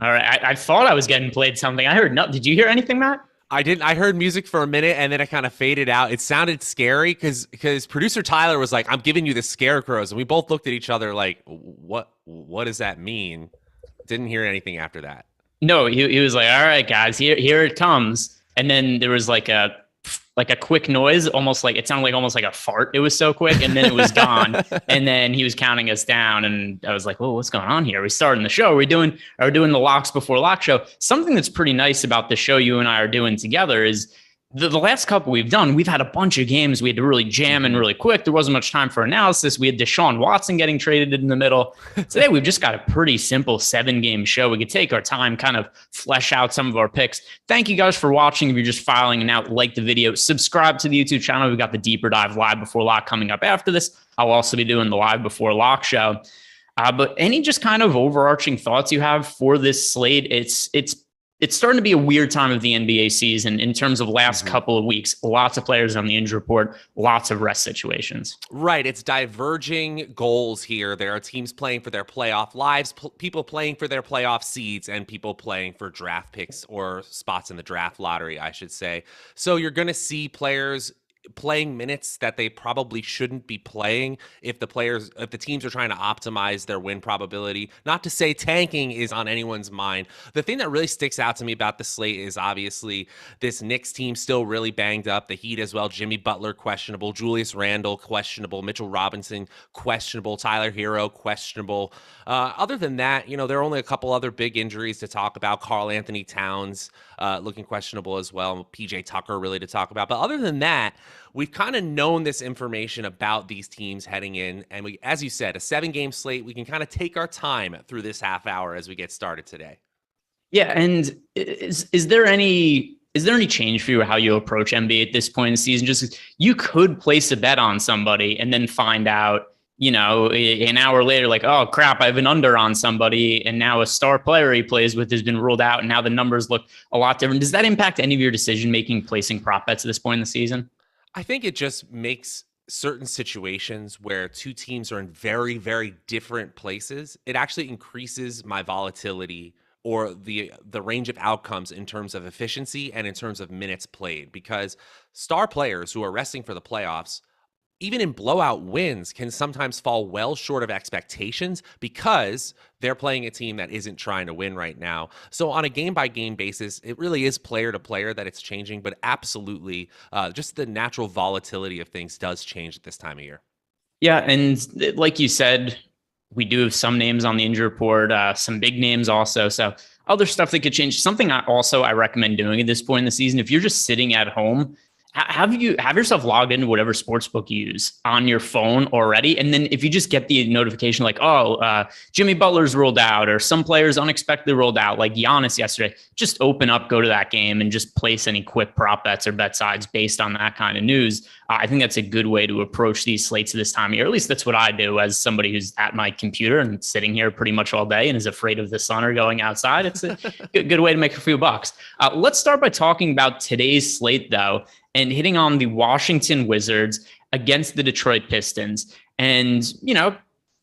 All right. I thought I was getting played something. I heard no. Did you hear anything, Matt? I didn't. I heard music for a minute and then it kind of faded out. It sounded scary because producer Tyler was like, "I'm giving you the scarecrows," and we both looked at each other like, What does that mean?" Didn't hear anything after that. No, he was like, "All right, guys, here it comes." And then there was like a quick noise, almost like it sounded like almost like a fart. It was so quick, and then it was gone. And then he was counting us down, and I was like, "Well, what's going on here? Are we starting the show? Are we doing the locks before lock show?" Something that's pretty nice about the show you and I are doing together is the last couple we've done, we've had a bunch of games we had to really jam in really quick. There wasn't much time for analysis. We had Deshaun Watson getting traded in the middle. Today, we've just got a pretty simple 7-game show. We could take our time, kind of flesh out some of our picks. Thank you guys for watching. If you're just filing out, like the video, subscribe to the YouTube channel. We've got the deeper dive live before lock coming up after this. I'll also be doing the live before lock show. But any just kind of overarching thoughts you have for this slate? It's starting to be a weird time of the NBA season in terms of last couple of weeks. Lots of players on the injury report, lots of rest situations. Right. It's diverging goals here. There are teams playing for their playoff lives, people playing for their playoff seeds, and people playing for draft picks or spots in the draft lottery, I should say. So you're going to see players playing minutes that they probably shouldn't be playing if the teams are trying to optimize their win probability. Not to say tanking is on anyone's mind. The thing that really sticks out to me about the slate is obviously this Knicks team still really banged up. The Heat as well. Jimmy Butler questionable, Julius Randle questionable, Mitchell Robinson questionable, Tyler Hero questionable. Other than that, there are only a couple other big injuries to talk about. Karl Anthony Towns looking questionable as well. PJ Tucker really to talk about. But other than that, we've kind of known this information about these teams heading in. And we, as you said, a 7-game slate, we can kind of take our time through this half hour as we get started today. Yeah. And is there any change for you how you approach NBA at this point in the season? Just you could place a bet on somebody and then find out, an hour later, like, oh crap, I have an under on somebody, and now a star player he plays with has been ruled out, and now the numbers look a lot different. Does that impact any of your decision making placing prop bets at this point in the season? I think it just makes certain situations where two teams are in very, very different places, it actually increases my volatility or the range of outcomes in terms of efficiency and in terms of minutes played, because star players who are resting for the playoffs, even in blowout wins, can sometimes fall well short of expectations because they're playing a team that isn't trying to win right now. So on a game-by-game basis, it really is player to player that it's changing, but absolutely just the natural volatility of things does change at this time of year. Yeah, and like you said, we do have some names on the injury report, some big names also. So other stuff that could change. Something I recommend doing at this point in the season, if you're just sitting at home, have yourself logged into whatever sportsbook you use on your phone already. And then if you just get the notification like, Jimmy Butler's ruled out or some players unexpectedly rolled out, like Giannis yesterday, just open up, go to that game and just place any quick prop bets or bet sides based on that kind of news. I think that's a good way to approach these slates at this time of year. At least that's what I do as somebody who's at my computer and sitting here pretty much all day and is afraid of the sun or going outside. It's a good way to make a few bucks. Let's start by talking about today's slate, though, and hitting on the Washington Wizards against the Detroit Pistons. And,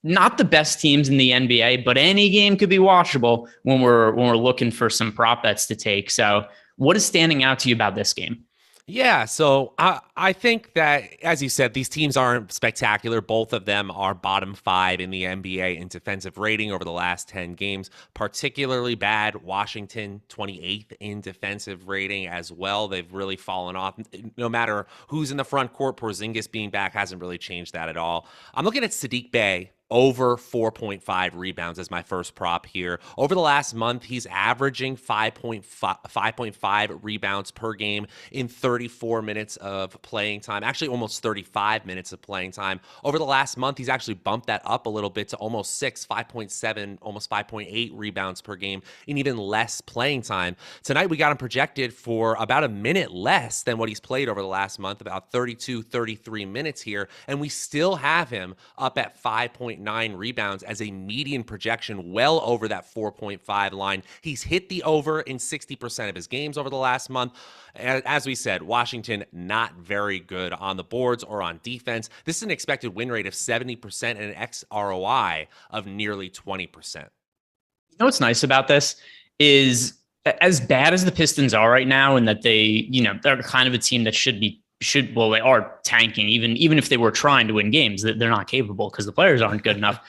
not the best teams in the NBA, but any game could be watchable when we're looking for some prop bets to take. So what is standing out to you about this game? Yeah, so I think that, as you said, these teams aren't spectacular. Both of them are bottom 5 in the NBA in defensive rating over the last 10 games. Particularly bad, Washington, 28th in defensive rating as well. They've really fallen off. No matter who's in the front court, Porzingis being back hasn't really changed that at all. I'm looking at Saddiq Bey over 4.5 rebounds as my first prop here. Over the last month, he's averaging 5.5 rebounds per game in 34 minutes of playing time, actually almost 35 minutes of playing time. Over the last month, he's actually bumped that up a little bit to almost 5.7, almost 5.8 rebounds per game in even less playing time. Tonight, we got him projected for about a minute less than what he's played over the last month, about 32, 33 minutes here, and we still have him up at 5.9 rebounds as a median projection, well over that 4.5 line. He's hit the over in 60% of his games over the last month. As we said, Washington not very good on the boards or on defense. This is an expected win rate of 70% and an XROI of nearly 20%. You know what's nice about this is as bad as the Pistons are right now, and that they're kind of a team that they are tanking, even if they were trying to win games, that they're not capable because the players aren't good enough.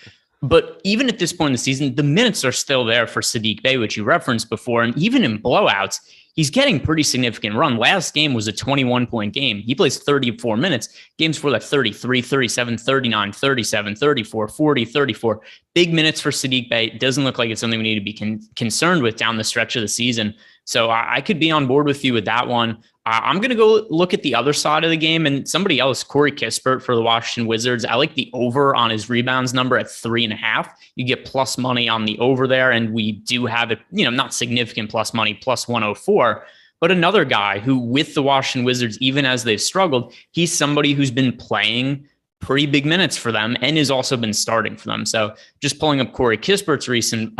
But even at this point in the season, the minutes are still there for Saddiq Bey, which you referenced before. And even in blowouts, he's getting pretty significant run. Last game was a 21-point game. He plays 34 minutes. Games for that 33, 37, 39, 37, 34, 40, 34. Big minutes for Saddiq Bey. It doesn't look like it's something we need to be concerned with down the stretch of the season. So I could be on board with you with that one. I'm going to go look at the other side of the game and somebody else, Corey Kispert for the Washington Wizards. I like the over on his rebounds number at 3.5. You get plus money on the over there. And we do have it, not significant plus money, plus 104. But another guy who with the Washington Wizards, even as they've struggled, he's somebody who's been playing pretty big minutes for them and has also been starting for them. So just pulling up Corey Kispert's recent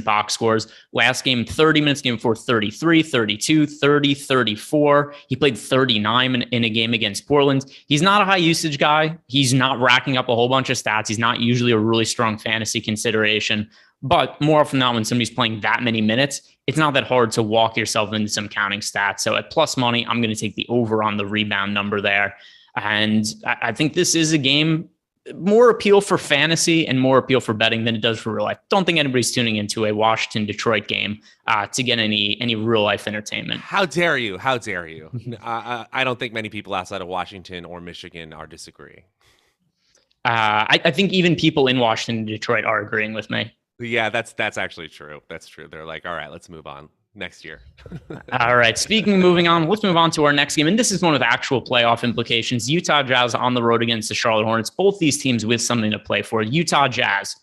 box scores. Last game, 30 minutes, game before 33, 32, 30, 34. He played 39 in a game against Portland. He's not a high usage guy. He's not racking up a whole bunch of stats. He's not usually a really strong fantasy consideration. But more often than not, when somebody's playing that many minutes, it's not that hard to walk yourself into some counting stats. So at plus money, I'm going to take the over on the rebound number there. And I think this is a game more appeal for fantasy and more appeal for betting than it does for real life. Don't think anybody's tuning into a Washington-Detroit game to get any real life entertainment. How dare you? How dare you? I don't think many people outside of Washington or Michigan are disagreeing. I think even people in Washington and Detroit are agreeing with me. Yeah, that's actually true. That's true. They're like, all right, let's move on. Next year. All right. Speaking of moving on, let's move on to our next game. And this is one with actual playoff implications. Utah Jazz on the road against the Charlotte Hornets. Both these teams with something to play for. Utah Jazz,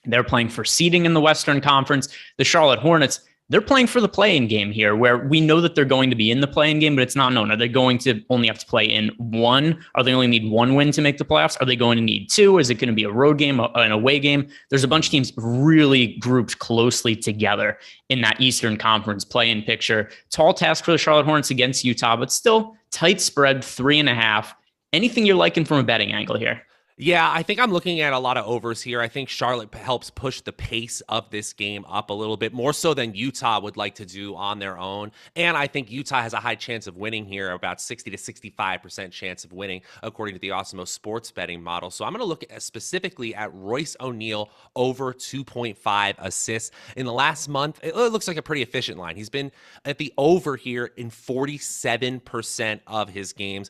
they're playing for seeding in the Western Conference. The Charlotte Hornets, they're playing for the play-in game here, where we know that they're going to be in the play-in game, but it's not known. Are they going to only have to play in one? Are they only need one win to make the playoffs? Are they going to need two? Is it going to be a road game, an away game? There's a bunch of teams really grouped closely together in that Eastern Conference play-in picture. Tall task for the Charlotte Hornets against Utah, but still tight spread, 3.5. Anything you're liking from a betting angle here? Yeah, I think I'm looking at a lot of overs here. I think Charlotte helps push the pace of this game up a little bit more so than Utah would like to do on their own. And I think Utah has a high chance of winning here, about 60 to 65% chance of winning, according to the Awesemo sports betting model. So I'm going to look specifically at Royce O'Neal over 2.5 assists. In the last month, it looks like a pretty efficient line. He's been at the over here in 47% of his games.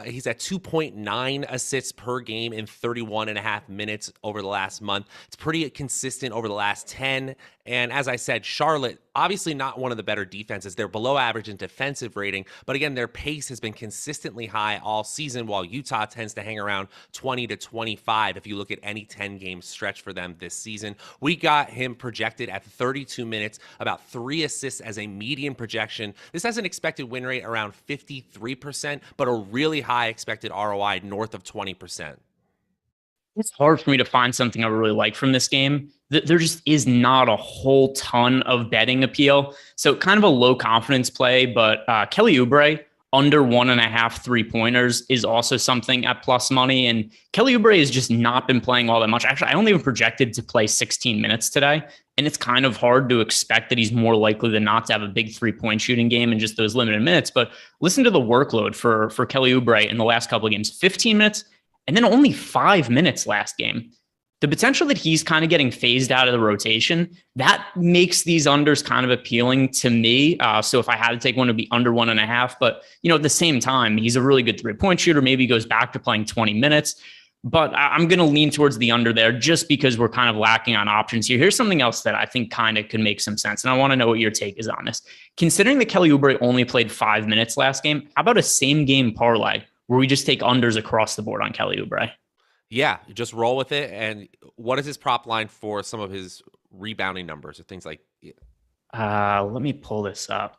He's at 2.9 assists per game in 31.5 minutes over the last month. It's pretty consistent over the last 10. And as I said, Charlotte, obviously not one of the better defenses. They're below average in defensive rating, but again, their pace has been consistently high all season, while Utah tends to hang around 20 to 25 if you look at any 10-game stretch for them this season. We got him projected at 32 minutes, about 3 assists as a median projection. This has an expected win rate around 53%, but a really high expected ROI north of 20%. It's hard for me to find something I really like from this game. There just is not a whole ton of betting appeal. So kind of a low confidence play, but Kelly Oubre under 1.5 3-pointers is also something at plus money. And Kelly Oubre has just not been playing all that much. Actually, I only even projected to play 16 minutes today. And it's kind of hard to expect that he's more likely than not to have a big 3-point shooting game in just those limited minutes. But listen to the workload for Kelly Oubre in the last couple of games, 15 minutes. And then only 5 minutes last game. The potential that he's kind of getting phased out of the rotation, that makes these unders kind of appealing to me. So if I had to take one, it'd be under 1.5. But, at the same time, he's a really good 3-point shooter. Maybe he goes back to playing 20 minutes. But I'm going to lean towards the under there just because we're kind of lacking on options here. Here's something else that I think kind of could make some sense. And I want to know what your take is on this. Considering that Kelly Oubre only played 5 minutes last game, how about a same game parlay where we just take unders across the board on Kelly Oubre? Yeah, just roll with it. And what is his prop line for some of his rebounding numbers or things like? Let me pull this up.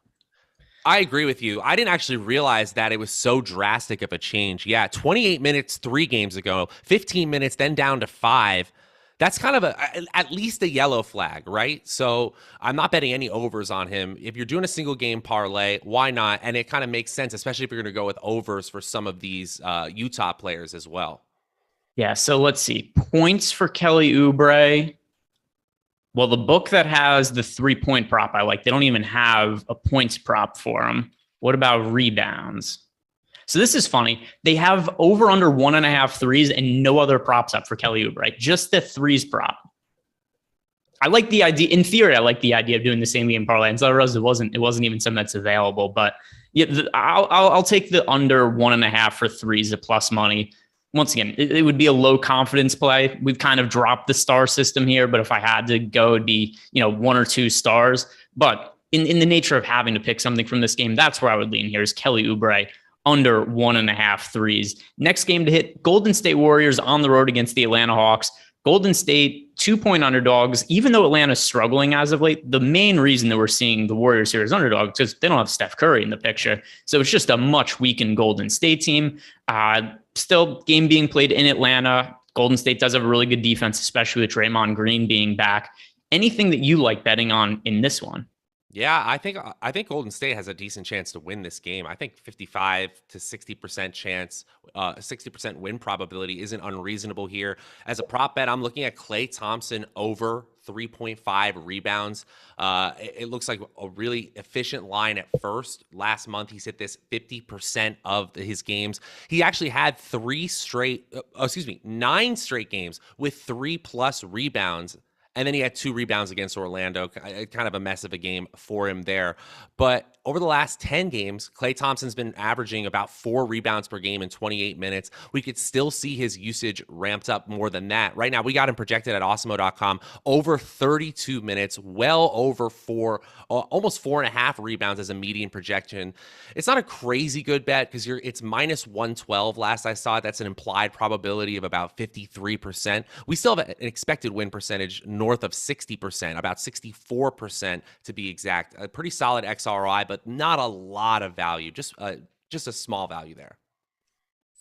I agree with you. I didn't actually realize that it was so drastic of a change. Yeah, 28 minutes 3 games ago, 15 minutes, then down to 5. That's kind of at least a yellow flag, right? So I'm not betting any overs on him. If you're doing a single game parlay, why not? And it kind of makes sense, especially if you're going to go with overs for some of these Utah players as well. Yeah, so let's see. Points for Kelly Oubre. Well, the book that has the 3-point prop, I like, they don't even have a points prop for them. What about rebounds? So this is funny. They have over under 1.5 threes and no other props up for Kelly Oubre, right? Just the threes prop. I like the idea. In theory, I like the idea of doing the same game parlay. And so I realized it wasn't even something that's available. But yeah, I'll take the under 1.5 for threes at plus money. Once again, it would be a low confidence play. We've kind of dropped the star system here, but if I had to go, it'd be 1 or 2 stars. But in the nature of having to pick something from this game, that's where I would lean here is Kelly Oubre under 1.5 threes. Next game to hit, Golden State Warriors on the road against the Atlanta Hawks. Golden State 2-point underdogs, even though Atlanta's struggling as of late. The main reason that we're seeing the Warriors here as underdogs is because they don't have Steph Curry in the picture. So it's just a much weakened Golden State team. Still, game being played in Atlanta. Golden State does have a really good defense, especially with Draymond Green being back. Anything that you like betting on in this one? Yeah, I think Golden State has a decent chance to win this game. I think 55 to 60% chance, 60% win probability isn't unreasonable here. As a prop bet, I'm looking at Klay Thompson over 3.5 rebounds. It looks like a really efficient line at first. Last month, he's hit this 50% of his games. He actually had 9 straight games with 3+ rebounds. And then he had 2 rebounds against Orlando, kind of a mess of a game for him there. But over the last 10 games, Klay Thompson's been averaging about 4 rebounds per game in 28 minutes. We could still see his usage ramped up more than that. Right now, we got him projected at Awesemo.com over 32 minutes, well over 4, almost 4.5 rebounds as a median projection. It's not a crazy good bet because it's minus 112 last I saw it. That's an implied probability of about 53%. We still have an expected win percentage north of 60%, about 64% to be exact. A pretty solid XROI, but not a lot of value, just a small value there.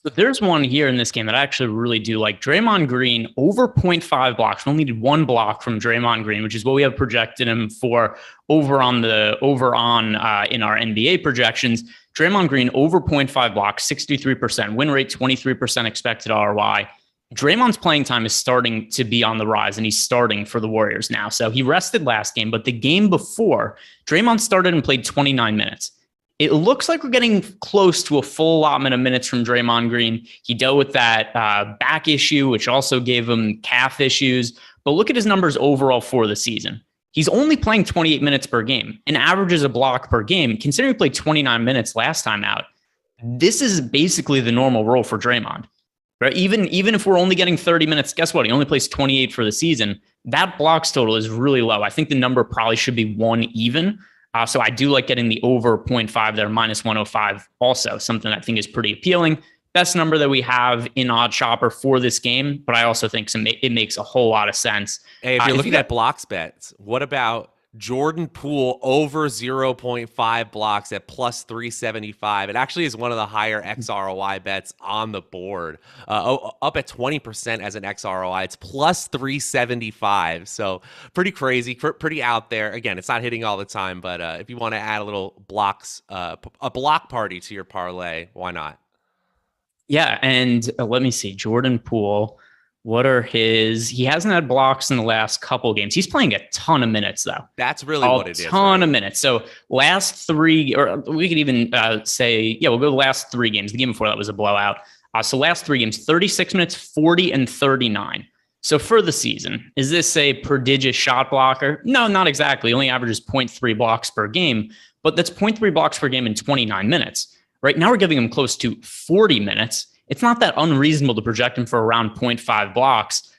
But there's one here in this game that I actually really do like. Draymond Green over 0.5 blocks. We only needed 1 block from Draymond Green, which is what we have projected him for over on in our NBA projections. Draymond Green over 0.5 blocks, 63% win rate, 23% expected ROI. Draymond's playing time is starting to be on the rise, and he's starting for the Warriors now. So he rested last game, but the game before, Draymond started and played 29 minutes. It looks like we're getting close to a full allotment of minutes from Draymond Green. He dealt with that back issue, which also gave him calf issues. But look at his numbers overall for the season. He's only playing 28 minutes per game and averages a block per game. Considering he played 29 minutes last time out, this is basically the normal role for Draymond. Right? Even if we're only getting 30 minutes, guess what? He only plays 28 for the season. That blocks total is really low. I think the number probably should be 1 even. So I do like getting the over 0.5 there, minus 105 also, something I think is pretty appealing. Best number that we have in Odd Chopper for this game, but I also think it makes a whole lot of sense. Hey, if you're looking at blocks bets, what about Jordan Poole over 0.5 blocks at plus 375? It actually is one of the higher XROI bets on the board. Up at 20% as an XROI. It's plus 375. So pretty crazy, pretty out there. Again, it's not hitting all the time, but if you want to add a little blocks, a block party to your parlay, why not? Yeah, and let me see. Jordan Poole. What are he hasn't had blocks in the last couple games. He's playing a ton of minutes, though. That's really what it is. A ton of minutes. So last 3, or we could even say, we'll go the last 3 games. The game before that was a blowout. So last 3 games, 36 minutes, 40, and 39. So for the season, is this a prodigious shot blocker? No, not exactly. He only averages 0.3 blocks per game, but that's 0.3 blocks per game in 29 minutes. Right now we're giving him close to 40 minutes. It's not that unreasonable to project him for around 0.5 blocks.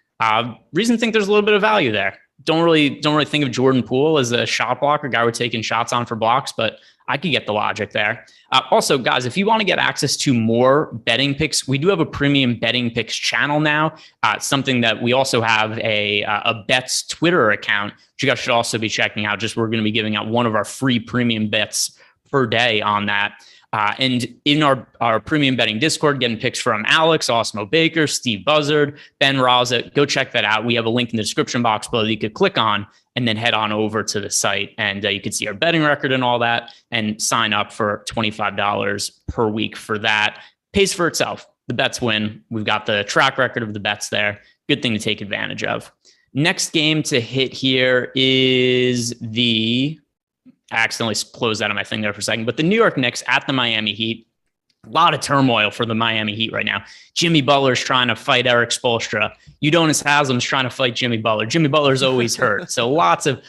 Reason to think there's a little bit of value there. Don't really think of Jordan Poole as a shot blocker, guy we're taking shots on for blocks, but I could get the logic there. Also, guys, if you want to get access to more betting picks, we do have a premium betting picks channel now. Something that we also have a bets Twitter account, which you guys should also be checking out. We're going to be giving out one of our free premium bets per day on that. And in our premium betting Discord, getting picks from Alex, Awesemo Baker, Steve Buzzard, Ben Raza. Go check that out. We have a link in the description box below that you could click on and then head on over to the site. And you can see our betting record and all that and sign up for $25 per week for that. Pays for itself. The bets win. We've got the track record of the bets there. Good thing to take advantage of. Next game to hit here is I accidentally closed out of my thing there for a second, but the New York Knicks at the Miami Heat. A lot of turmoil for the Miami Heat right now. Jimmy Butler's trying to fight Eric Spoelstra. Udonis Haslem's trying to fight Jimmy Butler. Jimmy Butler's always hurt. So lots of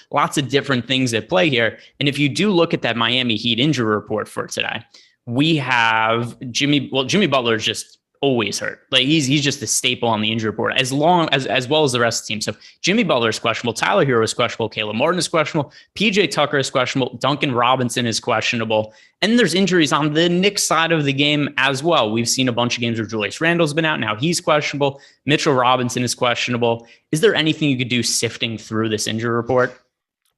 different things at play here. And if you do look at that Miami Heat injury report for today, we have Jimmy Butler is just always hurt. Like he's just a staple on the injury report as well as the rest of the team. So Jimmy Butler is questionable. Tyler Hero is questionable. Caleb Martin is questionable. PJ Tucker is questionable. Duncan Robinson is questionable. And there's injuries on the Knicks side of the game as well. We've seen a bunch of games where Julius Randle's been out. Now he's questionable. Mitchell Robinson is questionable. Is there anything you could do sifting through this injury report?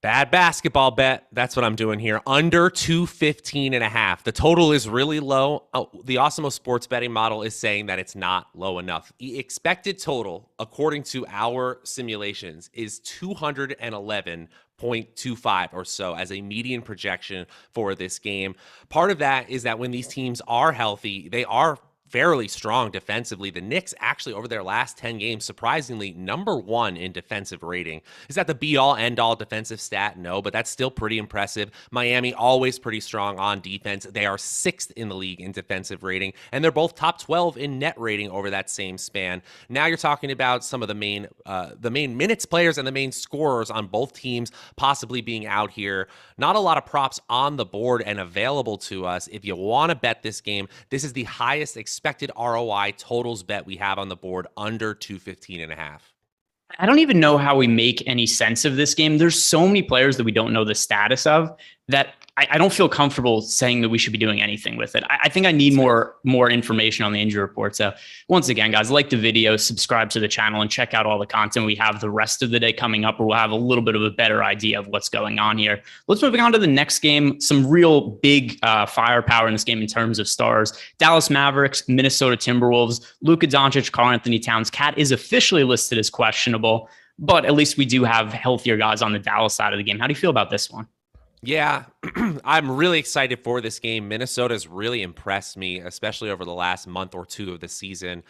Bad basketball bet. That's what I'm doing here. Under 215.5. The total is really low. The Awesemo sports betting model is saying that it's not low enough. The expected total, according to our simulations, is 211.25 or so as a median projection for this game. Part of that is that when these teams are healthy, they are fairly strong defensively. The Knicks actually over their last 10 games, surprisingly, number one in defensive rating. Is that the be-all, end-all defensive stat? No, but that's still pretty impressive. Miami always pretty strong on defense. They are 6th in the league in defensive rating, and they're both top 12 in net rating over that same span. Now you're talking about some of the main minutes players and the main scorers on both teams possibly being out here. Not a lot of props on the board and available to us. If you want to bet this game, this is the highest expected ROI totals bet we have on the board, under 215.5. I don't even know how we make any sense of this game. There's so many players that we don't know the status of that I don't feel comfortable saying that we should be doing anything with it. I think I need more information on the injury report. So once again, guys, like the video, subscribe to the channel, and check out all the content we have the rest of the day coming up, where we'll have a little bit of a better idea of what's going on here. Let's move on to the next game. Some real big firepower in this game in terms of stars. Dallas Mavericks, Minnesota Timberwolves, Luka Doncic, Karl-Anthony Towns. Cat is officially listed as questionable, but at least we do have healthier guys on the Dallas side of the game. How do you feel about this one? Yeah, I'm really excited for this game. Minnesota's really impressed me, especially over the last month or two of the season.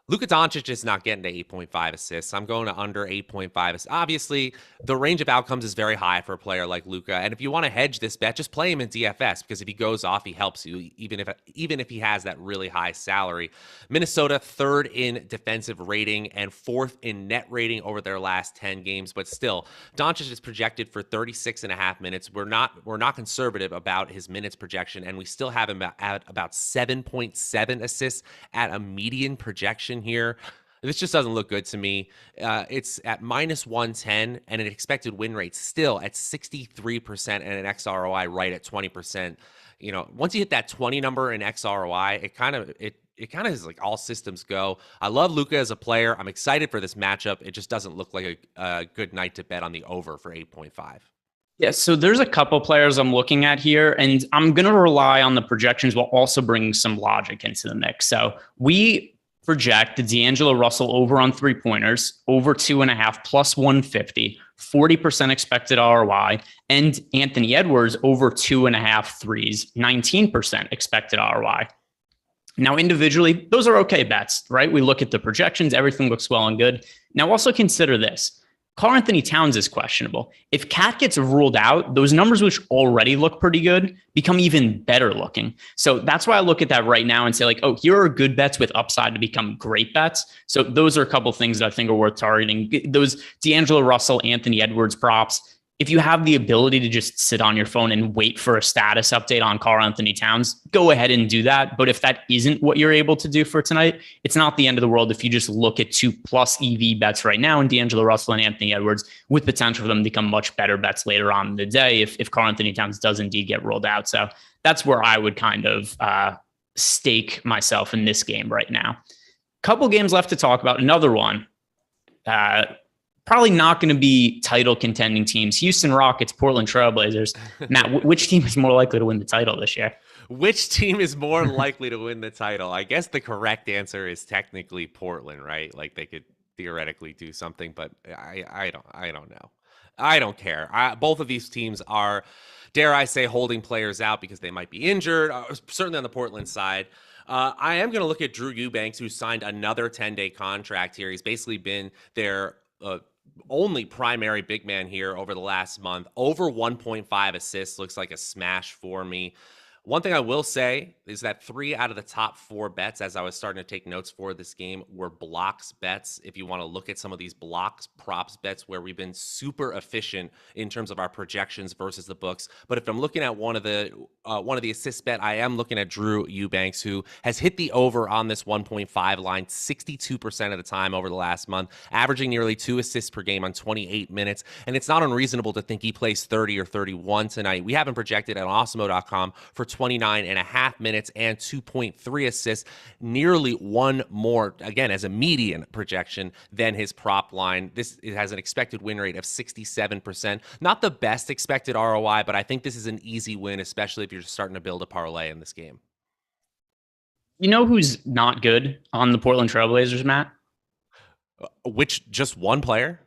Luka Doncic is not getting to 8.5 assists. I'm going to under 8.5 assists. Obviously, the range of outcomes is very high for a player like Luka. And if you want to hedge this bet, just play him in DFS, because if he goes off, he helps you, even if he has that really high salary. Minnesota, 3rd in defensive rating and 4th in net rating over their last 10 games. But still, Doncic is projected for 36.5 minutes. We're not conservative about his minutes projection, and we still have him at about 7.7 assists at a median projection here. This just doesn't look good to me. It's at -110 and an expected win rate still at 63% and an XROI right at 20%. You know, once you hit that 20 number in XROI, it kind of is like all systems go. I love Luka as a player. I'm excited for this matchup. It just doesn't look like a good night to bet on the over for 8.5. Yeah, so there's a couple players I'm looking at here, and I'm going to rely on the projections while also bringing some logic into the mix. So we project D'Angelo Russell over on 3-pointers, over 2.5 plus 150, 40% expected ROI, and Anthony Edwards over 2.5 threes, 19% expected ROI. Now, individually, those are okay bets, right? We look at the projections, everything looks well and good. Now, also consider this. Karl-Anthony Towns is questionable. If Cat gets ruled out, those numbers, which already look pretty good, become even better looking. So that's why I look at that right now and say, like, oh, here are good bets with upside to become great bets. So those are a couple of things that I think are worth targeting. Those D'Angelo Russell, Anthony Edwards props. If you have the ability to just sit on your phone and wait for a status update on Karl-Anthony Towns, go ahead and do that. But if that isn't what you're able to do for tonight, it's not the end of the world if you just look at 2+ EV bets right now in D'Angelo Russell and Anthony Edwards, with potential for them to become much better bets later on in the day if Karl-Anthony Towns does indeed get rolled out. So that's where I would kind of stake myself in this game right now. Couple games left to talk about. Another one. Probably not going to be title contending teams. Houston Rockets, Portland Trailblazers. Matt, which team is more likely to win the title this year? Which team is more likely to win the title? I guess the correct answer is technically Portland, right? Like they could theoretically do something, but I don't know. I don't care. Both of these teams are, dare I say, holding players out because they might be injured, certainly on the Portland side. I am going to look at Drew Eubanks, who signed another 10-day contract here. He's basically been their only primary big man here over the last month. Over 1.5 assists looks like a smash for me. One thing I will say is that 3 out of the top 4 bets, as I was starting to take notes for this game, were blocks bets. If you want to look at some of these blocks, props bets, where we've been super efficient in terms of our projections versus the books. But if I'm looking at one of the assist bet, I am looking at Drew Eubanks, who has hit the over on this 1.5 line 62% of the time over the last month, averaging nearly 2 assists per game on 28 minutes. And it's not unreasonable to think he plays 30 or 31 tonight. We have him projected at Awesemo.com for 29 and a half minutes and 2.3 assists, nearly one more, again, as a median projection than his prop line. It has an expected win rate of 67%. Not the best expected ROI, but I think this is an easy win, especially if you're just starting to build a parlay in this game. You know who's not good on the Portland Trailblazers, Matt? Which, just one player?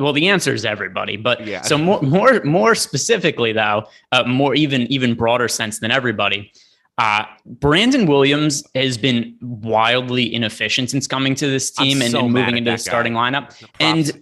Well, the answer is everybody, but yeah. So more specifically, though, more even broader sense than everybody. Brandon Williams has been wildly inefficient since coming to this team and moving into the starting lineup. And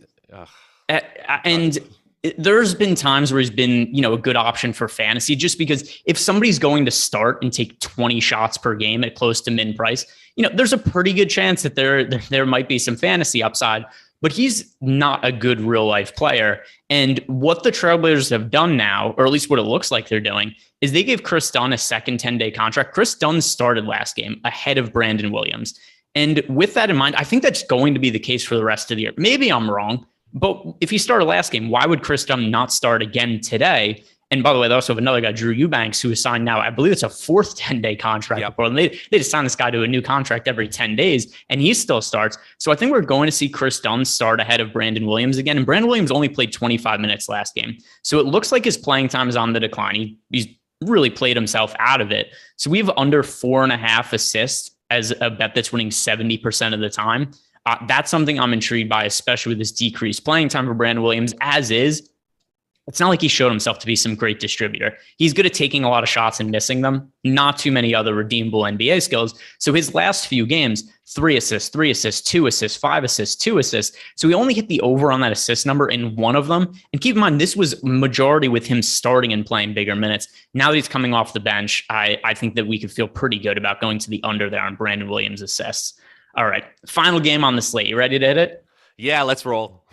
there's been times where he's been, a good option for fantasy, just because if somebody's going to start and take 20 shots per game at close to min price, there's a pretty good chance that there might be some fantasy upside. But he's not a good real life player. And what the Trailblazers have done now, or at least what it looks like they're doing, is they gave Chris Dunn a second 10-day contract. Chris Dunn started last game ahead of Brandon Williams. And with that in mind, I think that's going to be the case for the rest of the year. Maybe I'm wrong, but if he started last game, why would Chris Dunn not start again today? And by the way, they also have another guy, Drew Eubanks, who is signed now. I believe it's a fourth 10-day contract. Yep. They just sign this guy to a new contract every 10 days, and he still starts. So I think we're going to see Chris Dunn start ahead of Brandon Williams again. And Brandon Williams only played 25 minutes last game. So it looks like his playing time is on the decline. He's really played himself out of it. So we have under 4.5 assists as a bet that's winning 70% of the time. That's something I'm intrigued by, especially with this decreased playing time for Brandon Williams, as is. It's not like he showed himself to be some great distributor. He's good at taking a lot of shots and missing them. Not too many other redeemable NBA skills. So his last few games, 3 assists, 2 assists, 5 assists, 2 assists. So he only hit the over on that assist number in one of them. And keep in mind, this was majority with him starting and playing bigger minutes. Now that he's coming off the bench, I think that we could feel pretty good about going to the under there on Brandon Williams' assists. All right, final game on the slate. You ready to hit it? Yeah, let's roll.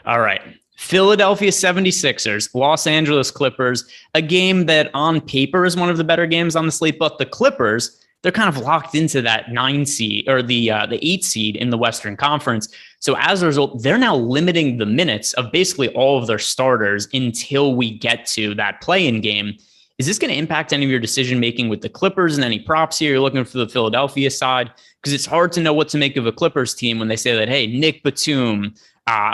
All right. Philadelphia 76ers, Los Angeles Clippers, a game that on paper is one of the better games on the slate, but the Clippers, they're kind of locked into that 9 seed or the 8 seed in the Western Conference. So as a result, they're now limiting the minutes of basically all of their starters until we get to that play-in game. Is this going to impact any of your decision-making with the Clippers and any props here? You're looking for the Philadelphia side, because it's hard to know what to make of a Clippers team when they say that, hey, Nick Batum,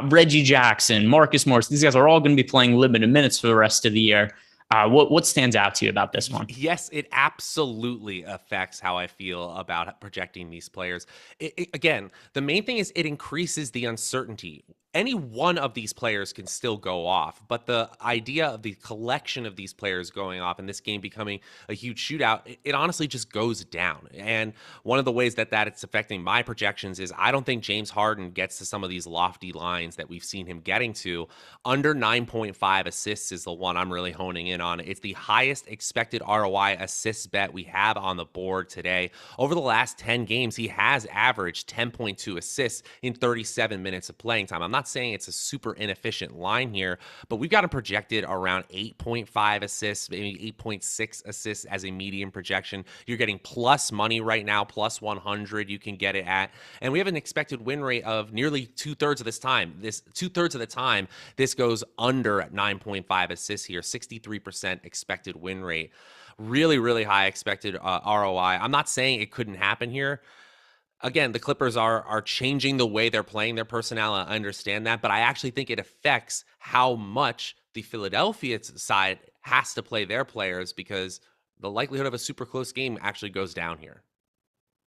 Reggie Jackson, Marcus Morris, these guys are all going to be playing limited minutes for the rest of the year. What stands out to you about this one? Yes, it absolutely affects how I feel about projecting these players. Again, the main thing is it increases the uncertainty. Any one of these players can still go off, but the idea of the collection of these players going off and this game becoming a huge shootout, it honestly just goes down. And one of the ways that it's affecting my projections is I don't think James Harden gets to some of these lofty lines that we've seen him getting to. Under 9.5 assists is the one I'm really honing in on. It's the highest expected ROI assist bet we have on the board today. Over the last 10 games, he has averaged 10.2 assists in 37 minutes of playing time. I'm not saying it's a super inefficient line here, but we've got him projected around 8.5 assists, maybe 8.6 assists as a median projection. You're getting plus money right now, plus 100 you can get it at. And we have an expected win rate of nearly 2/3 of this time. This 2/3 of the time, this goes under 9.5 assists here, 63% expected win rate. Really, really high expected ROI. I'm not saying it couldn't happen here. Again, the Clippers are changing the way they're playing their personnel. I understand that, but I actually think it affects how much the Philadelphia side has to play their players, because the likelihood of a super close game actually goes down here.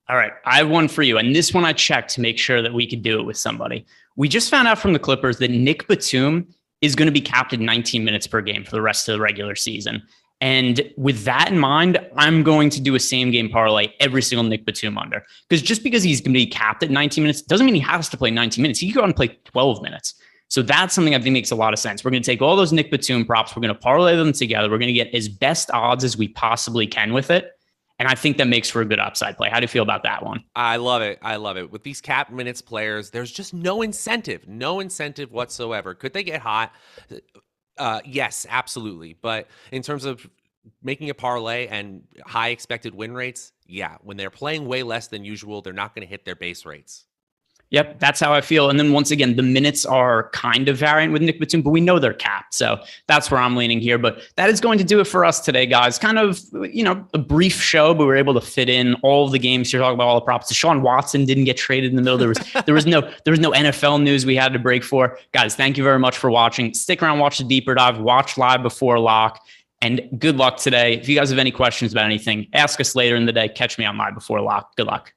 All right, I have one for you, and this one I checked to make sure that we could do it with somebody. We just found out from the Clippers that Nick Batum is going to be capped at 19 minutes per game for the rest of the regular season. And with that in mind, I'm going to do a same game parlay every single Nick Batum under. Because just because he's going to be capped at 19 minutes doesn't mean he has to play 19 minutes. He can go out and play 12 minutes. So that's something I think makes a lot of sense. We're going to take all those Nick Batum props. We're going to parlay them together. We're going to get as best odds as we possibly can with it. And I think that makes for a good upside play. How do you feel about that one? I love it. I love it. With these cap minutes players, there's just no incentive whatsoever. Could they get hot? Yes, absolutely. But in terms of making a parlay and high expected win rates, yeah, when they're playing way less than usual, they're not going to hit their base rates. Yep, that's how I feel. And then once again, the minutes are kind of variant with Nick Batum, but we know they're capped. So that's where I'm leaning here. But that is going to do it for us today, guys. Kind of, a brief show, but we were able to fit in all of the games here, talking about all the props. Deshaun Watson didn't get traded in the middle. There was no NFL news we had to break for. Guys, thank you very much for watching. Stick around, watch the deeper dive, watch live before lock. And good luck today. If you guys have any questions about anything, ask us later in the day. Catch me on live before lock. Good luck.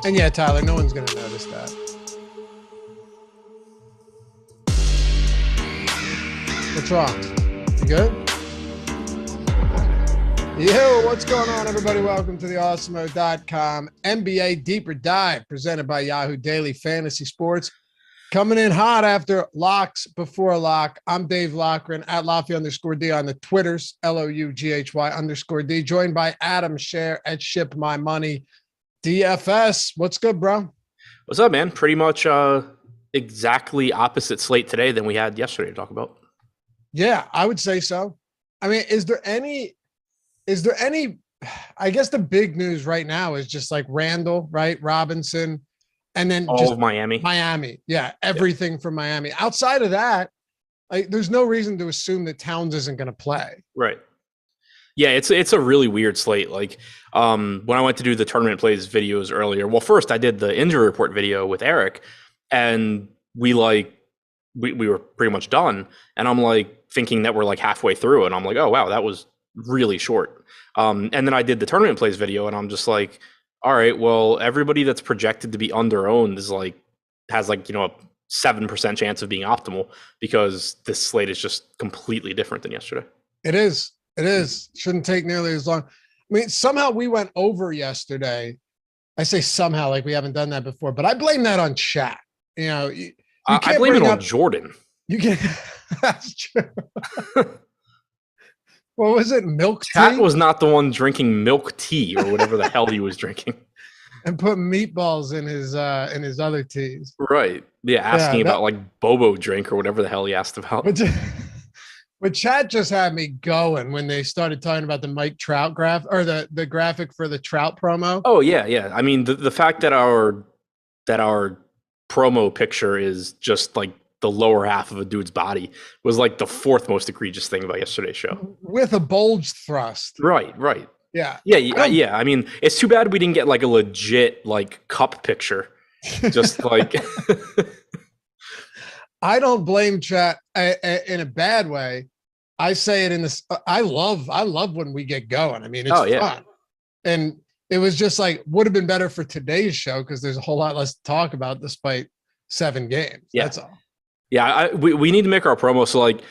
And yeah, Tyler, no one's going to notice that. What's wrong? You good? Yo, what's going on, everybody? Welcome to the Awesemo.com NBA Deeper Dive presented by Yahoo Daily Fantasy Sports. Coming in hot after locks before lock. I'm Dave Loughran at Loughy_D on the Twitters, LOUGHY_D, joined by Adam Scherer at Ship My Money DFS. What's good, bro? What's up, man? Pretty much exactly opposite slate today than we had yesterday to talk about. Yeah, I would say so. I mean, is there any, I guess the big news right now is just like Randall, right? Robinson, and then all just of Miami. Yeah, everything from Miami. Outside of that, like there's no reason to assume that Towns isn't going to play. Right. Yeah, it's a really weird slate. Like when I went to do the tournament plays videos earlier, well, first I did the injury report video with Eric, and we were pretty much done. And I'm like thinking that we're like halfway through, and I'm like, oh wow, that was really short. And then I did the tournament plays video, and I'm just like, all right, well, everybody that's projected to be under owned is like has like, a 7% chance of being optimal because this slate is just completely different than yesterday. It is. Shouldn't take nearly as long. I mean, somehow we went over yesterday. I say somehow, like we haven't done that before, but I blame that on chat. I blame it on Jordan. You can. That's true. What was it? Milk tea? Chat was not the one drinking milk tea or whatever the hell he was drinking. And put meatballs in his other teas. Right. Yeah, asking about like Bobo drink or whatever the hell he asked about. But chat just had me going when they started talking about the Mike Trout graph or the graphic for the Trout promo. Oh yeah. I mean, the fact that our promo picture is just like the lower half of a dude's body was like the fourth most egregious thing about yesterday's show. With a bulge thrust. Right. Yeah. Yeah. I mean, it's too bad we didn't get like a legit like cup picture. Just like I don't blame chat in a bad way. I say it in this. I love when we get going. I mean, it's fun. And it was just like, would have been better for today's show because there's a whole lot less to talk about despite 7 games. Yeah. That's all. Yeah. We need to make our promo. So like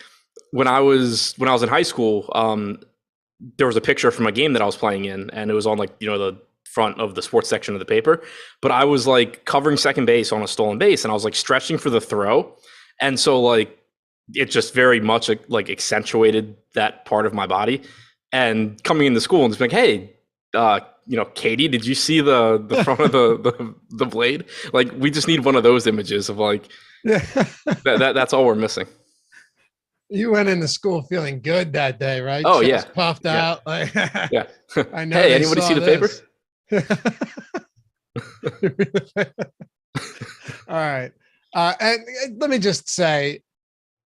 when I was in high school, there was a picture from a game that I was playing in, and it was on like, the front of the sports section of the paper, but I was like covering second base on a stolen base, and I was like stretching for the throw. And so like, it just very much like accentuated that part of my body. And coming into school and just being like, hey, Katie, did you see the front of the blade? Like, we just need one of those images of like, that's all we're missing. You went into school feeling good that day, right? Oh, Chest puffed out. Like, yeah. I know. Hey, anybody see the paper? All right. And let me just say,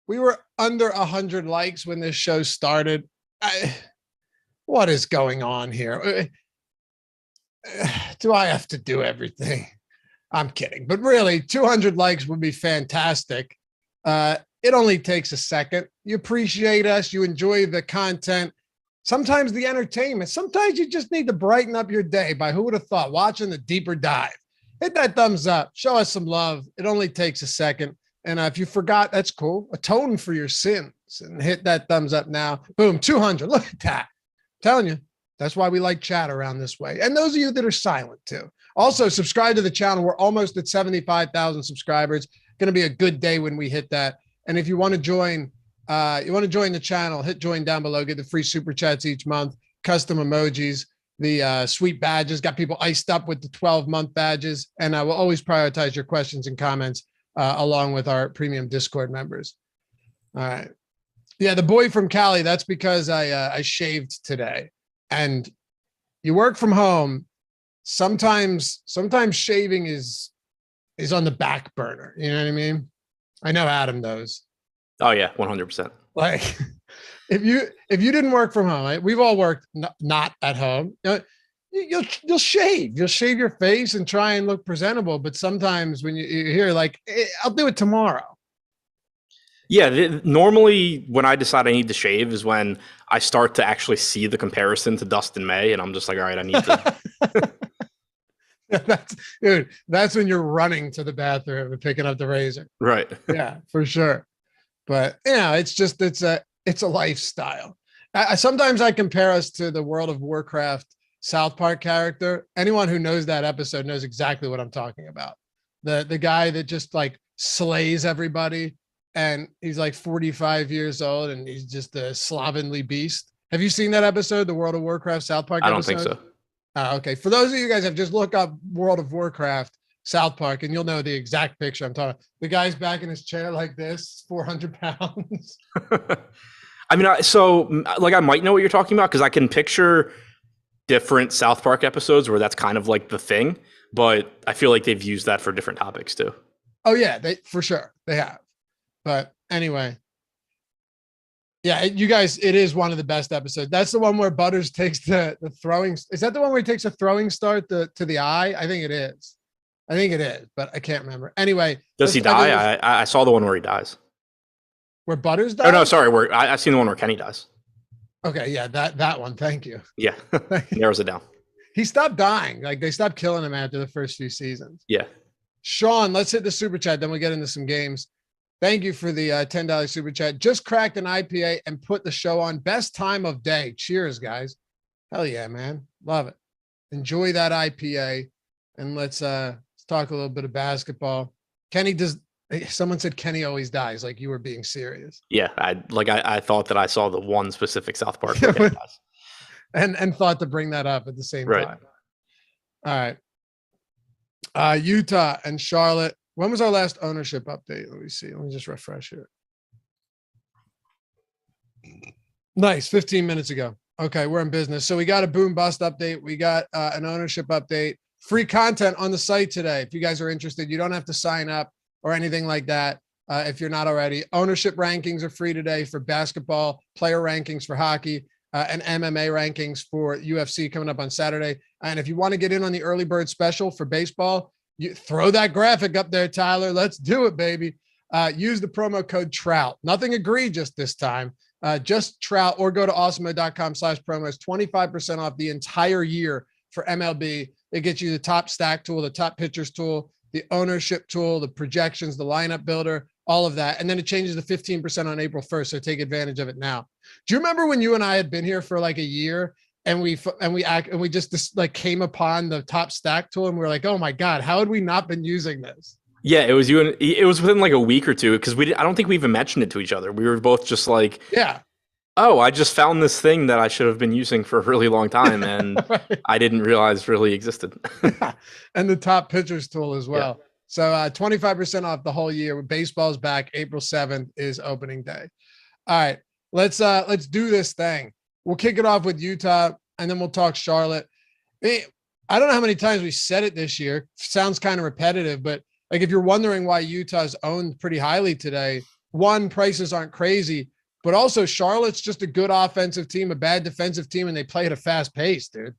we were under 100 likes when this show started. What is going on here? Do I have to do everything? I'm kidding. But really, 200 likes would be fantastic. It only takes a second. You appreciate us. You enjoy the content. Sometimes the entertainment. Sometimes you just need to brighten up your day by, who would have thought, watching the deeper dive. Hit that thumbs up. Show us some love. It only takes a second. And if you forgot, that's cool. Atone for your sins and hit that thumbs up now. Boom, 200. Look at that. I'm telling you, that's why we like chat around this way. And those of you that are silent too. Also, subscribe to the channel. We're almost at 75,000 subscribers. Going to be a good day when we hit that. And if you want to join, the channel, hit join down below. Get the free super chats each month, custom emojis, the sweet badges. Got people iced up with the 12-month badges, and I will always prioritize your questions and comments along with our premium Discord members. All right, yeah, the boy from Cali. That's because I shaved today, and you work from home. Sometimes shaving is on the back burner. You know what I mean? I know Adam knows. Oh yeah, 100%. Like if you didn't work from home, right? We've all worked not at home. You'll shave your face and try and look presentable. But sometimes when you hear like, I'll do it tomorrow. Yeah, normally when I decide I need to shave is when I start to actually see the comparison to Dustin May, and I'm just like, all right, I need to. That's when you're running to the bathroom and picking up the razor. Right. Yeah, for sure. But it's a lifestyle. Sometimes I compare us to the World of Warcraft South Park character. Anyone who knows that episode knows exactly what I'm talking about. The guy that just like slays everybody, and he's like 45 years old and he's just a slovenly beast. Have you seen that episode, the World of Warcraft South Park episode? I don't think so. Okay. For those of you guys have just look up World of Warcraft South Park and you'll know the exact picture I'm talking about. The guy's back in his chair like this, 400 pounds. I mean, I might know what you're talking about because I can picture different South Park episodes where that's kind of like the thing, but I feel like they've used that for different topics too. Oh yeah, for sure they have. But anyway, yeah, you guys, it is one of the best episodes. That's the one where Butters takes the throwing. Is that the one where he takes a throwing start to the eye? I think it is, but I can't remember. Anyway, does he die? I saw the one where he dies. Where Butters dies? Oh no, sorry. I've seen the one where Kenny dies. Okay, yeah, that one. Thank you. Yeah, narrows it down. He stopped dying. Like they stopped killing him after the first few seasons. Yeah. Sean, let's hit the super chat. Then we get into some games. Thank you for the $10 super chat. Just cracked an IPA and put the show on. Best time of day. Cheers, guys. Hell yeah, man. Love it. Enjoy that IPA. And let's talk a little bit of basketball. Someone said Kenny always dies. Like you were being serious. Yeah. I thought that I saw the one specific South Park where Kenny dies. And thought to bring that up at the same time. All right. Utah and Charlotte. When was our last ownership update? Let me see. Let me just refresh here. Nice. 15 minutes ago. Okay, we're in business. So we got a boom bust update. We got an ownership update. Free content on the site today. If you guys are interested, you don't have to sign up or anything like that. If you're not already, ownership rankings are free today for basketball, player rankings for hockey, and MMA rankings for UFC coming up on Saturday. And if you want to get in on the early bird special for baseball, you throw that graphic up there, Tyler. Let's do it, baby. Use the promo code TROUT. Nothing egregious this time. Just TROUT, or go to awesemo.com/promos. 25% off the entire year for MLB. It gets you the top stack tool, the top pitchers tool, the ownership tool, the projections, the lineup builder, all of that. And then it changes to 15% on April 1st. So take advantage of it now. Do you remember when you and I had been here for like a year and we just like came upon the top stack tool and we were like, oh my God, how had we not been using this? Yeah, it was you, and it was within like a week or two because I don't think we even mentioned it to each other. We were both just like, yeah, oh, I just found this thing that I should have been using for a really long time, and right. I didn't realize really existed. And the top pitchers tool as well. Yeah. So 25% off the whole year. Baseball's back. April 7th is opening day. All right, let's do this thing. We'll kick it off with Utah, and then we'll talk Charlotte. I don't know how many times we said it this year. Sounds kind of repetitive, but like if you're wondering why Utah's owned pretty highly today, one, prices aren't crazy, but also Charlotte's just a good offensive team, a bad defensive team, and they play at a fast pace, dude.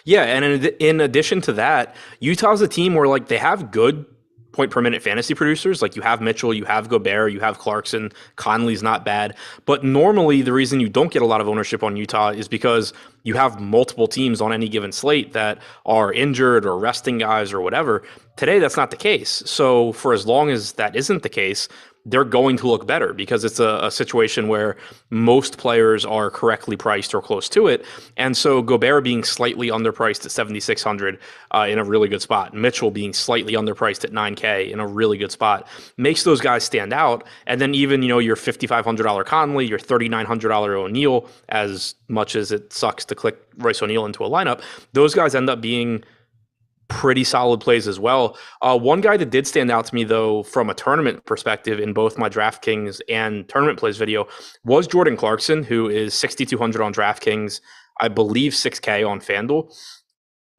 Yeah, and in addition to that, Utah's a team where like they have good point per minute fantasy producers. Like you have Mitchell, you have Gobert, you have Clarkson, Conley's not bad. But normally the reason you don't get a lot of ownership on Utah is because you have multiple teams on any given slate that are injured or resting guys or whatever. Today, that's not the case. So for as long as that isn't the case, they're going to look better because it's a situation where most players are correctly priced or close to it. And so Gobert being slightly underpriced at 7,600 in a really good spot, Mitchell being slightly underpriced at 9K in a really good spot makes those guys stand out. And then even, your $5,500 Conley, your $3,900 O'Neal, as much as it sucks to click Royce O'Neal into a lineup, those guys end up being pretty solid plays as well. One guy that did stand out to me, though, from a tournament perspective in both my DraftKings and tournament plays video was Jordan Clarkson, who is 6,200 on DraftKings, I believe 6K on FanDuel.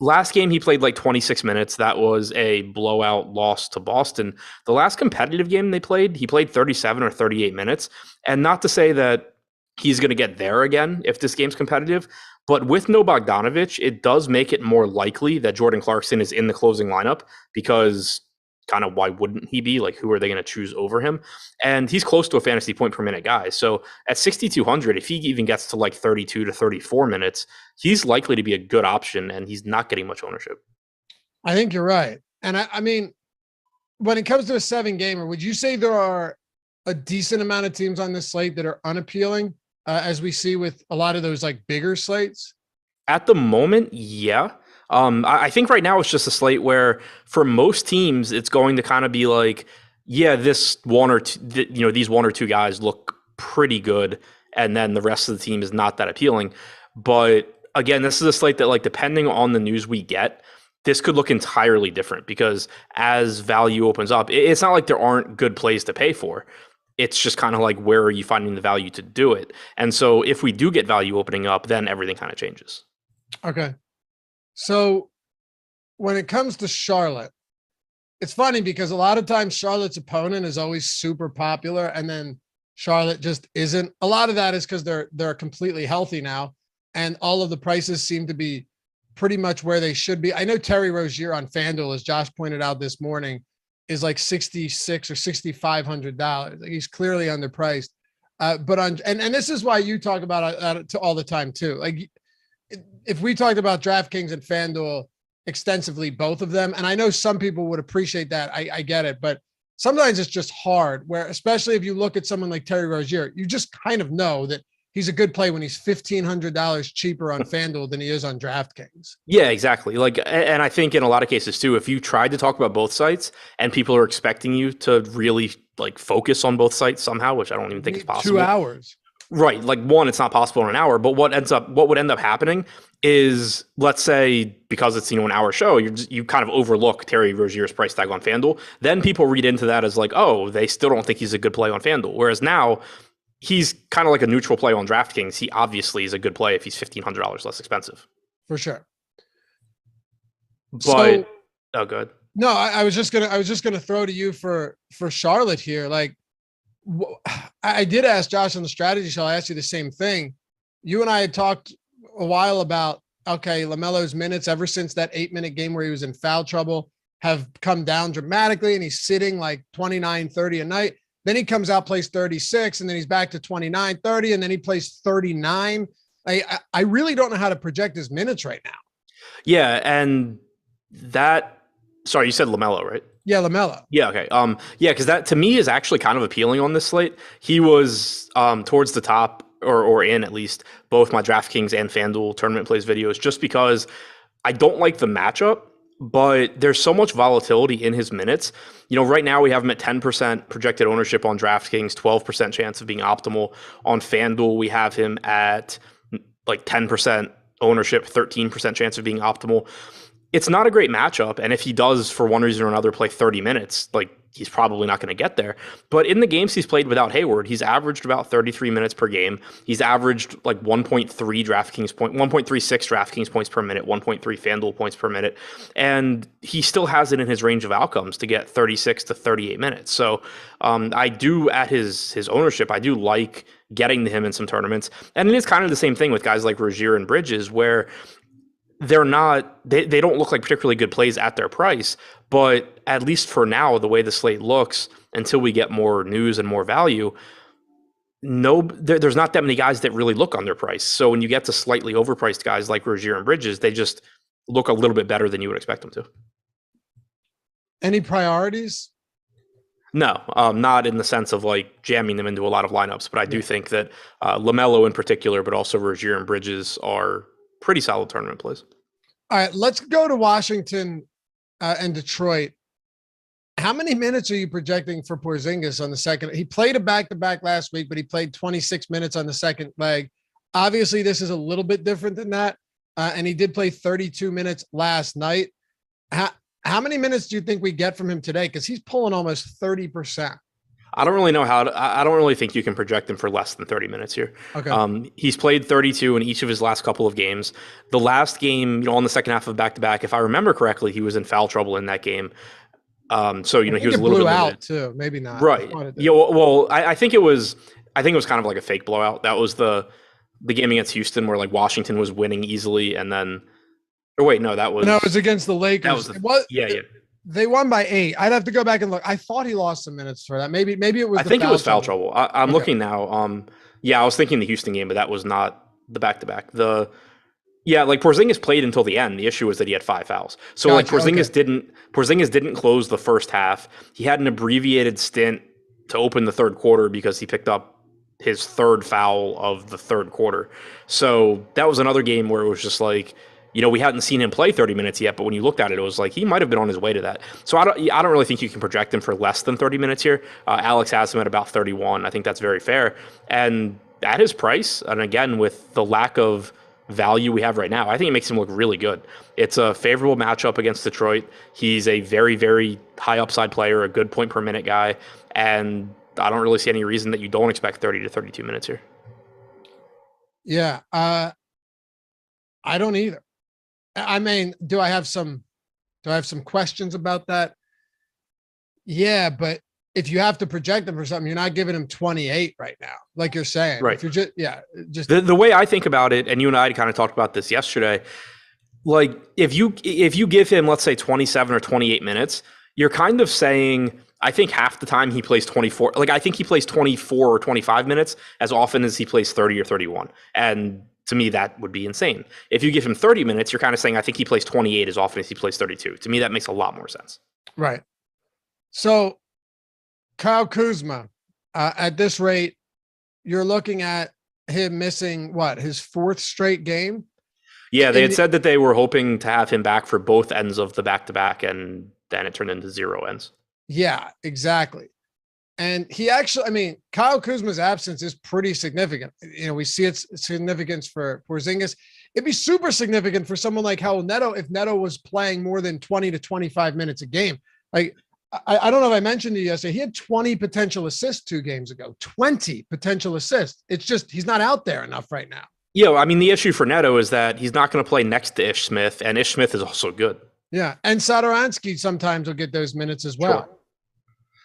Last game, he played like 26 minutes. That was a blowout loss to Boston. The last competitive game they played, he played 37 or 38 minutes. And not to say that he's going to get there again if this game's competitive, but with no Bogdanovic, it does make it more likely that Jordan Clarkson is in the closing lineup because kind of why wouldn't he be? Like, who are they going to choose over him? And he's close to a fantasy point per minute guy. So at 6,200, if he even gets to like 32 to 34 minutes, he's likely to be a good option and he's not getting much ownership. I think you're right. And I mean, when it comes to a 7-gamer, would you say there are a decent amount of teams on this slate that are unappealing, as we see with a lot of those like bigger slates? At the moment, yeah. I think right now it's just a slate where for most teams, it's going to kind of be like, yeah, this one or two, these one or two guys look pretty good, and then the rest of the team is not that appealing. But again, this is a slate that, like, depending on the news we get, this could look entirely different because as value opens up, it's not like there aren't good plays to pay for. It's just kind of like, where are you finding the value to do it? And so if we do get value opening up, then everything kind of changes. Okay. So when it comes to Charlotte, it's funny because a lot of times Charlotte's opponent is always super popular, and then Charlotte just isn't. A lot of that is because they're completely healthy now, and all of the prices seem to be pretty much where they should be. I know Terry Rozier on FanDuel, as Josh pointed out this morning, is like $6,600 or $6,500. Like, he's clearly underpriced. But on and this is why you talk about it all the time too. Like, if we talked about DraftKings and FanDuel extensively, both of them, and I know some people would appreciate that. I get it, but sometimes it's just hard. Where especially if you look at someone like Terry Rozier, you just kind of know that he's a good play when he's $1,500 cheaper on FanDuel than he is on DraftKings. Yeah, exactly. Like, and I think in a lot of cases too, if you tried to talk about both sites and people are expecting you to really like focus on both sites somehow, which I don't even think is possible. 2 hours. Right. Like, one, it's not possible in an hour, but what would end up happening is, let's say, because it's, an hour show, you kind of overlook Terry Rozier's price tag on FanDuel. Then people read into that as like, oh, they still don't think he's a good play on FanDuel. Whereas now he's kind of like a neutral play on DraftKings. He obviously is a good play if he's $1,500 less expensive. For sure. But oh, good. No, I was just gonna throw to you for Charlotte here. Like, I did ask Josh on the strategy show. I asked you the same thing. You and I had talked a while about, okay, LaMelo's minutes ever since that 8-minute game where he was in foul trouble have come down dramatically, and he's sitting like 29, 30 a night. Then he comes out, plays 36, and then he's back to 29, 30, and then he plays 39. I really don't know how to project his minutes right now. Yeah, and that, sorry, you said LaMelo, right? Yeah, LaMelo. Yeah, okay. Yeah, because that to me is actually kind of appealing on this slate. He was towards the top, or in at least both my DraftKings and FanDuel tournament plays videos, just because I don't like the matchup, but there's so much volatility in his minutes. Right now we have him at 10% projected ownership on DraftKings, 12% chance of being optimal. On FanDuel, we have him at like 10% ownership, 13% chance of being optimal. It's not a great matchup, and if he does, for one reason or another, play 30 minutes, like, he's probably not going to get there. But in the games he's played without Hayward, he's averaged about 33 minutes per game. He's averaged like 1.36 DraftKings points per minute, 1.3 FanDuel points per minute, and he still has it in his range of outcomes to get 36 to 38 minutes. So I do, at his ownership, I do like getting to him in some tournaments. And it is kind of the same thing with guys like Rozier and Bridges, where they don't look like particularly good plays at their price, but at least for now, the way the slate looks, until we get more news and more value, there's not that many guys that really look underpriced. So when you get to slightly overpriced guys like Rozier and Bridges, they just look a little bit better than you would expect them to. Any priorities? No, not in the sense of like jamming them into a lot of lineups, but I do think that LaMelo in particular, but also Rozier and Bridges are pretty solid tournament plays. All right, let's go to Washington and Detroit. How many minutes are you projecting for Porzingis on the second? He played a back-to-back last week, but he played 26 minutes on the second leg. Obviously, this is a little bit different than that, and he did play 32 minutes last night. How many minutes do you think we get from him today? Because he's pulling almost 30%. I don't really know I don't really think you can project him for less than 30 minutes here. Okay. He's played 32 in each of his last couple of games. The last game, on the second half of back-to-back, if I remember correctly, he was in foul trouble in that game. So, he was a little bit out too. Maybe not. Right. Yeah. Well, I think it was kind of like a fake blowout. That was the game against Houston where like Washington was winning easily. And then, it was against the Lakers. Yeah. They won by 8. I'd have to go back and look. I thought he lost some minutes for that. Maybe it was. I think it was foul trouble. I'm looking now. I was thinking the Houston game, but that was not the back-to-back. Yeah, like Porzingis played until the end. The issue was that he had 5 fouls. So Gotcha, like Porzingis didn't close the first half. He had an abbreviated stint to open the third quarter because he picked up his 3rd foul of the 3rd quarter. So that was another game where it was just like, we hadn't seen him play 30 minutes yet, but when you looked at it, it was like he might have been on his way to that. So I don't really think you can project him for less than 30 minutes here. Alex has him at about 31. I think that's very fair. And at his price, and again, with the lack of value we have right now, I think it makes him look really good. It's a favorable matchup against Detroit. He's a very, very high upside player, a good point per minute guy, and I don't really see any reason that you don't expect 30 to 32 minutes here. Yeah, I don't either. I mean, do I have some questions about that? Yeah, but if you have to project them for something, you're not giving him 28 right now, like you're saying. Right. If you're just the way I think about it, and you and I kind of talked about this yesterday, like if you give him, let's say 27 or 28 minutes, you're kind of saying, I think half the time he plays 24. Like I think he plays 24 or 25 minutes as often as he plays 30 or 31. And to me, that would be insane. If you give him 30 minutes, you're kind of saying, I think he plays 28 as often as he plays 32. To me, that makes a lot more sense. Right. So Kyle Kuzma, at this rate, you're looking at him missing his 4th straight game? Yeah, they had said that they were hoping to have him back for both ends of the back-to-back, and then it turned into 0 ends. Yeah, exactly. And he actually, Kyle Kuzma's absence is pretty significant. We see its significance for Porzingis. It'd be super significant for someone like Raul Neto if Neto was playing more than 20 to 25 minutes a game. Like, I don't know if I mentioned to you yesterday, he had 20 potential assists 2 games ago. 20 potential assists. It's just he's not out there enough right now. Yeah, the issue for Neto is that he's not going to play next to Ish Smith, and Ish Smith is also good. Yeah, and Satoransky sometimes will get those minutes as well. Sure.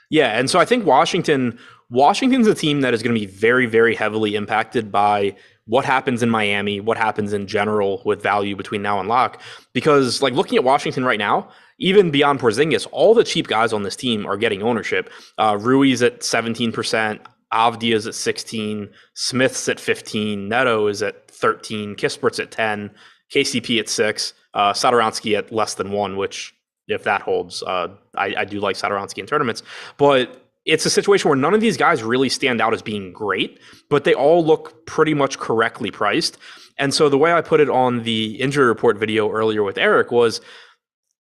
Yeah, and so I think Washington's a team that is going to be very, very heavily impacted by what happens in Miami, what happens in general with value between now and lock. Because like looking at Washington right now, even beyond Porzingis, all the cheap guys on this team are getting ownership. Rui's at 17%, Avdia's at 16%, Smith's at 15%, Neto is at 13%, Kispert's at 10%, KCP at 6%, Satoransky at less than 1%, which if that holds, I do like Satoransky in tournaments. But it's a situation where none of these guys really stand out as being great, but they all look pretty much correctly priced. And so the way I put it on the injury report video earlier with Eric was,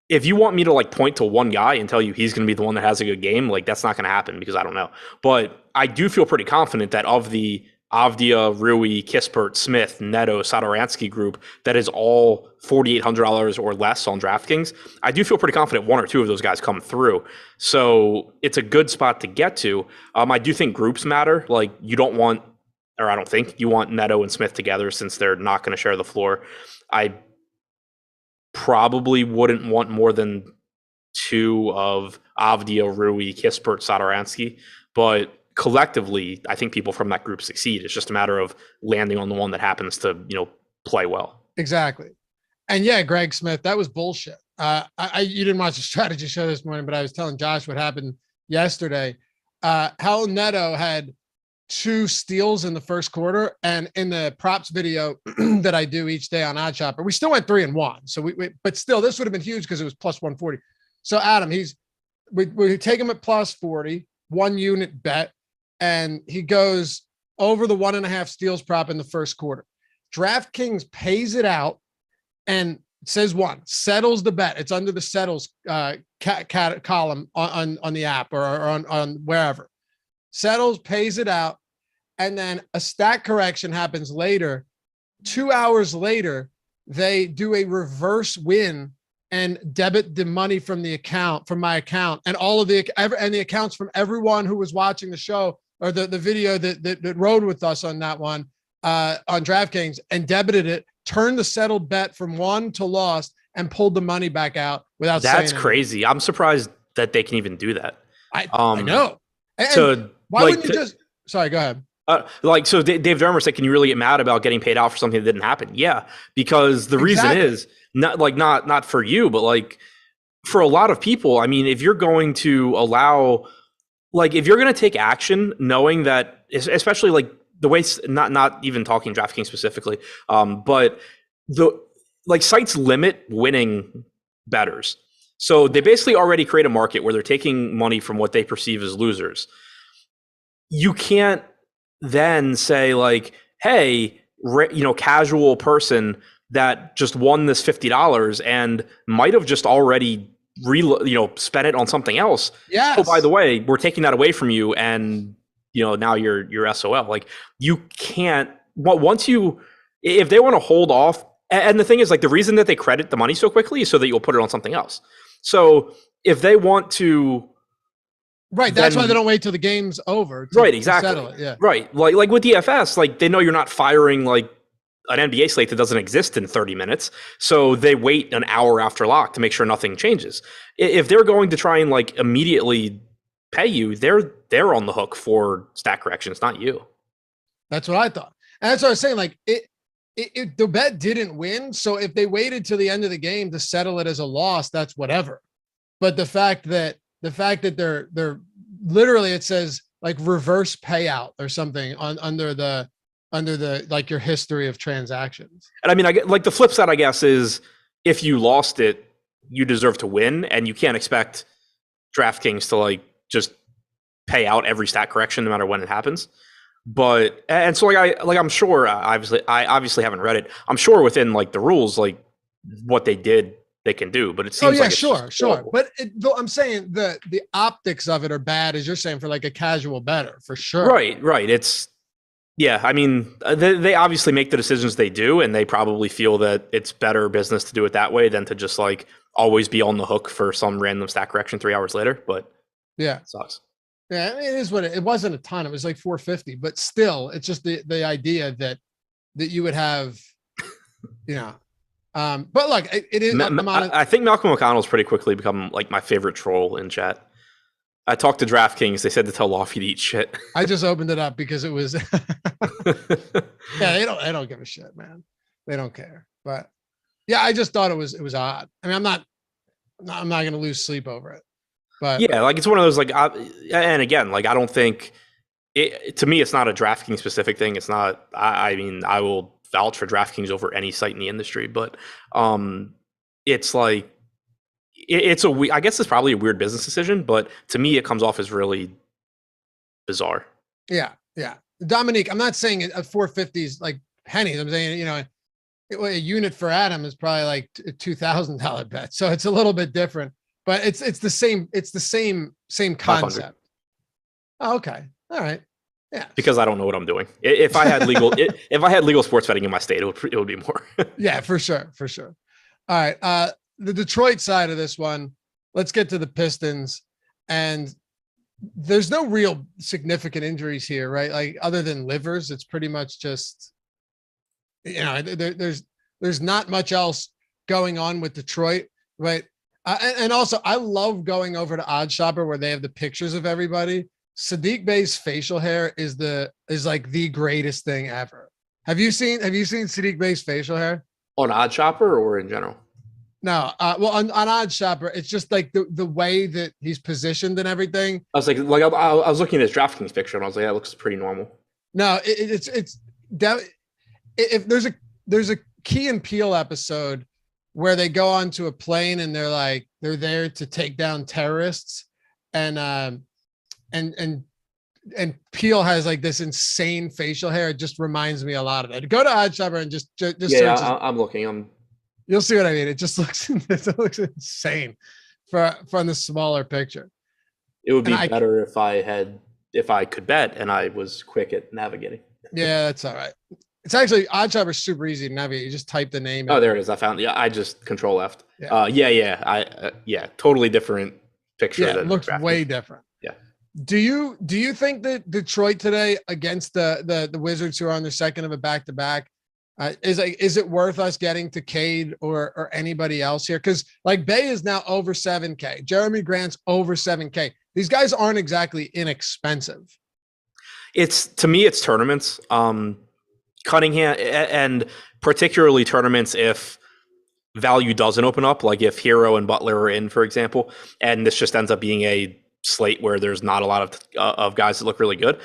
if you want me to like point to one guy and tell you he's going to be the one that has a good game, like that's not going to happen because I don't know. But I do feel pretty confident that of the Avdia, Rui, Kispert, Smith, Neto, Satoransky group that is all $4,800 or less on DraftKings, I do feel pretty confident 1 or 2 of those guys come through. So it's a good spot to get to. I do think groups matter. Like you don't want, or I don't think you want Neto and Smith together since they're not going to share the floor. I probably wouldn't want more than 2 of Avdia, Rui, Kispert, Satoransky, but collectively, I think people from that group succeed. It's just a matter of landing on the one that happens to, play well. Exactly. And yeah, Greg Smith, that was bullshit. You didn't watch the strategy show this morning, but I was telling Josh what happened yesterday. Raul Neto had 2 steals in the first quarter, and in the props video that I do each day on OddsShopper, we still went 3-1. So but still, this would have been huge because it was plus 140. So Adam, we take him at plus 40, 1 unit bet. And he goes over the 1.5 steals prop in the first quarter. DraftKings pays it out and says 1, settles the bet. It's under the settles column on the app or on wherever. Settles, pays it out, and then a stat correction happens later. 2 hours later, they do a reverse win and debit the money from my account, and all of the accounts from everyone who was watching the show or the video that rode with us on that one on DraftKings, and debited it, turned the settled bet from 1 to lost, and pulled the money back out without saying anything. That's crazy. I'm surprised that they can even do that. I know. And so why wouldn't you just? Sorry, go ahead. So Dave Dermer said, can you really get mad about getting paid out for something that didn't happen? Yeah, because the reason is not for you, but like for a lot of people. I mean, if you're going to allow, like if you're going to take action, knowing that, especially like the way, not even talking DraftKings specifically, but like sites limit winning bettors. So they basically already create a market where they're taking money from what they perceive as losers. You can't then say like, hey, casual person that just won this $50 and might have just already spent it on something else. Yes. Oh, by the way, we're taking that away from you, and now you're SOL. Like, you can't. If they want to hold off, and the thing is, like, the reason that they credit the money so quickly is so that you'll put it on something else. So if they want to, right, that's why they don't wait till the game's over. Right, exactly. To settle it, yeah. Right, like with DFS, like they know you're not firing like an NBA slate that doesn't exist in 30 minutes. So they wait an hour after lock to make sure nothing changes. If they're going to try and like immediately pay you, they're on the hook for stat corrections, not you. That's what I thought. And that's what I was saying. Like the bet didn't win. So if they waited till the end of the game to settle it as a loss, that's whatever. But the fact that they're literally, it says like reverse payout or something under the like your history of transactions. And I mean, I get like the flip side, I guess, is if you lost it, you deserve to win, and you can't expect DraftKings to like just pay out every stat correction no matter when it happens. But and so I'm sure I obviously haven't read it. I'm sure within like the rules, like what they did, they can do. But it seems like it's sure. But I'm saying the optics of it are bad, as you're saying, for like a casual bettor, for sure. Right. It's I mean, they obviously make the decisions they do, and they probably feel that it's better business to do it that way than to just like always be on the hook for some random stat correction 3 hours later. But yeah, it sucks. Yeah, it is what it wasn't a ton. It was like 450, but still, it's just the idea that you would have, but look, it is. I think Malcolm McConnell's pretty quickly become like my favorite troll in chat. I talked to DraftKings. They said to tell Loughy to eat shit. I just opened it up because it was. Yeah, they don't give a shit, man. They don't care. But yeah, I just thought it was odd. I mean, I'm not going to lose sleep over it. But yeah, like it's one of those like, and again, like I don't think it. To me, it's not a DraftKings specific thing. It's not. I mean, I will vouch for DraftKings over any site in the industry, but it's like it's I guess it's probably a weird business decision, but to me, it comes off as really bizarre. Yeah. Dominique, I'm not saying a 450 is like pennies. I'm saying a unit for Adam is probably like a $2,000 bet, so it's a little bit different. But it's the same concept. Oh, okay. All right. Yeah. Because I don't know what I'm doing. If I had legal sports betting in my state, it would be more. Yeah, for sure. All right. The Detroit side of this one, let's get to the Pistons. And there's no real significant injuries here, right? Like other than livers, it's pretty much just, there's not much else going on with Detroit, right? And also, I love going over to OddsShopper where they have the pictures of everybody. Sadiq Bey's facial hair is like the greatest thing ever. Have you seen Sadiq Bey's facial hair on OddsShopper or in general? No, well on OddsShopper, it's just like the way that he's positioned and everything. I was like I was looking at his DraftKings picture and I was like, that looks pretty normal. No, it's if there's a Key and Peele episode where they go onto a plane and they're there to take down terrorists, and Peele has like this insane facial hair. It just reminds me a lot of it. Go to OddsShopper and just yeah, I'm looking. You'll see what I mean. It just looks insane from the smaller picture. It would be better if I could bet and I was quick at navigating. Yeah, that's all right. It's actually OddsShopper is super easy to navigate. You just type the name. Oh, there it is. I found it. Yeah, I just Control F. Yeah. Totally different picture. Yeah, it looks way different. Yeah. Do you think that Detroit today against the Wizards, who are on their second of a back-to-back, is it worth us getting to Cade or anybody else here? Because like Bey is now over 7K. Jeremy Grant's over 7K. These guys aren't exactly inexpensive. To me, it's tournaments. Cunningham, and particularly tournaments if value doesn't open up, like if Hero and Butler are in, for example, and this just ends up being a slate where there's not a lot of guys that look really good.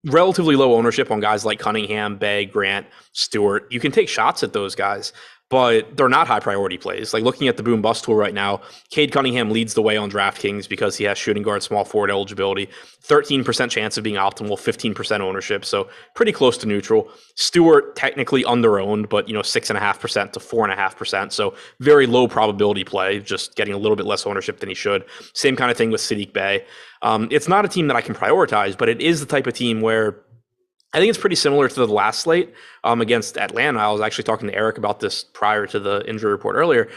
relatively low ownership on guys like Cunningham, Bay, Grant, Stewart. You can take shots at those guys, but they're not high priority plays. Like looking at the boom bust tool right now, Cade Cunningham leads the way on DraftKings because he has shooting guard, small forward eligibility, 13% chance of being optimal, 15% ownership. So pretty close to neutral. Stewart technically under-owned, but 6.5% to 4.5%. So very low probability play, just getting a little bit less ownership than he should. Same kind of thing with Sadiq Bey. It's not a team that I can prioritize, but it is the type of team where I think it's pretty similar to the last slate against Atlanta. I was actually talking to Eric about this prior to the injury report earlier.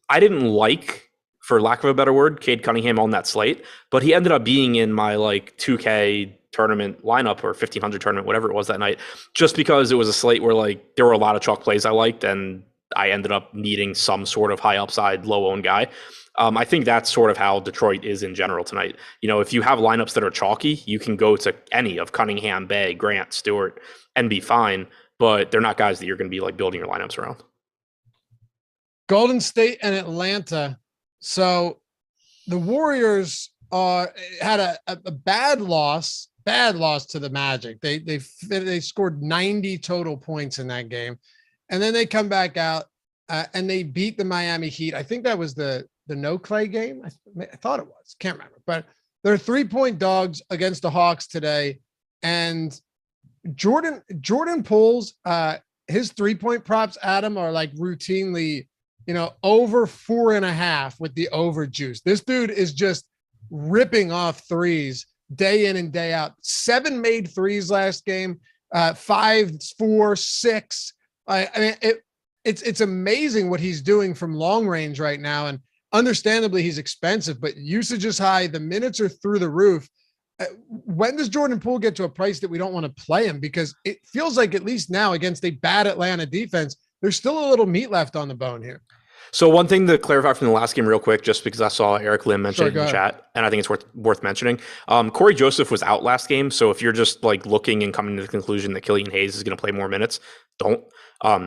I didn't like, for lack of a better word, Cade Cunningham on that slate, but he ended up being in my 2K tournament lineup or 1500 tournament, whatever it was that night, just because it was a slate where there were a lot of chalk plays I liked, and I ended up needing some sort of high upside, low owned guy. I think that's sort of how Detroit is in general tonight. If you have lineups that are chalky, you can go to any of Cunningham, Bay, Grant, Stewart, and be fine, but they're not guys that you're going to be building your lineups around. Golden State and Atlanta. So the Warriors had a bad loss to the Magic. They scored 90 total points in that game, and then they come back out and they beat the Miami Heat. I think that was the no Clay game. I thought it was, can't remember, but they're 3-point dogs against the Hawks today. And Jordan Poole's his 3-point props, Adam, are routinely, over 4.5 with the over juice. This dude is just ripping off threes day in and day out. 7 made threes last game, 5, 4, 6. It's amazing what he's doing from long range right now. And understandably, he's expensive, but usage is high. The minutes are through the roof. When does Jordan Poole get to a price that we don't want to play him? Because it feels like, at least now, against a bad Atlanta defense, there's still a little meat left on the bone here. So one thing to clarify from the last game real quick, just because I saw Eric Lim mention it in the chat, and I think it's worth mentioning. Corey Joseph was out last game. So if you're just looking and coming to the conclusion that Killian Hayes is going to play more minutes, don't.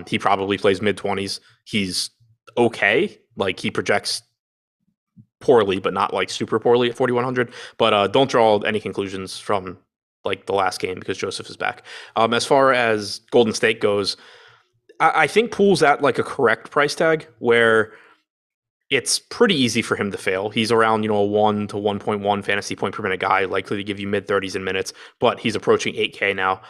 He probably plays mid-20s. He's okay. He projects poorly, but not super poorly at 4,100. But don't draw any conclusions from the last game because Joseph is back. As far as Golden State goes, I think Poole's at a correct price tag where it's pretty easy for him to fail. He's around, a 1 to 1.1 fantasy point per minute guy, likely to give you mid 30s in minutes, but he's approaching 8K now.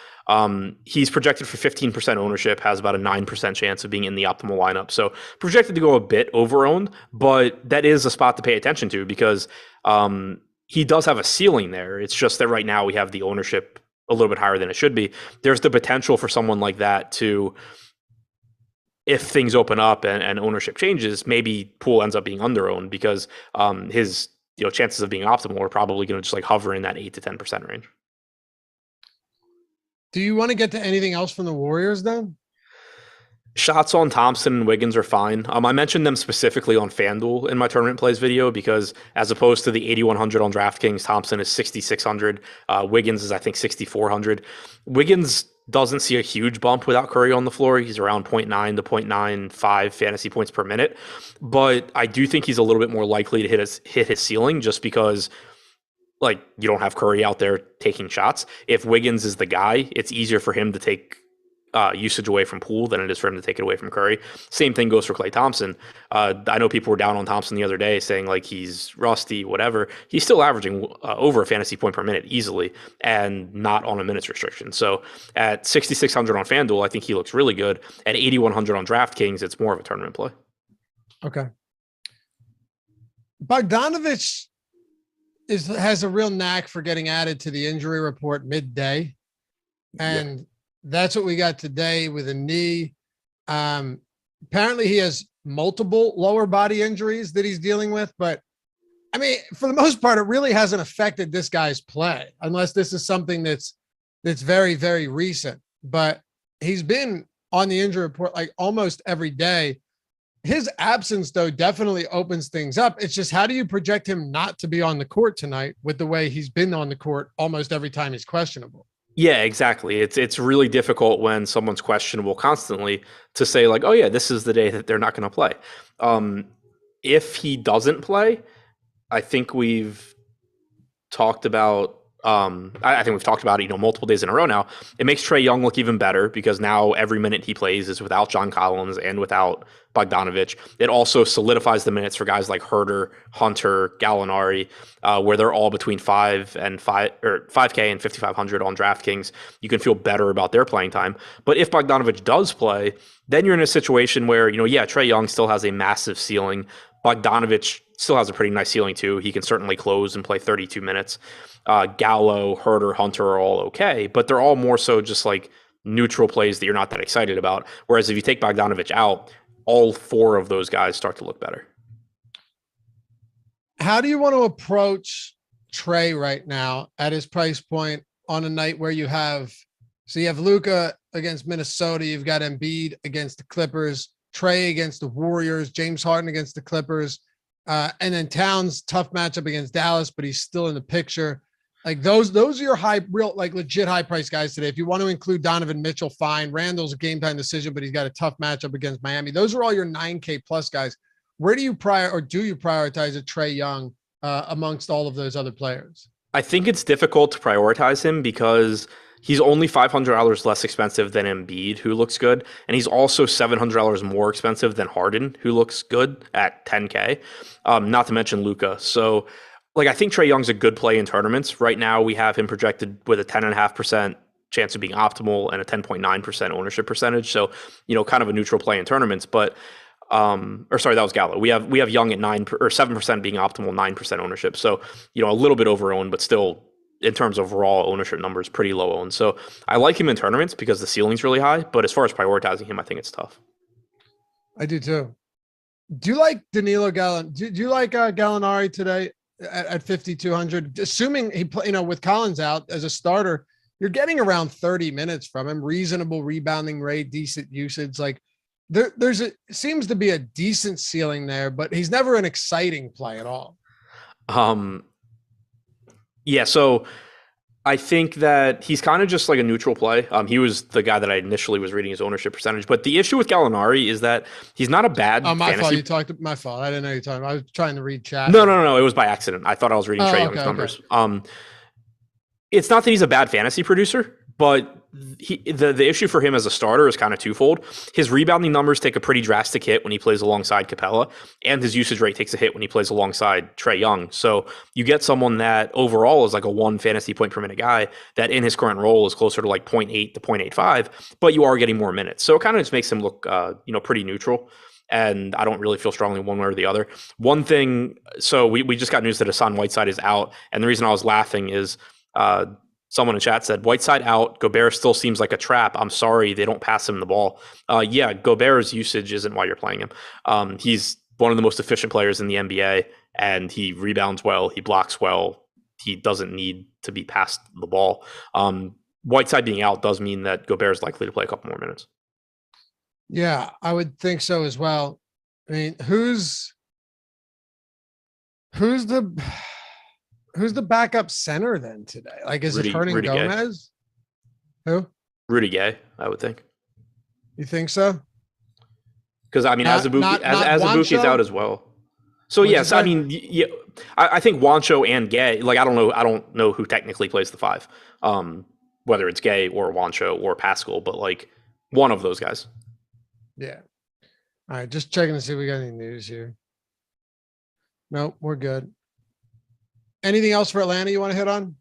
He's projected for 15% ownership, has about a 9% chance of being in the optimal lineup. So projected to go a bit over-owned, but that is a spot to pay attention to because he does have a ceiling there. It's just that right now we have the ownership a little bit higher than it should be. There's the potential for someone like that to, if things open up and ownership changes, maybe Poole ends up being under-owned because his chances of being optimal are probably going to just hover in that 8 to 10% range. Do you want to get to anything else from the Warriors then? Shots on Thompson and Wiggins are fine. I mentioned them specifically on FanDuel in my tournament plays video because as opposed to the 8,100 on DraftKings, Thompson is 6,600. Wiggins is, I think, 6,400. Wiggins doesn't see a huge bump without Curry on the floor. He's around 0.9 to 0.95 fantasy points per minute. But I do think he's a little bit more likely to hit his ceiling just because you don't have Curry out there taking shots. If Wiggins is the guy, it's easier for him to take usage away from Poole than it is for him to take it away from Curry. Same thing goes for Klay Thompson. I know people were down on Thompson the other day saying he's rusty, whatever. He's still averaging over a fantasy point per minute easily and not on a minutes restriction. So at 6,600 on FanDuel, I think he looks really good. At 8,100 on DraftKings, it's more of a tournament play. Okay. Bogdanovich has a real knack for getting added to the injury report midday. And that's what we got today with a knee. Apparently he has multiple lower body injuries that he's dealing with, but for the most part, it really hasn't affected this guy's play unless this is something that's very, very recent, but he's been on the injury report almost every day. His absence though definitely opens things up. It's just, how do you project him not to be on the court tonight with the way he's been on the court almost every time he's questionable? Yeah, exactly. It's really difficult when someone's questionable constantly to say oh yeah, this is the day that they're not going to play. If he doesn't play, I think we've talked about I think we've talked about it, multiple days in a row now. It makes Trae Young look even better because now every minute he plays is without John Collins and without Bogdanovich. It also solidifies the minutes for guys like Herter, Hunter, Gallinari, where they're all between 5K and 5,500 on DraftKings. You can feel better about their playing time. But if Bogdanovich does play, then you're in a situation where, Trae Young still has a massive ceiling. Bogdanovich still has a pretty nice ceiling too. He can certainly close and play 32 minutes. Gallo, Herter, Hunter are all okay, but they're all more so just like neutral plays that you're not that excited about. Whereas if you take Bogdanovich out, all four of those guys start to look better. How do you want to approach Trae right now at his price point on a night where you have Luka against Minnesota, you've got Embiid against the Clippers, Trae against the Warriors, James Harden against the Clippers, and then Towns, tough matchup against Dallas, but he's still in the picture. Like those are your legit high price guys today. If you want to include Donovan Mitchell, fine. Randall's a game time decision, but he's got a tough matchup against Miami. Those are all your 9K plus guys. Where do you prioritize a Trae Young amongst all of those other players? I think it's difficult to prioritize him because he's only $500 less expensive than Embiid, who looks good. And he's also $700 more expensive than Harden, who looks good at 10K, not to mention Luka. So I think Trae Young's a good play in tournaments. Right now, we have him projected with a 10.5% chance of being optimal and a 10.9% ownership percentage. So, kind of a neutral play in tournaments. But, that was Gallo. We have Young at 7% being optimal, 9% ownership. So, a little bit over owned, but still in terms of raw ownership numbers, pretty low owned. So I like him in tournaments because the ceiling's really high. But as far as prioritizing him, I think it's tough. I do too. Do you like Danilo Gallinari? Do you like Gallinari today at 5,200? Assuming he play, with Collins out as a starter, you're getting around 30 minutes from him. Reasonable rebounding rate, decent usage. Like seems to be a decent ceiling there, but he's never an exciting play at all. Yeah, so I think that he's kind of just like a neutral play. He was the guy that I initially was reading his ownership percentage. But the issue with Gallinari is that he's not a bad fantasy. My fault. I didn't know you were talking. I was trying to read chat. No. It was by accident. I thought I was reading Trae Young's numbers. It's not that he's a bad fantasy producer, but the issue for him as a starter is kind of twofold. His rebounding numbers take a pretty drastic hit when he plays alongside Capella, and his usage rate takes a hit when he plays alongside Trae Young. So you get someone that overall is like a 1 fantasy point per minute guy that in his current role is closer to like 0.8 to 0.85, but you are getting more minutes. So it kind of just makes him look, pretty neutral. And I don't really feel strongly one way or the other. One thing, so we just got news that Hassan Whiteside is out, and the reason I was laughing is someone in chat said, Whiteside out, Gobert still seems like a trap. I'm sorry, they don't pass him the ball. Yeah, Gobert's usage isn't why you're playing him. He's one of the most efficient players in the NBA, and he rebounds well, he blocks well. He doesn't need to be passed the ball. Whiteside being out does mean that Gobert is likely to play a couple more minutes. Yeah, I would think so as well. I mean, who's the backup center then today? Like, is it Hernan Gomez? Gay. Who? Rudy Gay, I would think. You think so? Because Azubuike is out as well. So yes, I mean, yeah, I think Juancho and Gay. Like, I don't know who technically plays the 5, whether it's Gay or Juancho or Pascal, but like one of those guys. Yeah. All right, just checking to see if we got any news here. Nope, we're good. Anything else for Atlanta you want to hit on?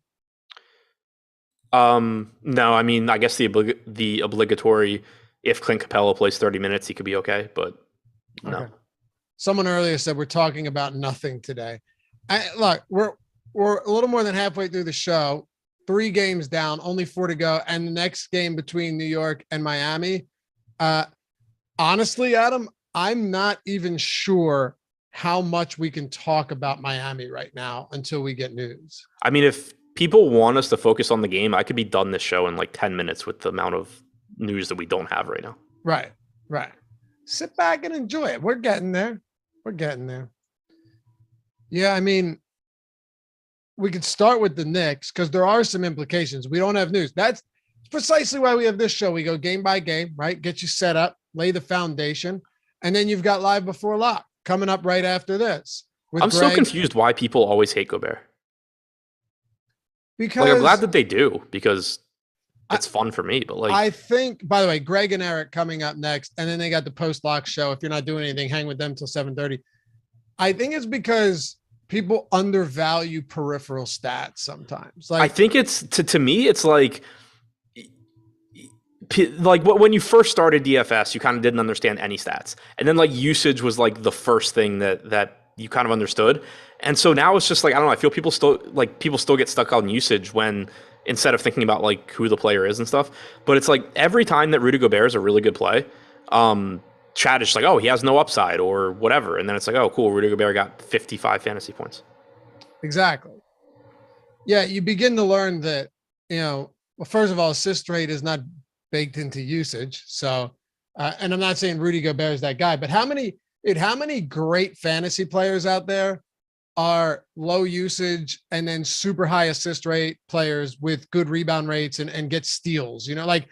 No, I mean, I guess the obligatory, if Clint Capella plays 30 minutes, he could be okay, but no. Okay. Someone earlier said we're talking about nothing today. Look, we're a little more than halfway through the show, 3 games down, only 4 to go, and the next game between New York and Miami. Honestly, Adam, I'm not even sure how much we can talk about Miami right now until we get news. I mean, if people want us to focus on the game, I could be done this show in like 10 minutes with the amount of news that we don't have right now. Right. Sit back and enjoy it. We're getting there. Yeah, I mean, we could start with the Knicks because there are some implications. We don't have news. That's precisely why we have this show. We go game by game, right? Get you set up, lay the foundation, and then you've got Live Before Lock coming up right after this. I'm so confused why people always hate Gobert. Because like I'm glad that they do because it's fun for me. But like I think, by the way, Greg and Eric coming up next, and then they got the post-lock show. If you're not doing anything, hang with them till 7:30. I think it's because people undervalue peripheral stats sometimes. Like I think it's to me, it's like when you first started DFS, you kind of didn't understand any stats, and then like usage was like the first thing that you kind of understood, and so now it's just like I don't know. I feel people still get stuck on usage when instead of thinking about like who the player is and stuff. But it's like every time that Rudy Gobert is a really good play, Chad is just like, oh, he has no upside or whatever, and then it's like, oh, cool, Rudy Gobert got 55 fantasy points. Exactly. Yeah, you begin to learn that well, first of all, assist rate is not baked into usage. So, and I'm not saying Rudy Gobert is that guy, but how many great fantasy players out there are low usage and then super high assist rate players with good rebound rates and get steals? Like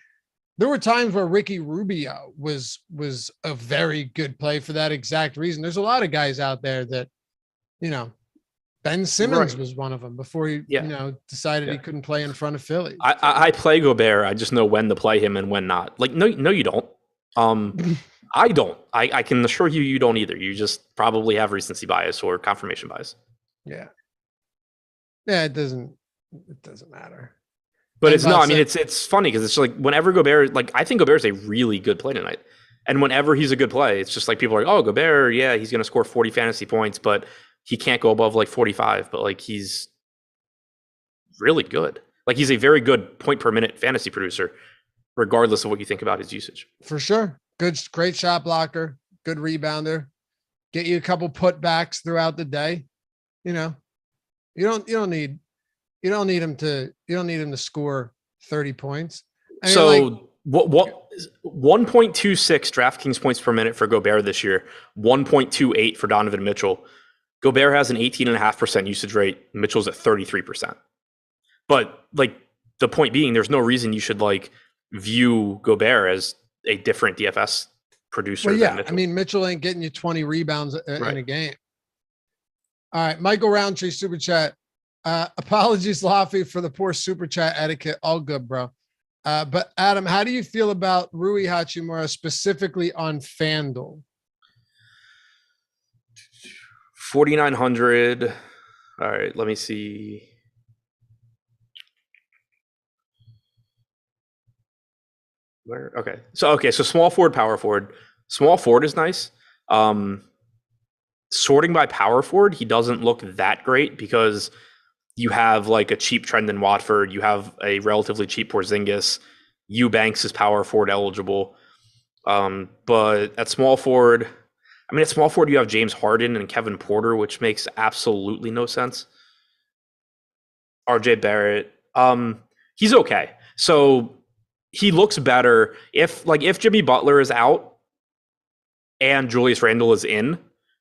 there were times where Ricky Rubio was a very good play for that exact reason. There's a lot of guys out there that, Ben Simmons was one of them before he, decided he couldn't play in front of Philly. I play Gobert. I just know when to play him and when not. Like, no, you don't. I don't. I can assure you don't either. You just probably have recency bias or confirmation bias. Yeah. Yeah, it doesn't matter. But it's funny because it's like whenever Gobert, like I think Gobert is a really good play tonight. And whenever he's a good play, it's just like people are like, oh, Gobert, yeah, he's going to score 40 fantasy points, but he can't go above like 45, but like he's really good. Like he's a very good point per minute fantasy producer, regardless of what you think about his usage. For sure. Great shot blocker, good rebounder, get you a couple putbacks throughout the day. You don't need him to score 30 points. So what 1.26 DraftKings points per minute for Gobert this year, 1.28 for Donovan Mitchell. Gobert has an 18.5% usage rate. Mitchell's at 33%. But like the point being, there's no reason you should like view Gobert as a different DFS producer. Well, yeah, than Mitchell. I mean, Mitchell ain't getting you 20 rebounds in a game. All right, Michael Roundtree, super chat. Apologies, Loughy, for the poor super chat etiquette. All good, bro. But Adam, how do you feel about Rui Hachimura specifically on FanDuel? 4,900. All right, let me see. Where? Okay. So small forward, power forward. Small forward is nice. Sorting by power forward, he doesn't look that great because you have like a cheap trend in Watford. You have a relatively cheap Porzingis. Eubanks is power forward eligible. But at small forward, you have James Harden and Kevin Porter, which makes absolutely no sense. RJ Barrett, he's okay. So he looks better if Jimmy Butler is out and Julius Randle is in.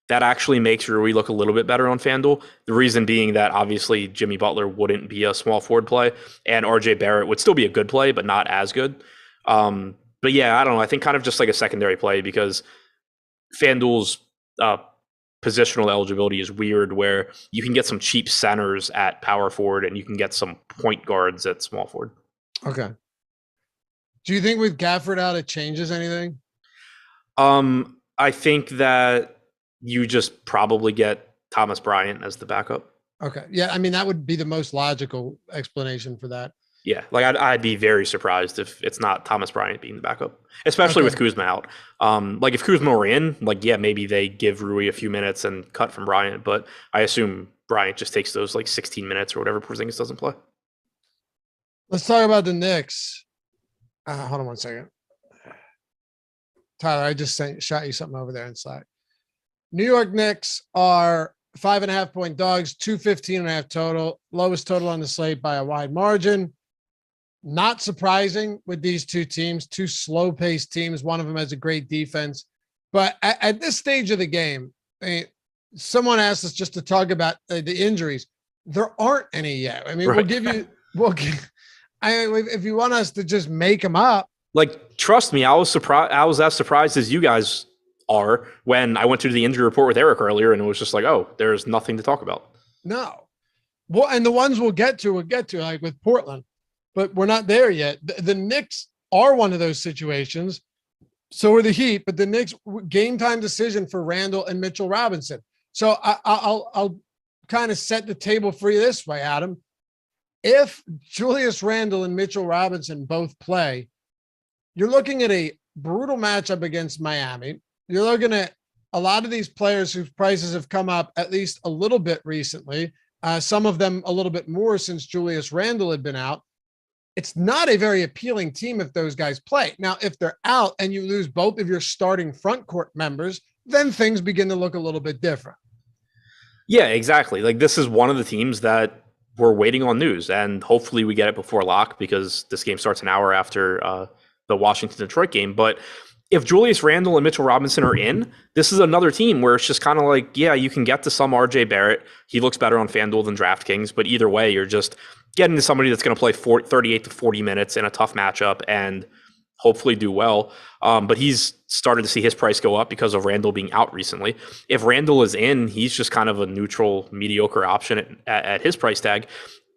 That actually makes Rui look a little bit better on FanDuel. The reason being that obviously Jimmy Butler wouldn't be a small forward play, and RJ Barrett would still be a good play, but not as good. But yeah, I don't know. I think kind of just like a secondary play because FanDuel's positional eligibility is weird, where you can get some cheap centers at power forward and you can get some point guards at small forward. Okay. Do you think with Gafford out, it changes anything? I think that you just probably get Thomas Bryant as the backup. Okay. Yeah. I mean, that would be the most logical explanation for that. Yeah. Like I'd be very surprised if it's not Thomas Bryant being the backup, especially with Kuzma out. Like if Kuzma were in, like, yeah, maybe they give Rui a few minutes and cut from Bryant, but I assume Bryant just takes those like 16 minutes or whatever Porzingis doesn't play. Let's talk about the Knicks. Hold on one second. Tyler, I just shot you something over there in Slack. New York Knicks are 5.5 point dogs, 215.5 total, lowest total on the slate by a wide margin. Not surprising with these two teams, two slow paced teams. One of them has a great defense, but at this stage of the game, someone asked us just to talk about the injuries. There aren't any yet. I mean, right. If you want us to just make them up. Like, trust me, I was surprised. I was as surprised as you guys are when I went through the injury report with Eric earlier, and it was just like, oh, there's nothing to talk about. No, Well, and the ones we'll get to like with Portland, but we're not there yet. The Knicks are one of those situations. So are the Heat, but the Knicks game time decision for Randall and Mitchell Robinson. So I'll kind of set the table for you this way, Adam. If Julius Randle and Mitchell Robinson both play, you're looking at a brutal matchup against Miami. You're looking at a lot of these players whose prices have come up at least a little bit recently. Some of them a little bit more since Julius Randle had been out. It's not a very appealing team if those guys play. Now, if they're out and you lose both of your starting front court members, then things begin to look a little bit different. Yeah, exactly. Like, this is one of the teams that we're waiting on news, and hopefully we get it before lock, because this game starts an hour after the Washington-Detroit game. But if Julius Randle and Mitchell Robinson are in, this is another team where it's just kind of like, yeah, you can get to some RJ Barrett. He looks better on FanDuel than DraftKings, but either way, you're just getting to somebody that's going to play 38 to 40 minutes in a tough matchup and hopefully do well. But he's started to see his price go up because of Randle being out recently. If Randle is in, he's just kind of a neutral, mediocre option at his price tag.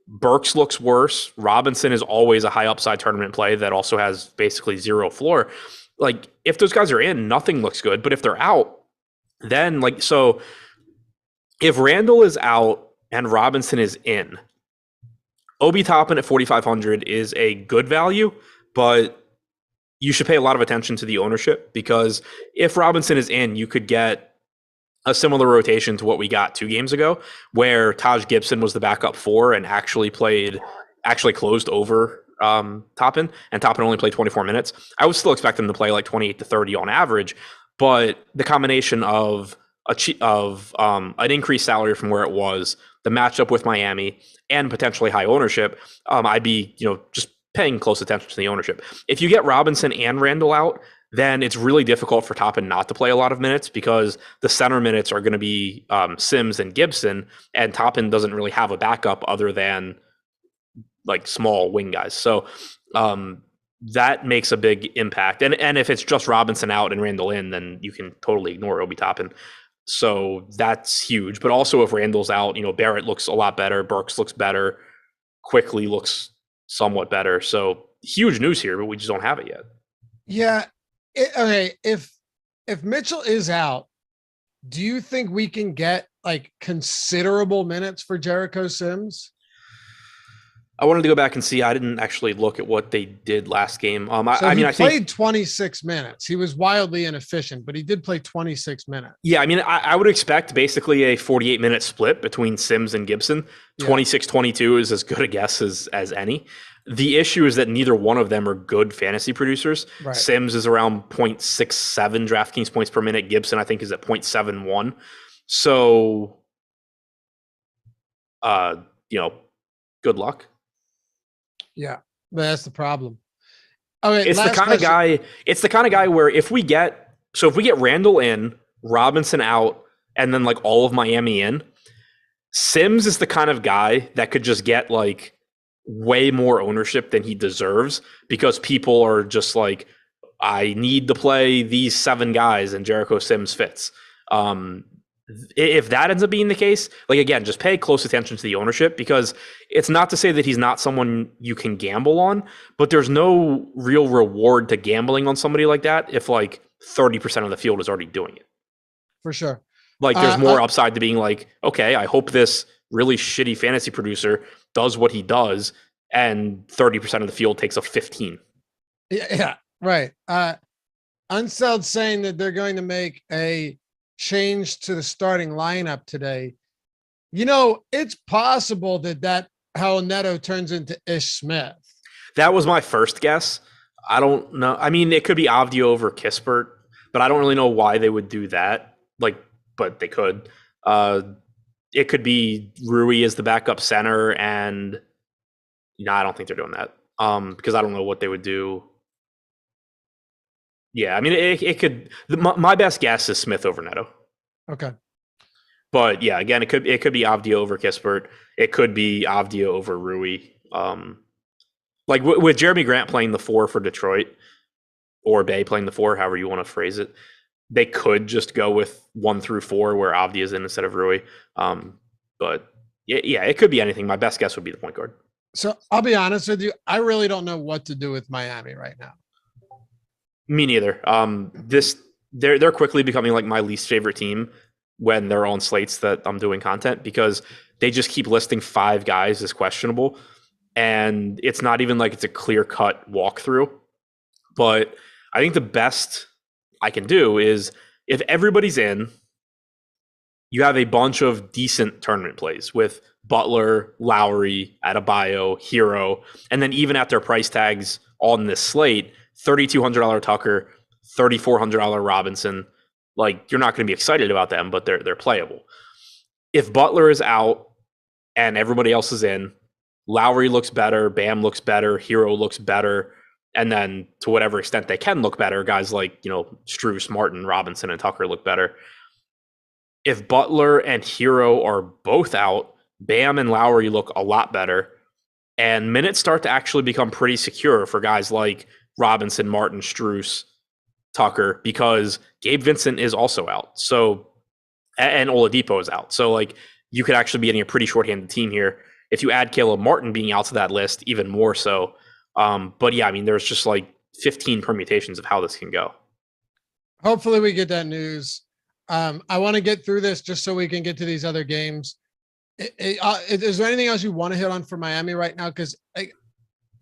Burks looks worse. Robinson is always a high upside tournament play that also has basically zero floor. Like, if those guys are in, nothing looks good. But if they're out, then so if Randle is out and Robinson is in, Obi Toppin at 4,500 is a good value, but you should pay a lot of attention to the ownership, because if Robinson is in, you could get a similar rotation to what we got 2 games ago, where Taj Gibson was the backup 4 and actually closed over Toppin, and Toppin only played 24 minutes. I would still expect him to play like 28 to 30 on average, but the combination of an increased salary from where it was, the matchup with Miami, and potentially high ownership, I'd be just paying close attention to the ownership. If you get Robinson and Randle out, then it's really difficult for Toppin not to play a lot of minutes, because the center minutes are going to be Sims and Gibson, and Toppin doesn't really have a backup other than like small wing guys. So that makes a big impact. And if it's just Robinson out and Randle in, then you can totally ignore Obi Toppin. So that's huge. But also, if Randle's out, Barrett looks a lot better. Burks looks better. Quickly looks somewhat better. So huge news here, but we just don't have it yet. Yeah. Okay. If Mitchell is out, do you think we can get like considerable minutes for Jericho Sims? I wanted to go back and see. I didn't actually look at what they did last game. I played 26 minutes. He was wildly inefficient, but he did play 26 minutes. Yeah, I would expect basically a 48-minute split between Sims and Gibson. 26-22 is as good a guess as any. The issue is that neither one of them are good fantasy producers. Right. Sims is around 0.67 DraftKings points per minute. Gibson, I think, is at 0.71. So, good luck. Yeah, that's the problem. Okay, it's the kind of guy. It's the kind of guy where if we get Randle in, Robinson out, and then like all of Miami in, Sims is the kind of guy that could just get like way more ownership than he deserves, because people are just like, I need to play these 7 guys, and Jericho Sims fits. If that ends up being the case, like, again, just pay close attention to the ownership, because it's not to say that he's not someone you can gamble on, but there's no real reward to gambling on somebody like that if like 30% of the field is already doing it. For sure. Like, there's more upside to being like, okay, I hope this really shitty fantasy producer does what he does, and 30% of the field takes a 15. Yeah, right. Unseld saying that they're going to make a change to the starting lineup today. It's possible that Hal Neto turns into Ish Smith. That was my first guess. I don't know. It could be Avdija over Kispert, but I don't really know why they would do that. But they could. It could be Rui as the backup center, and I don't think they're doing that. Because I don't know what they would do. Yeah, it could. My best guess is Smith over Neto. Okay. But yeah, again, it could be Avdija over Kispert. It could be Avdija over Rui. With Jeremy Grant playing the 4 for Detroit, or Bay playing the 4, however you want to phrase it, they could just go with 1 through 4 where Avdija is in instead of Rui. But Yeah, it could be anything. My best guess would be the point guard. So I'll be honest with you. I really don't know what to do with Miami right now. Me neither. They're quickly becoming like my least favorite team when they're on slates that I'm doing content, because they just keep listing 5 guys as questionable, and it's not even like it's a clear-cut walkthrough. But I think the best I can do is, if everybody's in, you have a bunch of decent tournament plays with Butler, Lowry, Adebayo, Hero, and then even at their price tags on this slate, $3,200 Tucker, $3,400 Robinson. Like, you're not going to be excited about them, but they're playable. If Butler is out and everybody else is in, Lowry looks better, Bam looks better, Hero looks better, and then to whatever extent they can look better, guys like, Strus, Martin, Robinson, and Tucker look better. If Butler and Hero are both out, Bam and Lowry look a lot better, and minutes start to actually become pretty secure for guys like Robinson, Martin, Strus, Tucker, because Gabe Vincent is also out. So, and Oladipo is out. So, like, you could actually be getting a pretty shorthanded team here. If you add Caleb Martin being out to that list, even more so. But yeah, I mean, there's just like 15 permutations of how this can go. Hopefully we get that news. I want to get through this just so we can get to these other games. Is there anything else you want to hit on for Miami right now? Because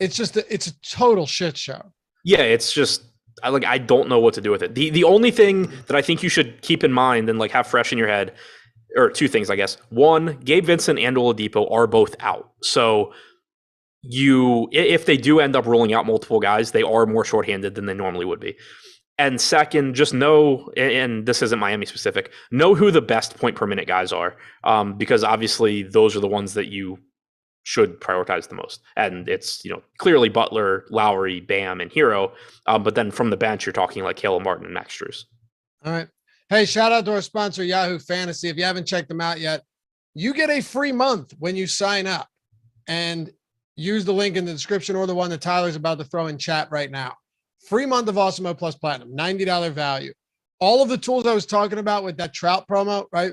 it's a total shit show. Yeah, it's just I don't know what to do with it. The only thing that I think you should keep in mind and like have fresh in your head, or 2 things, I guess. 1, Gabe Vincent and Oladipo are both out. So if they do end up rolling out multiple guys, they are more shorthanded than they normally would be. And second, just know, and this isn't Miami specific, know who the best point per minute guys are, because obviously those are the ones that you should prioritize the most. And it's, clearly Butler, Lowry, Bam, and Hero. But then from the bench, you're talking like Caleb Martin and Max Strus. All right. Hey, shout out to our sponsor, Yahoo Fantasy. If you haven't checked them out yet, you get a free month when you sign up, and use the link in the description or the one that Tyler's about to throw in chat right now. Free month of Awesemo Plus Platinum, $90 value. All of the tools I was talking about with that Trout promo, right?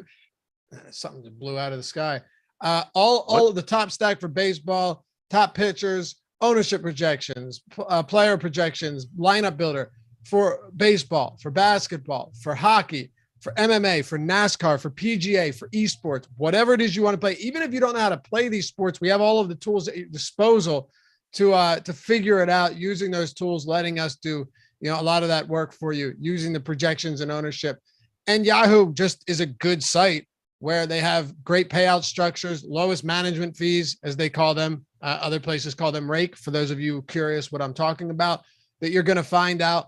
Something just blew out of the sky. All of the top stack for baseball, top pitchers, ownership projections, player projections, lineup builder for baseball, for basketball, for hockey, for MMA, for NASCAR, for PGA, for esports, whatever it is you want to play. Even if you don't know how to play these sports, we have all of the tools at your disposal to figure it out, using those tools, letting us do, a lot of that work for you, using the projections and ownership. And Yahoo just is a good site where they have great payout structures, lowest management fees, as they call them. Other places call them rake. For those of you curious what I'm talking about, that you're going to find out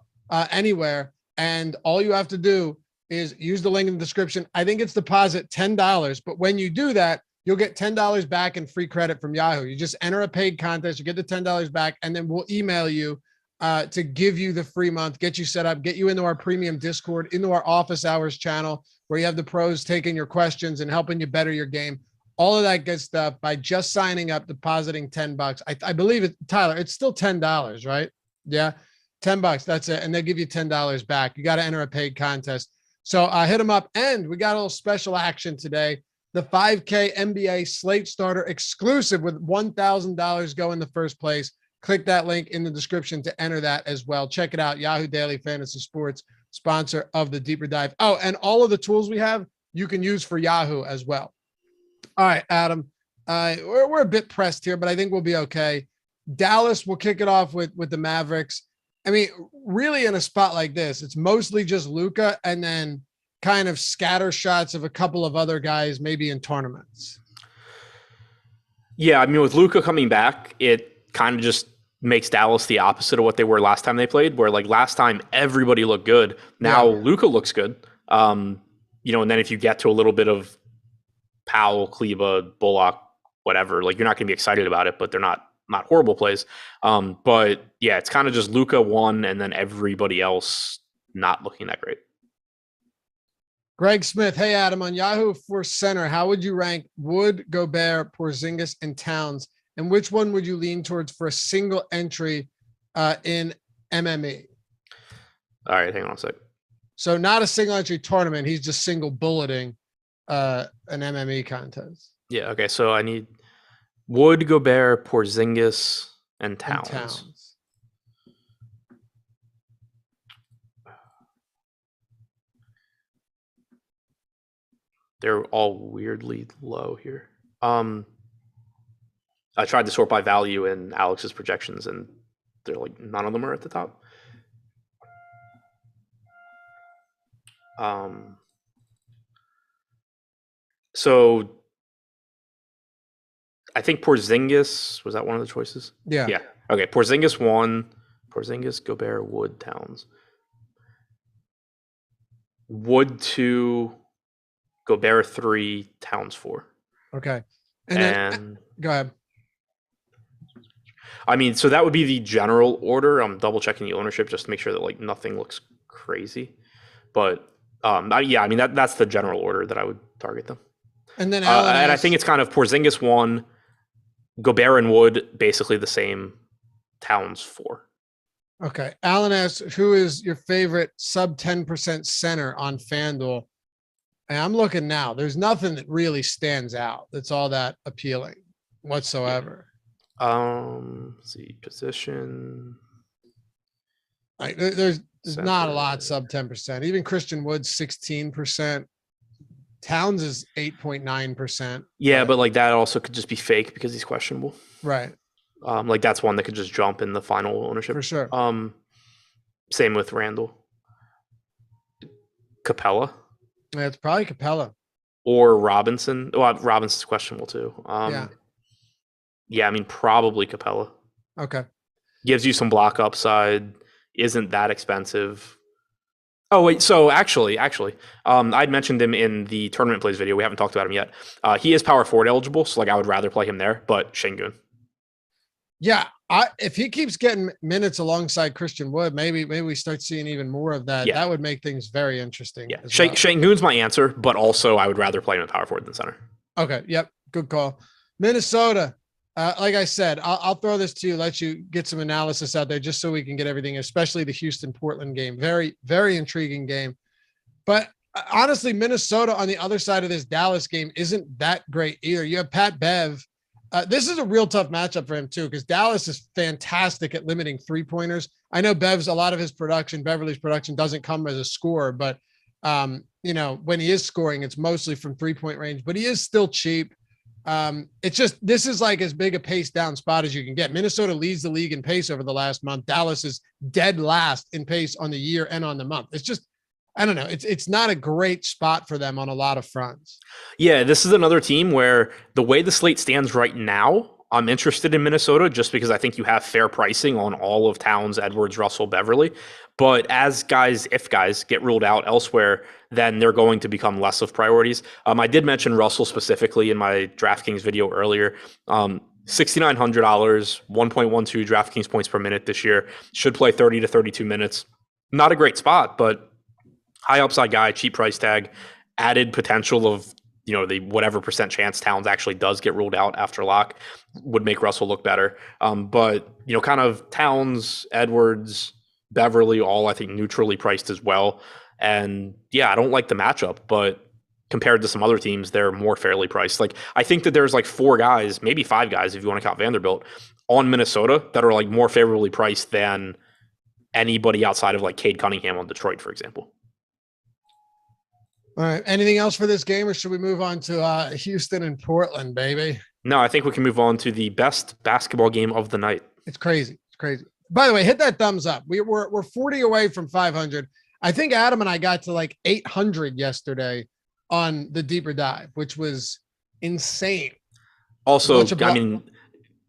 anywhere. And all you have to do is use the link in the description. I think it's deposit $10, but when you do that, you'll get $10 back in free credit from Yahoo. You just enter a paid contest, you get the $10 back, and then we'll email you to give you the free month, get you set up, get you into our premium Discord, into our office hours channel, where you have the pros taking your questions and helping you better your game. All of that good stuff by just signing up, depositing $10. I believe it, Tyler, it's still $10, right? Yeah, $10. That's it. And they give you $10 back. You got to enter a paid contest. So hit them up. And we got a little special action today. The 5K NBA Slate Starter exclusive with $1,000 go in the first place. Click that link in the description to enter that as well. Check it out. Yahoo Daily Fantasy Sports, sponsor of the Deeper Dive. Oh, and all of the tools we have, you can use for Yahoo as well. All right, Adam, we're a bit pressed here, but I think we'll be okay. Dallas will kick it off with the Mavericks. I mean, really in a spot like this, it's mostly just Luka and then kind of scatter shots of a couple of other guys, maybe in tournaments. Yeah, I mean, with Luka coming back, it kind of just makes Dallas the opposite of what they were last time they played, where like last time everybody looked good. Now Luka looks good. And then if you get to a little bit of Powell, Kleba, Bullock, whatever, like you're not going to be excited about it, but they're not horrible plays. But yeah, it's kind of just Luka one and then everybody else not looking that great. Greg Smith, hey Adam, on Yahoo for center, how would you rank Wood, Gobert, Porzingis, and Towns? And which one would you lean towards for a single entry in MME? All right, hang on a sec. So not a single entry tournament. He's just single bulleting an MME contest. Yeah. Okay. So I need Wood, Gobert, Porzingis, and Towns. They're all weirdly low here. I tried to sort by value in Alex's projections, and they're like none of them are at the top. So I think Porzingis was that one of the choices? Yeah. Yeah. Okay. Porzingis 1. Porzingis, Gobert, Wood, Towns. Wood 2, Gobert 3, Towns 4. Okay. And then, go ahead. I mean, so that would be the general order. I'm double checking the ownership just to make sure that like nothing looks crazy. But yeah, I mean that's the general order that I would target them. And then and I think it's kind of Porzingis 1, Gobert and Wood basically the same, Towns 4. Okay. Alan asks, who is your favorite sub 10% center on FanDuel? And I'm looking now. There's nothing that really stands out that's all that appealing whatsoever. Let's see, position. Like there's not a lot sub 10%. Even Christian Wood's 16%. Towns is 8.9%. Yeah, but like that also could just be fake because he's questionable. Right. Like that's one that could just jump in the final ownership. For sure. Same with Randall. Capella. Yeah, it's probably Capella. Or Robinson. Well, Robinson's questionable too. Yeah, I mean, probably Capella. Okay. Gives you some block upside. Isn't that expensive. Oh, wait. So actually, I'd mentioned him in the tournament plays video. We haven't talked about him yet. He is power forward eligible. So like I would rather play him there, but Şengün. Yeah. If he keeps getting minutes alongside Christian Wood, maybe we start seeing even more of that. Yeah. That would make things very interesting. Yeah. Şengün's my answer, but also I would rather play him at power forward than center. Okay. Yep. Good call. Minnesota. Like I said, I'll throw this to you, let you get some analysis out there just so we can get everything, especially the Houston-Portland game. Very, very intriguing game. But honestly, Minnesota on the other side of this Dallas game isn't that great either. You have Pat Bev. This is a real tough matchup for him too, because Dallas is fantastic at limiting three-pointers. I know Bev's, a lot of his production, Beverly's production doesn't come as a scorer, but when he is scoring, it's mostly from three-point range, but he is still cheap. It's just, this is like as big a pace down spot as you can get. Minnesota leads the league in pace over the last month. Dallas is dead last in pace on the year and on the month. It's just, I don't know. It's not a great spot for them on a lot of fronts. Yeah, this is another team where the way the slate stands right now, I'm interested in Minnesota just because I think you have fair pricing on all of Towns, Edwards, Russell, Beverly. But if guys get ruled out elsewhere, then they're going to become less of priorities. I did mention Russell specifically in my DraftKings video earlier. $6,900, 1.12 DraftKings points per minute this year. Should play 30 to 32 minutes. Not a great spot, but high upside guy, cheap price tag, added potential of the whatever percent chance Towns actually does get ruled out after lock would make Russell look better. But kind of Towns, Edwards, Beverly, all I think neutrally priced as well. And yeah, I don't like the matchup, but compared to some other teams, they're more fairly priced. Like I think that there's like 4 guys, maybe 5 guys, if you want to count Vanderbilt, on Minnesota that are like more favorably priced than anybody outside of like Cade Cunningham on Detroit, for example. All right. Anything else for this game, or should we move on to Houston and Portland, baby? No, I think we can move on to the best basketball game of the night. It's crazy. It's crazy. By the way, hit that thumbs up. We're 40 away from 500. I think Adam and I got to like 800 yesterday on the deeper dive, which was insane. Also, I mean,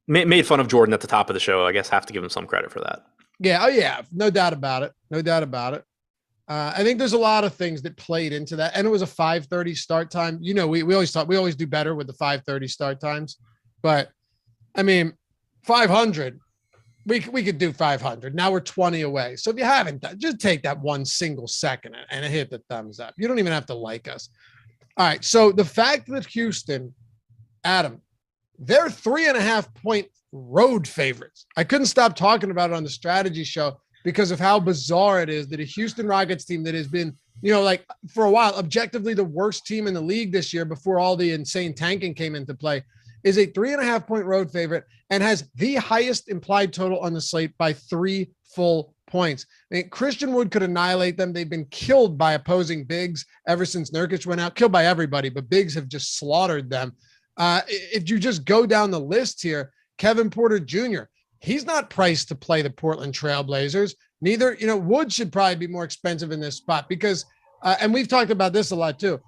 made fun of Jordan at the top of the show. I guess have to give him some credit for that. Yeah. Oh yeah. No doubt about it. No doubt about it. I think there's a lot of things that played into that. And it was a 5:30 start time. We always do better with the 5:30 start times, but I mean, 500, we could do 500. Now we're 20 away. So if you haven't done, just take that one single second and hit the thumbs up. You don't even have to like us. All right. So the fact that Houston, Adam, they're 3.5 point road favorites. I couldn't stop talking about it on the strategy show. because of how bizarre it is that a Houston Rockets team that has been, like for a while, objectively the worst team in the league this year before all the insane tanking came into play, is a 3.5-point road favorite and has the highest implied total on the slate by 3 full points. I mean, Christian Wood could annihilate them. They've been killed by opposing bigs ever since Nurkic went out, killed by everybody, but bigs have just slaughtered them. If you just go down the list here, Kevin Porter Jr., he's not priced to play the Portland Trailblazers. Neither, Wood should probably be more expensive in this spot because, and we've talked about this a lot too.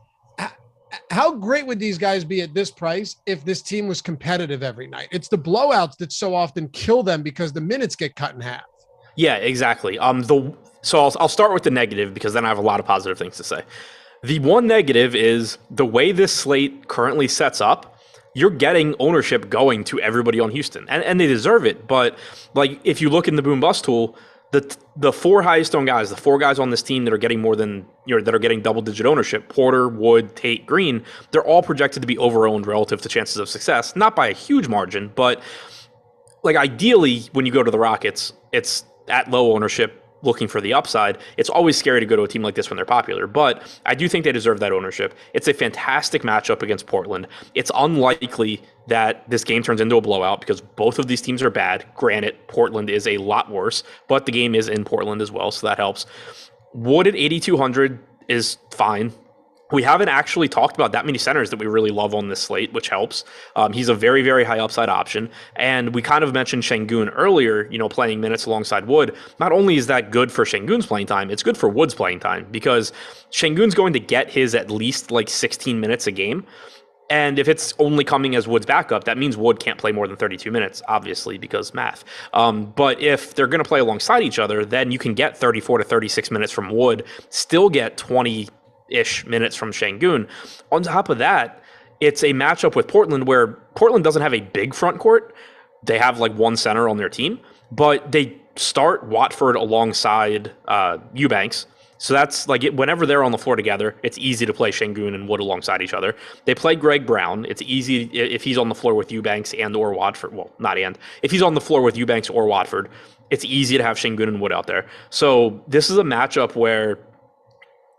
How great would these guys be at this price if this team was competitive every night? It's the blowouts that so often kill them because the minutes get cut in half. Yeah, exactly. So I'll start with the negative because then I have a lot of positive things to say. The one negative is the way this slate currently sets up, you're getting ownership going to everybody on Houston, and they deserve it. But like if you look in the boom bust tool, the 4 highest owned guys, the 4 guys on this team that are getting more than that are getting double-digit ownership, Porter, Wood, Tate, Green, they're all projected to be over-owned relative to chances of success, not by a huge margin, but like ideally when you go to the Rockets, it's at low ownership looking for the upside. It's always scary to go to a team like this when they're popular, but I do think they deserve that ownership. It's a fantastic matchup against Portland. It's unlikely that this game turns into a blowout because both of these teams are bad. Granted, Portland is a lot worse, but the game is in Portland as well, so that helps. Wood at 8,200 is fine. We haven't actually talked about that many centers that we really love on this slate, which helps. He's a very, very high upside option. And we kind of mentioned Şengün earlier, playing minutes alongside Wood. Not only is that good for Şengün's playing time, it's good for Wood's playing time because Şengün's going to get his at least like 16 minutes a game. And if it's only coming as Wood's backup, that means Wood can't play more than 32 minutes, obviously, because math. But if they're going to play alongside each other, then you can get 34 to 36 minutes from Wood, still get 20-ish minutes from Şengün. On top of that, it's a matchup with Portland where Portland doesn't have a big front court. They have like one center on their team, but they start Watford alongside Eubanks. So that's like whenever they're on the floor together, it's easy to play Şengün and Wood alongside each other. They play Greg Brown. It's easy if he's on the floor with Eubanks and or Watford. Well, not and. If he's on the floor with Eubanks or Watford, it's easy to have Şengün and Wood out there. So this is a matchup where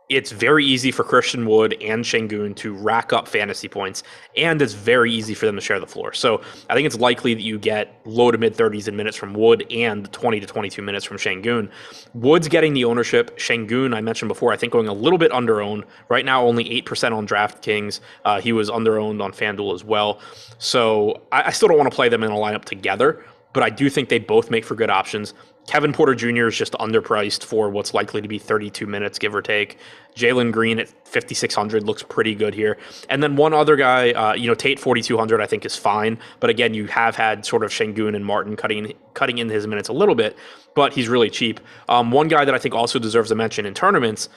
it's very easy for Christian Wood and Şengün to rack up fantasy points, and it's very easy for them to share the floor. So I think it's likely that you get low to mid 30s in minutes from Wood and 20 to 22 minutes from Şengün. Wood's getting the ownership. Şengün, I mentioned before, I think going a little bit under-owned. Right now, only 8% on DraftKings. He was under-owned on FanDuel as well. So I still don't want to play them in a lineup together, but I do think they both make for good options. Kevin Porter Jr. is just underpriced for what's likely to be 32 minutes, give or take. Jalen Green at 5,600 looks pretty good here. And then one other guy, Tate 4,200 I think is fine. But again, you have had sort of Şengün and Martin cutting in his minutes a little bit, but he's really cheap. One guy that I think also deserves a mention in tournaments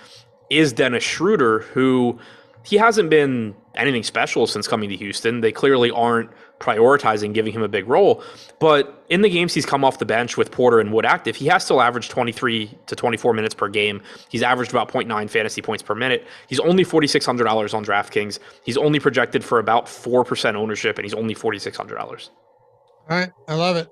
is Dennis Schroeder, who he hasn't been anything special since coming to Houston. They clearly aren't prioritizing giving him a big role. But in the games he's come off the bench with Porter and Wood active, he has still averaged 23 to 24 minutes per game. He's averaged about 0.9 fantasy points per minute. He's only $4,600 on DraftKings. He's only projected for about 4% ownership, and he's only $4,600. All right. I love it.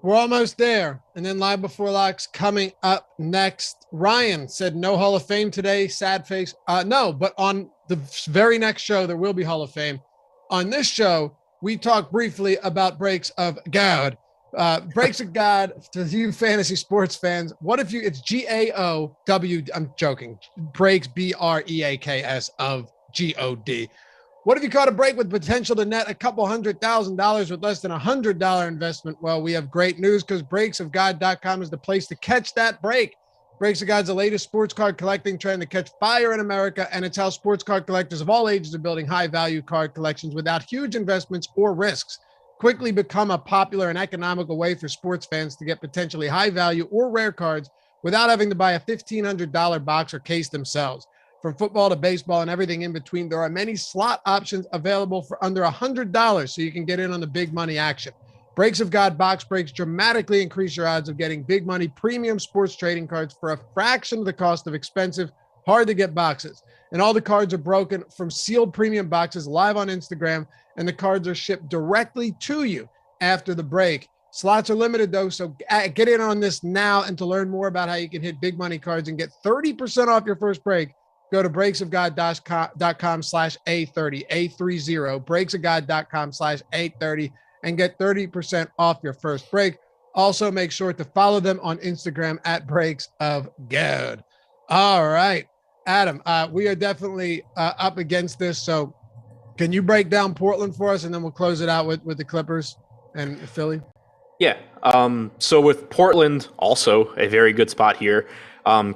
We're almost there. And then Live Before Locks coming up next. Ryan said no Hall of Fame today. Sad face. No, but on the very next show, there will be Hall of Fame. On this show, we talk briefly about breaks of God. Breaks of God to you fantasy sports fans. What if it's GAOW? I'm joking. Breaks BREAKS of GOD. What if you caught a break with potential to net a couple $100,000 with less than $100 investment? Well, we have great news because breaksofgod.com is the place to catch that break. Breaks of God's the latest sports card collecting trend to catch fire in America, and it's how sports card collectors of all ages are building high-value card collections without huge investments or risks. Quickly become a popular and economical way for sports fans to get potentially high-value or rare cards without having to buy a $1,500 box or case themselves. From football to baseball and everything in between, there are many slot options available for under $100, so you can get in on the big money action. Breaks of God box breaks dramatically increase your odds of getting big money premium sports trading cards for a fraction of the cost of expensive, hard to get boxes. And all the cards are broken from sealed premium boxes live on Instagram, and the cards are shipped directly to you after the break. Slots are limited though, so get in on this now. And to learn more about how you can hit big money cards and get 30% off your first break, go to breaksofgod.com/A30, A30, breaksofgod.com/A30, and get 30% off your first break. Also, make sure to follow them on Instagram at Breaks of God. All right, Adam, we are definitely up against this. So can you break down Portland for us, and then we'll close it out with the Clippers and Philly? Yeah. So with Portland, also a very good spot here.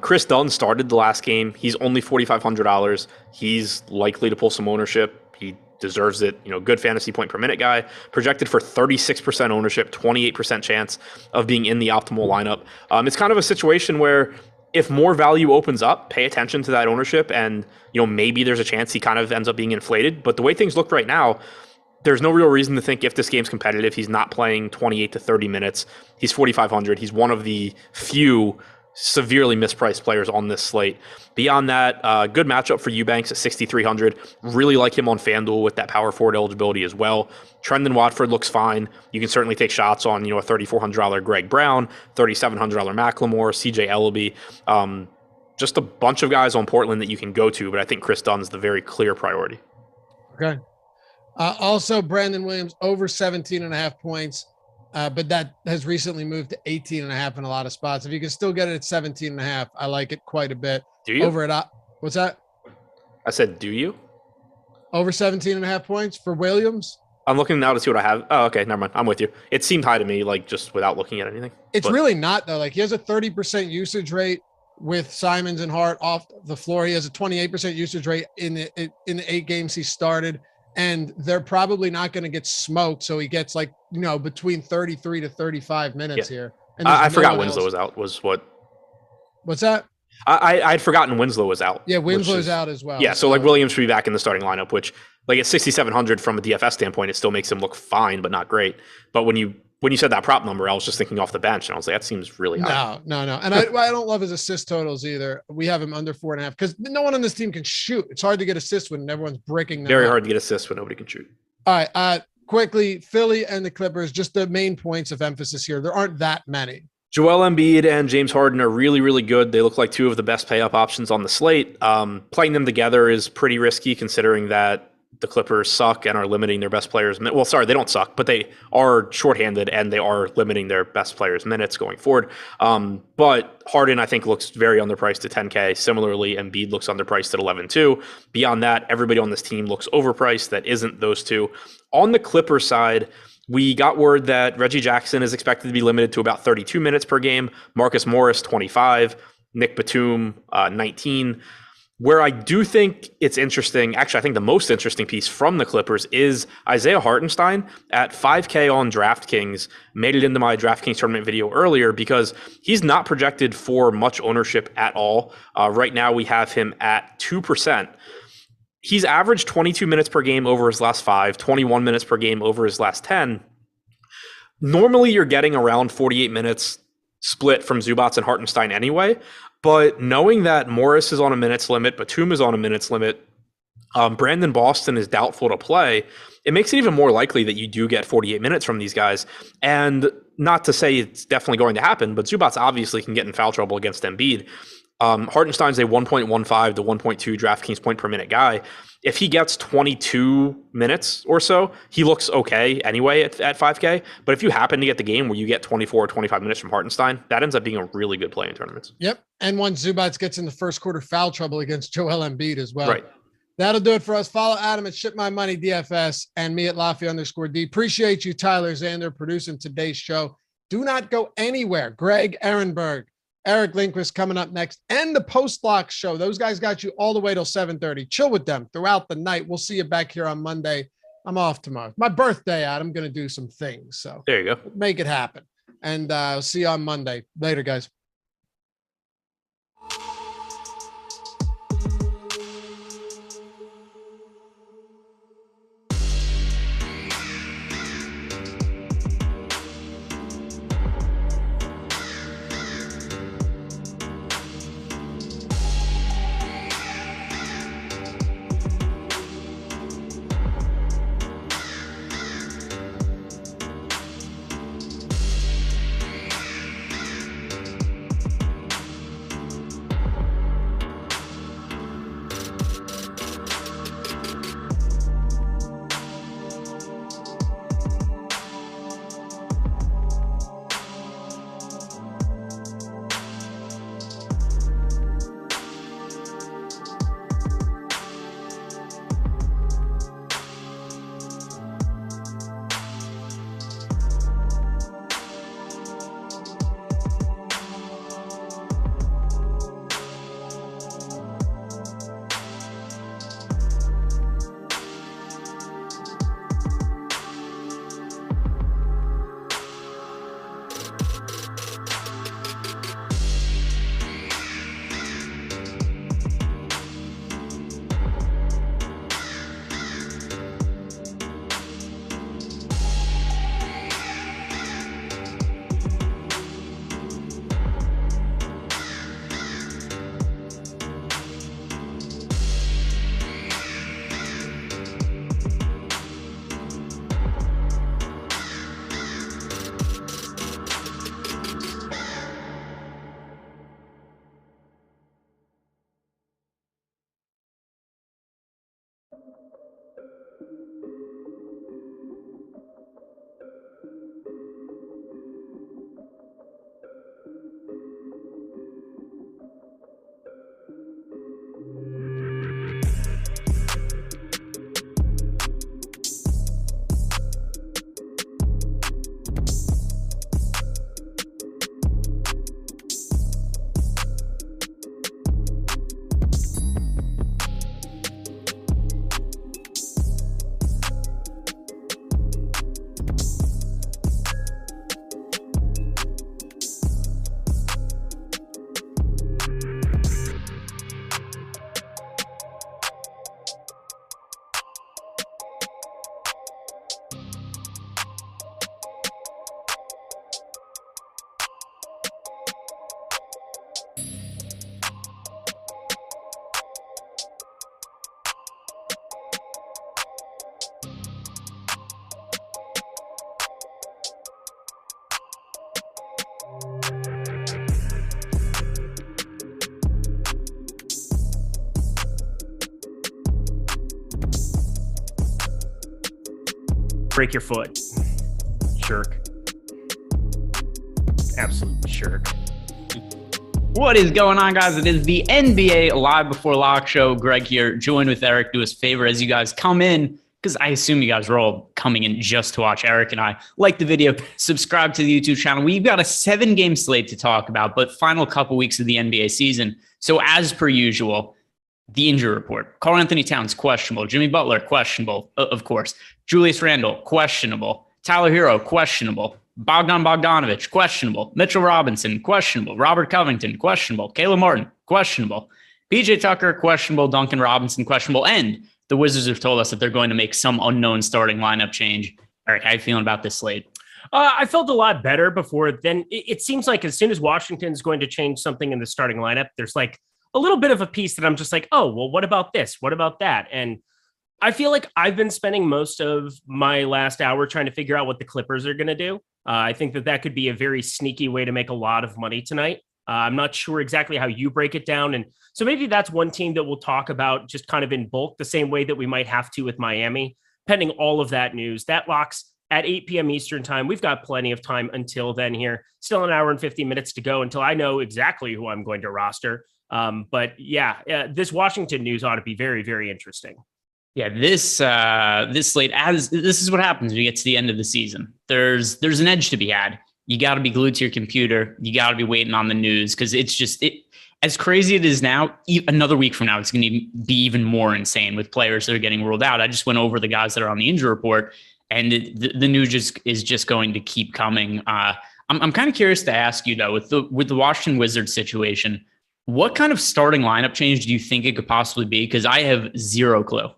Chris Dunn started the last game. He's only $4,500. He's likely to pull some ownership. He deserves it. Good fantasy point per minute guy. Projected for 36% ownership, 28% chance of being in the optimal lineup. It's kind of a situation where if more value opens up, pay attention to that ownership, and maybe there's a chance he kind of ends up being inflated. But the way things look right now, there's no real reason to think if this game's competitive, he's not playing 28 to 30 minutes. He's 4,500. He's one of the few severely mispriced players on this slate. Beyond that, good matchup for Eubanks at 6,300. Really like him on FanDuel with that power forward eligibility as well. Trendon Watford looks fine. You can certainly take shots on, a $3,400 Greg Brown, $3,700 Macklemore, CJ Ellaby. Just a bunch of guys on Portland that you can go to, but I think Chris Dunn's the very clear priority. Okay. Also, Brandon Williams over 17.5 points, but that has recently moved to 18.5 in a lot of spots. If you can still get it at 17.5, I like it quite a bit. Do you? Over at what's that? I said, do you? Over 17.5 points for Williams? I'm looking now to see what I have. Oh, okay, never mind. I'm with you. It seemed high to me, just without looking at anything. It's really not, though. He has a 30% usage rate with Simons and Hart off the floor. He has a 28% usage rate in the 8 games he started. And they're probably not going to get smoked. So he gets between 33 to 35 minutes here. And I forgot Winslow was out. What's that? I'd forgotten Winslow was out. Yeah, Winslow's out as well. Yeah, so Williams should be back in the starting lineup, which at 6,700 from a DFS standpoint, it still makes him look fine, but not great. But when you said that prop number, I was just thinking off the bench, and I was like, that seems really high. No. And I don't love his assist totals either. We have him under 4.5 because no one on this team can shoot. It's hard to get assists when everyone's bricking them. Very hard to get assists when nobody can shoot. All right. Quickly, Philly and the Clippers, just the main points of emphasis here. There aren't that many. Joel Embiid and James Harden are really, really good. They look like two of the best pay-up options on the slate. Playing them together is pretty risky considering that the Clippers suck and are limiting their best players. Well, sorry, they don't suck, but they are shorthanded and they are limiting their best players' minutes going forward. But Harden, I think, looks very underpriced at 10K. Similarly, Embiid looks underpriced at 11.2. Beyond that, everybody on this team looks overpriced. That isn't those two. On the Clippers side, we got word that Reggie Jackson is expected to be limited to about 32 minutes per game. Marcus Morris, 25. Nick Batum, 19. Where I do think it's interesting, actually, I think the most interesting piece from the Clippers is Isaiah Hartenstein at 5K on DraftKings. Made it into my DraftKings tournament video earlier because he's not projected for much ownership at all. Right now, we have him at 2%. He's averaged 22 minutes per game over his last 5, 21 minutes per game over his last 10. Normally, you're getting around 48 minutes split from Zubats and Hartenstein anyway. But knowing that Morris is on a minutes limit, Batum is on a minutes limit, Brandon Boston is doubtful to play, it makes it even more likely that you do get 48 minutes from these guys. And not to say it's definitely going to happen, but Zubats obviously can get in foul trouble against Embiid. Hartenstein's a 1.15 to 1.2 DraftKings point per minute guy. If he gets 22 minutes or so, he looks okay anyway at 5K. But if you happen to get the game where you get 24 or 25 minutes from Hartenstein, that ends up being a really good play in tournaments. Yep. And once Zubats gets in the first quarter foul trouble against Joel Embiid as well. Right. That'll do it for us. Follow Adam at Ship My Money DFS and me at Loughy_D. Appreciate you, Tyler Zander, producing today's show. Do not go anywhere. Greg Ehrenberg, Eric Lindquist coming up next, and the post-lock show. Those guys got you all the way till 7:30. Chill with them throughout the night. We'll see you back here on Monday. I'm off tomorrow. My birthday out. I'm going to do some things. So there you go. Make it happen. And I'll see you on Monday. Later, guys. Break your foot. Shirk. Absolute shirk. What is going on, guys? It is the NBA Live Before Lock show. Greg here, joined with Eric. Do us a favor as you guys come in, because I assume you guys are all coming in just to watch Eric and I. Like the video, subscribe to the YouTube channel. We've got a 7-game slate to talk about, but final couple weeks of the NBA season. So as per usual, the injury report. Karl Anthony Towns, questionable. Jimmy Butler, questionable, of course. Julius Randle, questionable. Tyler Hero, questionable. Bogdan Bogdanovic, questionable. Mitchell Robinson, questionable. Robert Covington, questionable. Caleb Martin, questionable. PJ Tucker, questionable. Duncan Robinson, questionable. And the Wizards have told us that they're going to make some unknown starting lineup change. Eric, how are you feeling about this slate? I felt a lot better before. Then it seems like as soon as Washington's going to change something in the starting lineup, there's like a little bit of a piece that I'm just like, oh, well, what about this? What about that? And I feel like I've been spending most of my last hour trying to figure out what the Clippers are going to do. I think that could be a very sneaky way to make a lot of money tonight. I'm not sure exactly how you break it down. And so maybe that's one team that we'll talk about just kind of in bulk, the same way that we might have to with Miami, pending all of that news. That locks at 8 p.m. Eastern time. We've got plenty of time until then here. Still an hour and 50 minutes to go until I know exactly who I'm going to roster. But this Washington news ought to be very, very interesting. Yeah, this slate, this is what happens when you get to the end of the season. There's an edge to be had. You got to be glued to your computer. You got to be waiting on the news, because it's just as crazy it is now. Another week from now, it's going to be even more insane with players that are getting ruled out. I just went over the guys that are on the injury report, and the news is just going to keep coming. I'm kind of curious to ask you though, with the Washington Wizards situation, what kind of starting lineup change do you think it could possibly be? Because I have zero clue.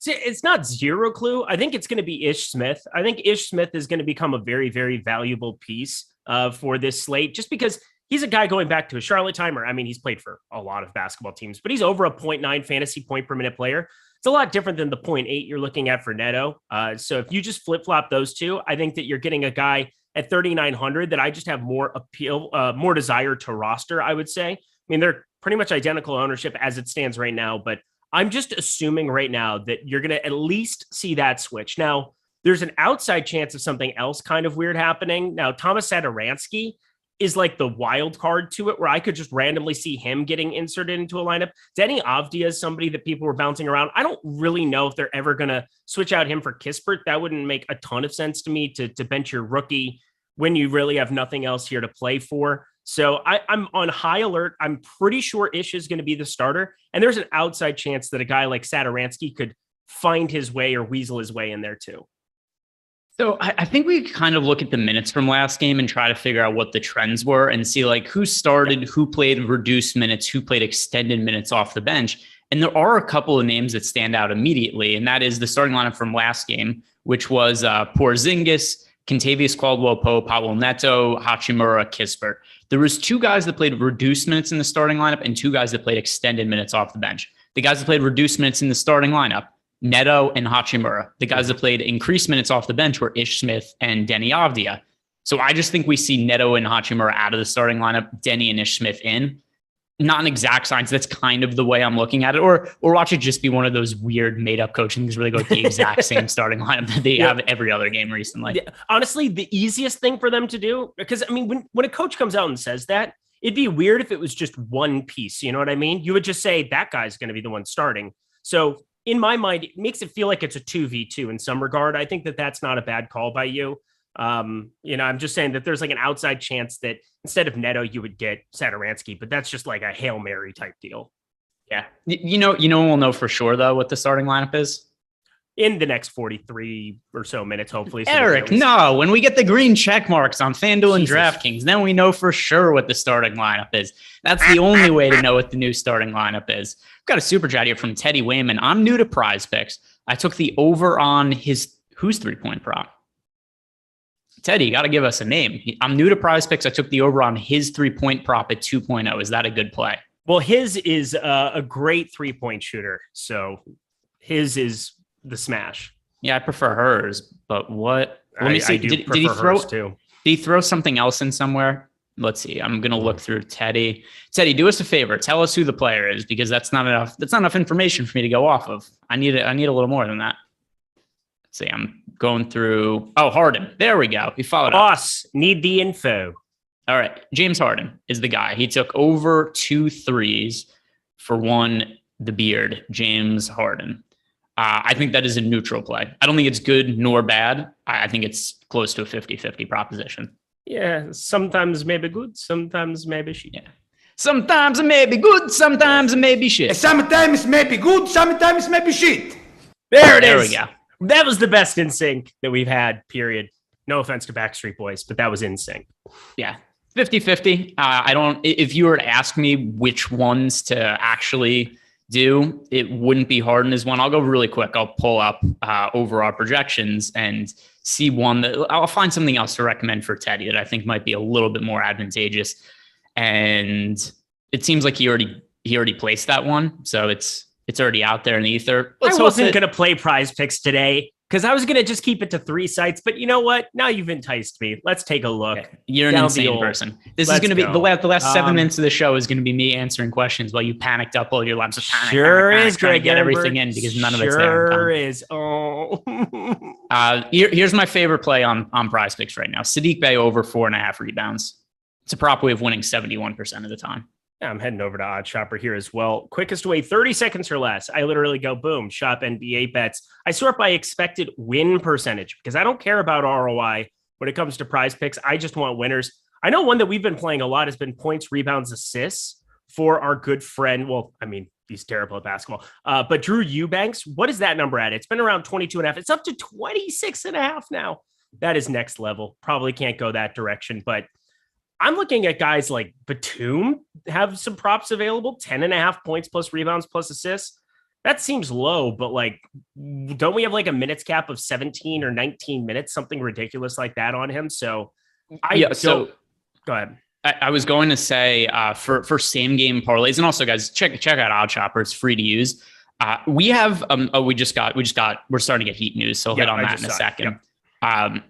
See, it's not zero clue. I think it's going to be Ish Smith. I think Ish Smith is going to become a very, very valuable piece for this slate, just because he's a guy going back to a Charlotte timer. I mean, he's played for a lot of basketball teams, but he's over a 0.9 fantasy point per minute player. It's a lot different than the 0.8 you're looking at for Neto. So if you just flip-flop those two, I think that you're getting a guy at 3,900 that I just have more appeal, more desire to roster, I would say. I mean, they're pretty much identical ownership as it stands right now, but I'm just assuming right now that you're going to at least see that switch. Now, there's an outside chance of something else kind of weird happening. Now, Thomas Satoransky is like the wild card to it, where I could just randomly see him getting inserted into a lineup. Denny Avdia is somebody that people were bouncing around. I don't really know if they're ever going to switch out him for Kispert. That wouldn't make a ton of sense to me to bench your rookie when you really have nothing else here to play for. So I'm on high alert. I'm pretty sure Ish is going to be the starter. And there's an outside chance that a guy like Satoransky could find his way or weasel his way in there too. So I think we kind of look at the minutes from last game and try to figure out what the trends were and see like who started, who played reduced minutes, who played extended minutes off the bench. And there are a couple of names that stand out immediately. And that is the starting lineup from last game, which was Porzingis, Kentavious Caldwell-Pope, Pablo Neto, Hachimura, Kispert. There was 2 guys that played reduced minutes in the starting lineup and 2 guys that played extended minutes off the bench. The guys that played reduced minutes in the starting lineup, Neto and Hachimura. The guys that played increased minutes off the bench were Ish Smith and Denny Avdia. So I just think we see Neto and Hachimura out of the starting lineup, Denny and Ish Smith in. Not an exact science. That's kind of the way I'm looking at it. Or watch it just be one of those weird made-up coaching things where they go with the exact same starting lineup that they have every other game recently. Yeah, honestly, the easiest thing for them to do, because I mean, when a coach comes out and says that, it'd be weird if it was just one piece. You know what I mean? You would just say that guy's going to be the one starting. So in my mind, it makes it feel like it's a 2v2 in some regard. I think that that's not a bad call by you. I'm just saying that there's like an outside chance that instead of Neto, you would get Satoransky, but that's just like a Hail Mary type deal. Yeah. We'll know for sure though, what the starting lineup is in the next 43 or so minutes, hopefully. So Eric, no, when we get the green check marks on FanDuel and DraftKings, then we know for sure what the starting lineup is. That's the only way to know what the new starting lineup is. We've got a super chat here from Teddy Wayman. I'm new to Prize Picks. I took the over on whose 3-point prop? Teddy, you got to give us a name. I'm new to Prize Picks. I took the over on his 3-point prop at 2.0. Is that a good play? Well, his is a great 3-point shooter. So his is the smash. Yeah, I prefer hers. But what? Let me see. Did he throw something else in somewhere? Let's see. I'm going to look through Teddy. Teddy, do us a favor. Tell us who the player is, because that's not enough. That's not enough information for me to go off of. I need a little more than that. See, I'm going through. Oh, Harden. There we go. He followed up. Boss, need the info. All right. James Harden is the guy. He took over 2 threes for one, the beard, James Harden. I think that is a neutral play. I don't think it's good nor bad. I think it's close to a 50-50 proposition. Yeah, sometimes maybe good, sometimes maybe shit. Yeah. Sometimes it may be good, sometimes it may be shit. Sometimes it may be good, sometimes it may be shit. There we go. That was the best in sync that we've had, period. No offense to Backstreet Boys, but that was in sync. Yeah. 50-50. If you were to ask me which ones to actually do, it wouldn't be Harden as one. I'll go really quick. I'll pull up overall projections and see one that I'll find something else to recommend for Teddy that I think might be a little bit more advantageous. And it seems like he already placed that one. So it's already out there in the ether. I wasn't going to play Prize Picks today because I was going to just keep it to 3 sites. But you know what? Now you've enticed me. Let's take a look. Okay. You're an insane person. This is going to be the last 7 minutes of the show is going to be me answering questions while you panicked up all your laps of panic. Sure is, Greg. Get everything in because none of it's there. Sure is. Oh. Here's my favorite play on Prize Picks right now. Sadiq Bey over 4.5 rebounds. It's a prop way of winning 71% of the time. Yeah, I'm heading over to Odd Shopper here as well. Quickest way, 30 seconds or less. I literally go, boom, shop NBA bets. I sort by expected win percentage because I don't care about ROI when it comes to Prize Picks. I just want winners. I know one that we've been playing a lot has been points, rebounds, assists for our good friend. Well, I mean, he's terrible at basketball. But Drew Eubanks, what is that number at? It's been around 22.5. It's up to 26.5 now. That is next level. Probably can't go that direction, but I'm looking at guys like Batum have some props available, 10.5 points plus rebounds plus assists. That seems low, but like, don't we have like a minutes cap of 17 or 19 minutes, something ridiculous like that on him? So go ahead. I was going to say for same game parlays, and also guys, check out Odd Shopper. It's free to use. We have we're starting to get Heat news, so I'll hit on that in a second. Yep.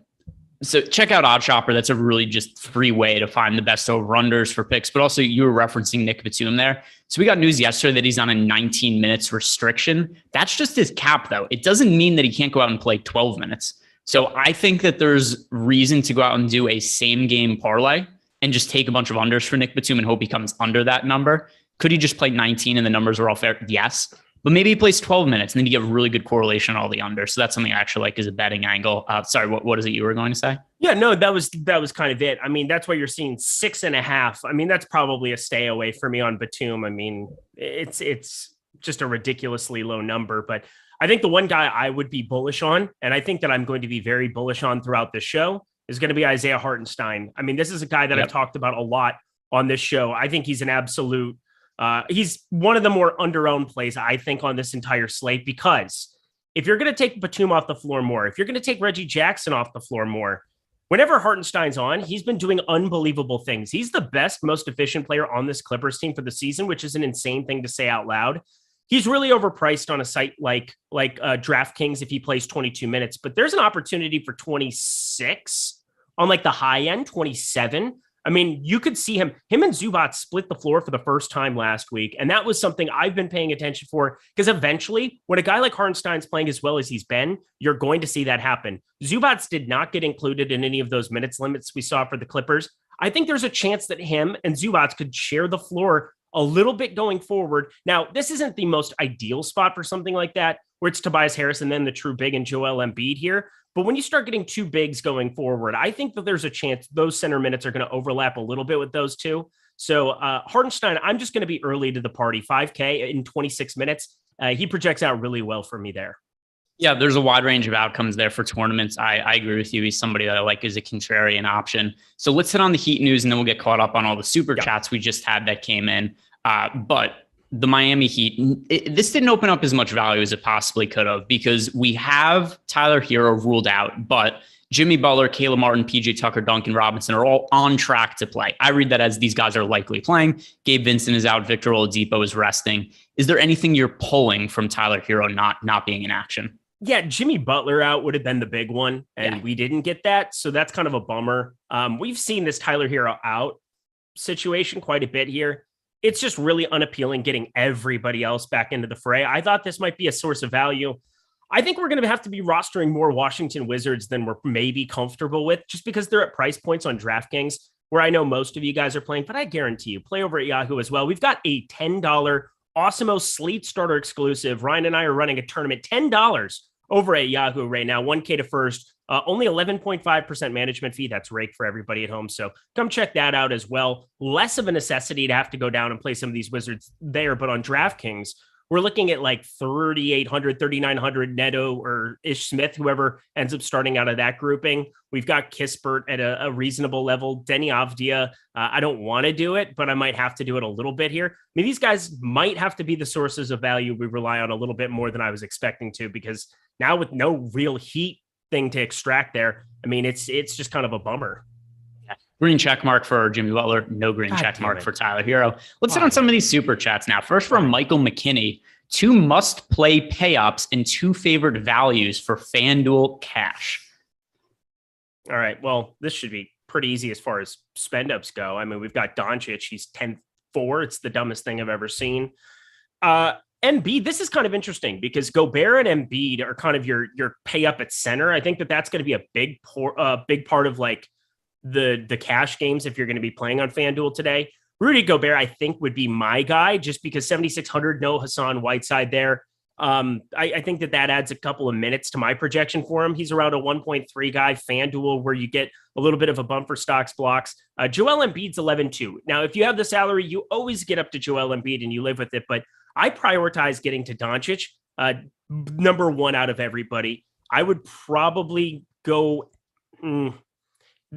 So check out Odd Shopper. That's a really just free way to find the best over-unders for picks. But also you were referencing Nick Batum there. So we got news yesterday that he's on a 19 minutes restriction. That's just his cap, though. It doesn't mean that he can't go out and play 12 minutes. So I think that there's reason to go out and do a same game parlay and just take a bunch of unders for Nick Batum and hope he comes under that number. Could he just play 19 and the numbers are all fair? Yes. But maybe he plays 12 minutes and then you get really good correlation on all the unders. So that's something I actually like as a betting angle. Sorry, what is it you were going to say? Yeah, no, that was kind of it. I mean, that's why you're seeing 6.5. I mean, that's probably a stay away for me on Batum. I mean, it's just a ridiculously low number. But I think the one guy I would be bullish on, and I think that I'm going to be very bullish on throughout the show, is going to be Isaiah Hartenstein. I mean, this is a guy that I've talked about a lot on this show. I think he's an absolute he's one of the more underowned plays, I think, on this entire slate, because if you're going to take Batum off the floor more, if you're going to take Reggie Jackson off the floor more, whenever Hartenstein's on, he's been doing unbelievable things. He's the best, most efficient player on this Clippers team for the season, which is an insane thing to say out loud. He's really overpriced on a site like DraftKings if he plays 22 minutes, but there's an opportunity for 26 on like the high end, 27. I mean, you could see him and Zubac split the floor for the first time last week. And that was something I've been paying attention for, because eventually when a guy like Hartenstein's playing as well as he's been, you're going to see that happen. Zubac did not get included in any of those minutes limits we saw for the Clippers. I think there's a chance that him and Zubac could share the floor a little bit going forward. Now, this isn't the most ideal spot for something like that, where it's Tobias Harris and then the true big and Joel Embiid here. But when you start getting two bigs going forward, I think that there's a chance those center minutes are going to overlap a little bit with those two. So Hartenstein, I'm just going to be early to the party. 5K in 26 minutes. He projects out really well for me there. Yeah, there's a wide range of outcomes there for tournaments. I agree with you. He's somebody that I like as a contrarian option. So let's hit on the Heat news, and then we'll get caught up on all the super chats we just had that came in. But the Miami Heat, this didn't open up as much value as it possibly could have, because we have Tyler Hero ruled out, but Jimmy Butler, Caleb Martin, PJ Tucker, Duncan Robinson are all on track to play. I read that as these guys are likely playing. Gabe Vincent is out. Victor Oladipo is resting. Is there anything you're pulling from Tyler Hero not being in action? Yeah, Jimmy Butler out would have been the big one, and we didn't get that. So that's kind of a bummer. We've seen this Tyler Hero out situation quite a bit here. It's just really unappealing getting everybody else back into the fray. I thought this might be a source of value. I think we're going to have to be rostering more Washington Wizards than we're maybe comfortable with, just because they're at price points on DraftKings where I know most of you guys are playing, but I guarantee you play over at Yahoo as well. We've got a $10 Awesemo Slate starter exclusive. Ryan and I are running a tournament, $10 over at Yahoo right now, 1K to first, only 11.5% management fee. That's rake for everybody at home. So come check that out as well. Less of a necessity to have to go down and play some of these Wizards there, but on DraftKings, we're looking at like 3,800, 3,900 Neto or Ish Smith, whoever ends up starting out of that grouping. We've got Kispert at a reasonable level. Denny Avdia, I don't want to do it, but I might have to do it a little bit here. I mean, these guys might have to be the sources of value we rely on a little bit more than I was expecting to, because now with no real heat thing to extract there, I mean, it's just kind of a bummer. Green check mark for Jimmy Butler. No green check mark for Tyler Hero. Let's hit on some of these super chats now. First from Michael McKinney. 2 must-play pay-ups and 2 favored values for FanDuel cash. All right. Well, this should be pretty easy as far as spend-ups go. I mean, we've got Doncic. He's 10-4. It's the dumbest thing I've ever seen. Embiid, this is kind of interesting because Gobert and Embiid are kind of your pay-up at center. I think that's going to be a big part of like the cash games if you're going to be playing on FanDuel today. Rudy Gobert, I think, would be my guy just because 7,600, no Hassan Whiteside there. I think that adds a couple of minutes to my projection for him. He's around a 1.3 guy. FanDuel, where you get a little bit of a bump for stocks blocks. Joel Embiid's 11-2. Now, if you have the salary, you always get up to Joel Embiid and you live with it, but I prioritize getting to Doncic, number 1 out of everybody. I would probably go...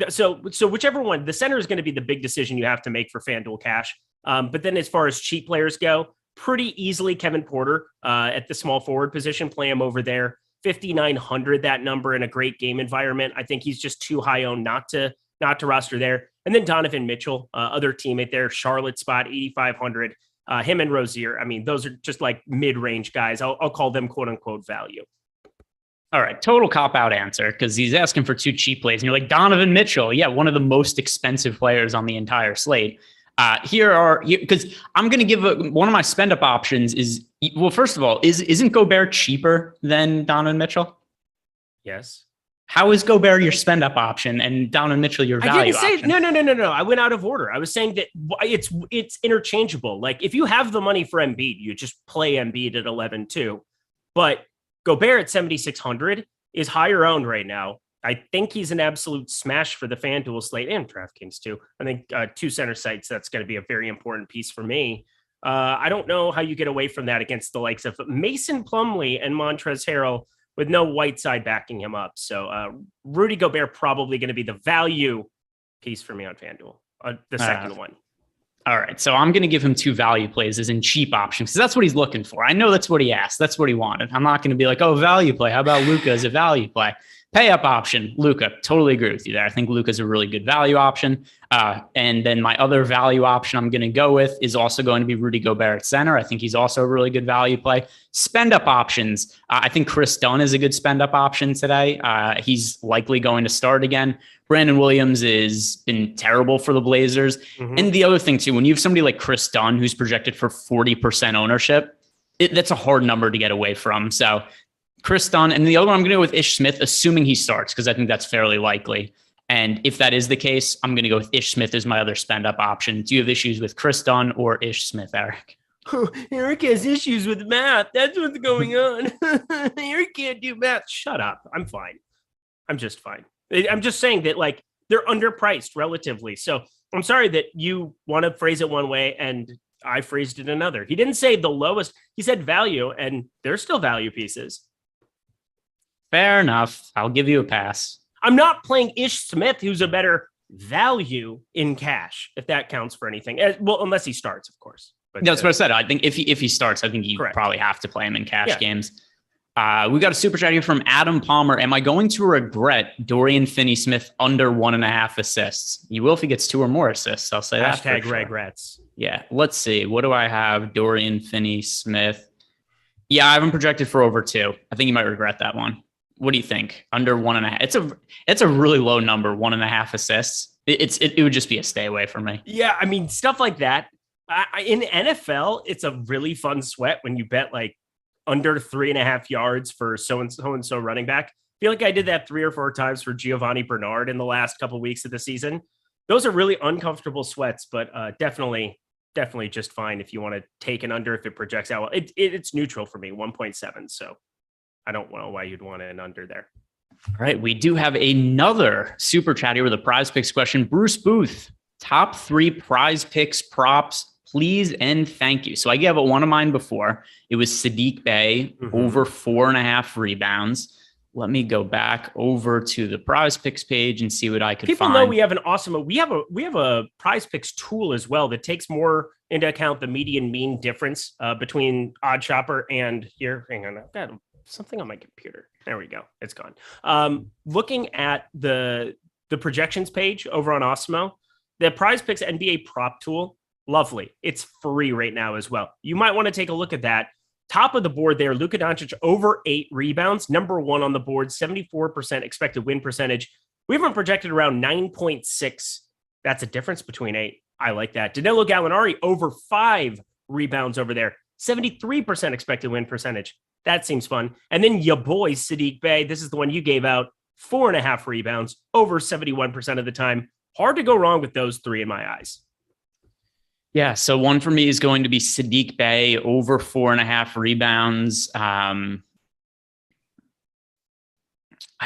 So whichever one, the center is going to be the big decision you have to make for FanDuel cash. But then as far as cheap players go, pretty easily Kevin Porter at the small forward position, play him over there. 5,900, that number in a great game environment. I think he's just too high owned not to roster there. And then Donovan Mitchell, other teammate there, Charlotte spot, 8,500. Him and Rozier. I mean, those are just like mid-range guys. I'll call them quote unquote value. All right, total cop-out answer, because he's asking for 2 cheap plays. And you're like, Donovan Mitchell, yeah, one of the most expensive players on the entire slate. Because I'm going to give one of my spend-up options is, well, first of all, isn't Gobert cheaper than Donovan Mitchell? Yes. How is Gobert your spend-up option and Donovan Mitchell your value option? No. I went out of order. I was saying that it's interchangeable. Like, if you have the money for Embiid, you just play Embiid at 11-2. But Gobert at 7,600 is higher owned right now. I think he's an absolute smash for the FanDuel slate and DraftKings too. I think 2 center sites, that's going to be a very important piece for me. I don't know how you get away from that against the likes of Mason Plumlee and Montrezl Harrell with no Whiteside backing him up. So Rudy Gobert probably going to be the value piece for me on FanDuel, the second one. All right, so I'm going to give him 2 value plays as in cheap options because that's what he's looking for. I know that's what he asked. That's what he wanted. I'm not going to be like, oh, value play. How about Luka as a value play? Pay up option, Luka. Totally agree with you there. I think Luka's a really good value option. And then my other value option I'm going to go with is also going to be Rudy Gobert at center. I think he's also a really good value play. Spend up options. I think Chris Dunn is a good spend up option today. He's likely going to start again. Brandon Williams has been terrible for the Blazers. Mm-hmm. And the other thing too, when you have somebody like Chris Dunn, who's projected for 40% ownership, that's a hard number to get away from. So Chris Dunn, and the other one I'm going to go with Ish Smith, assuming he starts, because I think that's fairly likely. And if that is the case, I'm going to go with Ish Smith as my other spend up option. Do you have issues with Chris Dunn or Ish Smith, Eric? Eric has issues with math. That's what's going on. Eric can't do math. Shut up. I'm fine. I'm just fine. I'm just saying that, like, they're underpriced relatively. So I'm sorry that you want to phrase it one way and I phrased it another. He didn't say the lowest. He said value, and they're still value pieces. Fair enough. I'll give you a pass. I'm not playing Ish Smith, who's a better value in cash, if that counts for anything. Well, unless he starts, of course. But that's what I said. I think if he starts, I think you probably have to play him in cash games. We got a super chat here from Adam Palmer. Am I going to regret Dorian Finney-Smith under 1.5 assists? You will if he gets 2 or more assists. I'll say that. Hashtag regrets. Yeah. Let's see. What do I have? Dorian Finney-Smith. Yeah, I haven't projected for over 2. I think you might regret that one. What do you think? Under 1.5? It's a really low number. 1.5 assists. It would just be a stay away for me. Yeah, I mean, stuff like that. In NFL, it's a really fun sweat when you bet like under 3.5 yards for so-and-so running back. I feel like I did that 3 or 4 times for Giovanni Bernard in the last couple of weeks of the season. Those are really uncomfortable sweats, but definitely just fine if you want to take an under if it projects out. Well, it's neutral for me, 1.7. So I don't know why you'd want an under there. All right, we do have another super chat here with a Prize Picks question. Bruce Booth, top 3 Prize Picks props, please and thank you. So I gave one of mine before. It was Sadiq Bey over 4.5 rebounds. Let me go back over to the Prize Picks page and see what I could People find. know we have an Awesemo. We have a Prize Picks tool as well that takes more into account the median mean difference between Odd Shopper and here. Hang on, I've got something on my computer. There we go. It's gone. Looking at the projections page over on Awesemo, the Prize Picks NBA prop tool, lovely. It's free right now as well. You might want to take a look at that. Top of the board there, Luka Doncic over 8 rebounds, number 1 on the board, 74% expected win percentage. We have him projected around 9.6. That's a difference between 8. I like that. Danilo Gallinari over 5 rebounds over there, 73% expected win percentage. That seems fun. And then your boy, Sadiq Bey, this is the one you gave out, 4.5 rebounds, over 71% of the time. Hard to go wrong with those 3 in my eyes. Yeah, so one for me is going to be Sadiq Bey over 4.5 rebounds. I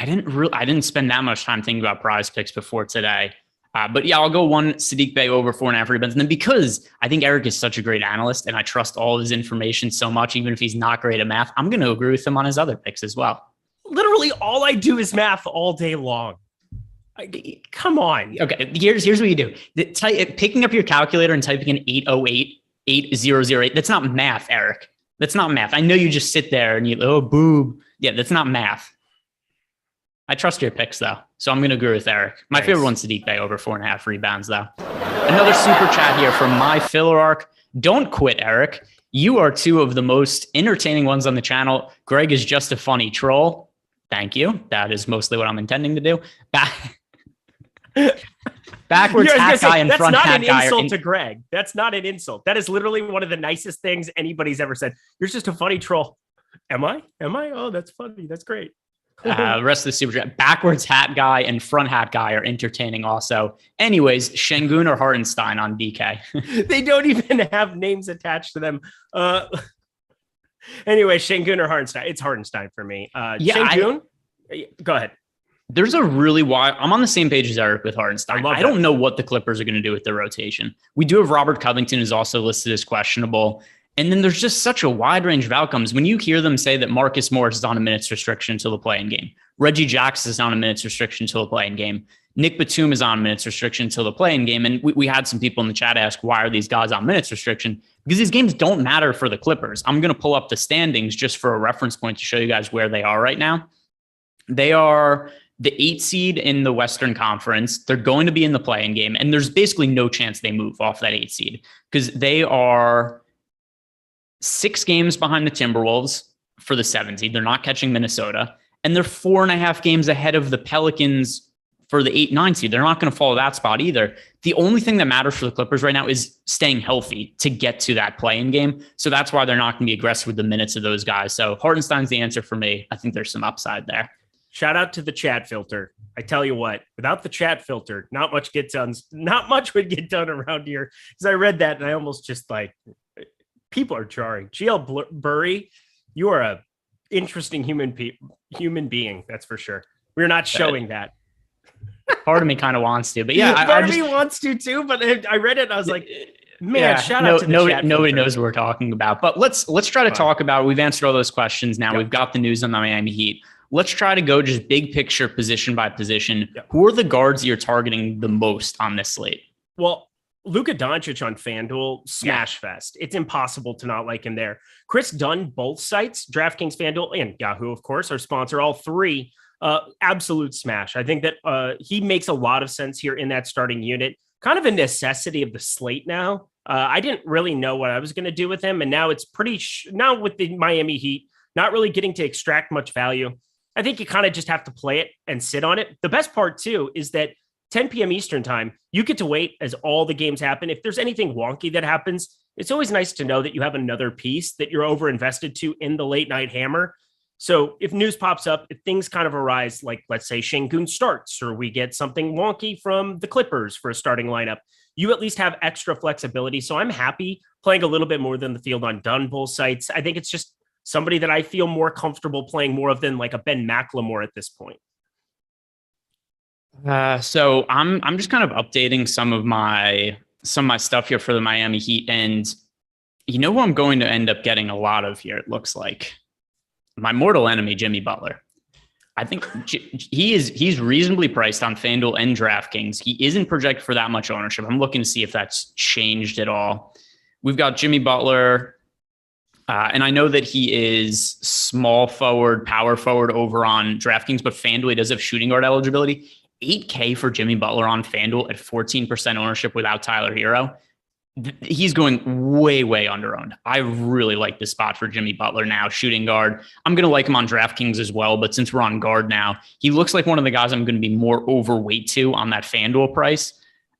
didn't spend that much time thinking about Prize Picks before today. But yeah, I'll go one Sadiq Bey over 4.5 rebounds. And then because I think Eric is such a great analyst and I trust all of his information so much, even if he's not great at math, I'm going to agree with him on his other picks as well. Literally all I do is math all day long. Come on. Okay, here's what you do. Picking up your calculator and typing in 808-8008. That's not math, Eric. That's not math. I know you just sit there and boob. Yeah, that's not math. I trust your picks, though. So I'm going to agree with Eric. My favorite one's Sadiq Bey over 4.5 rebounds, though. Another super chat here from my filler arc. Don't quit, Eric. You are 2 of the most entertaining ones on the channel. Greg is just a funny troll. Thank you. That is mostly what I'm intending to do. Backwards hat guy and front hat guy. That's not an insult to Greg. That's not an insult. That is literally one of the nicest things anybody's ever said. You're just a funny troll. Am I? Oh, that's funny. That's great. Rest of the super chat. Backwards hat guy and front hat guy are entertaining also. Anyways, Şengün or Hartenstein on DK. They don't even have names attached to them. Anyway, Şengün or Hartenstein. It's Hartenstein for me. Şengün, go ahead. There's a really wide. I'm on the same page as Eric with Hartenstein. I don't know what the Clippers are going to do with their rotation. We do have Robert Covington, who's also listed as questionable. And then there's just such a wide range of outcomes. When you hear them say that Marcus Morris is on a minutes restriction until the play-in game, Reggie Jackson is on a minutes restriction until the play-in game, Nick Batum is on minutes restriction until the play-in game. And we had some people in the chat ask, why are these guys on minutes restriction? Because these games don't matter for the Clippers. I'm going to pull up the standings just for a reference point to show you guys where they are right now. They are the 8 seed in the Western Conference. They're going to be in the play-in game, and there's basically no chance they move off that 8 seed because they are 6 games behind the Timberwolves for the 7 seed. They're not catching Minnesota, and they're 4.5 games ahead of the Pelicans for the 8-9 seed. They're not going to follow that spot either. The only thing that matters for the Clippers right now is staying healthy to get to that play-in game. So that's why they're not going to be aggressive with the minutes of those guys. So Hartenstein's the answer for me. I think there's some upside there. Shout out to the chat filter. I tell you what, without the chat filter, not much would get done around here. Because I read that and I almost just people are jarring. GL Burry, you are a interesting human being. That's for sure. We're not showing that. Part of me kind of wants to, but yeah, part of me wants to too. But I read it and I was like, man, shout out to the chat. Nobody knows what we're talking about. But let's try to talk about. We've answered all those questions. Now we've got the news on the Miami Heat. Let's try to go just big picture, position by position. Yep. Who are the guards you're targeting the most on this slate? Well, Luka Doncic on FanDuel, smash fest. It's impossible to not like him there. Chris Dunn, both sites, DraftKings, FanDuel, and Yahoo, of course, our sponsor, all 3, absolute smash. I think that he makes a lot of sense here in that starting unit. Kind of a necessity of the slate now. I didn't really know what I was going to do with him, and now it's now with the Miami Heat, not really getting to extract much value. I think you kind of just have to play it and sit on it. The best part, too, is that 10 p.m. Eastern time, you get to wait as all the games happen. If there's anything wonky that happens, it's always nice to know that you have another piece that you're overinvested to in the late night hammer. So if news pops up, if things kind of arise, like let's say Şengün starts, or we get something wonky from the Clippers for a starting lineup, you at least have extra flexibility. So I'm happy playing a little bit more than the field on done bull sites. I think it's just somebody that I feel more comfortable playing more of than like a Ben McLemore at this point. So I'm just kind of updating some of my stuff here for the Miami Heat, and you know who I'm going to end up getting a lot of here. It looks like my mortal enemy, Jimmy Butler. I think he's reasonably priced on FanDuel and DraftKings. He isn't projected for that much ownership. I'm looking to see if that's changed at all. We've got Jimmy Butler, and I know that he is small forward, power forward over on DraftKings, but FanDuel, he does have shooting guard eligibility. $8K for Jimmy Butler on FanDuel at 14% ownership without Tyler Hero. He's going way, way under-owned. I really like this spot for Jimmy Butler now, shooting guard. I'm going to like him on DraftKings as well, but since we're on guard now, he looks like one of the guys I'm going to be more overweight to on that FanDuel price.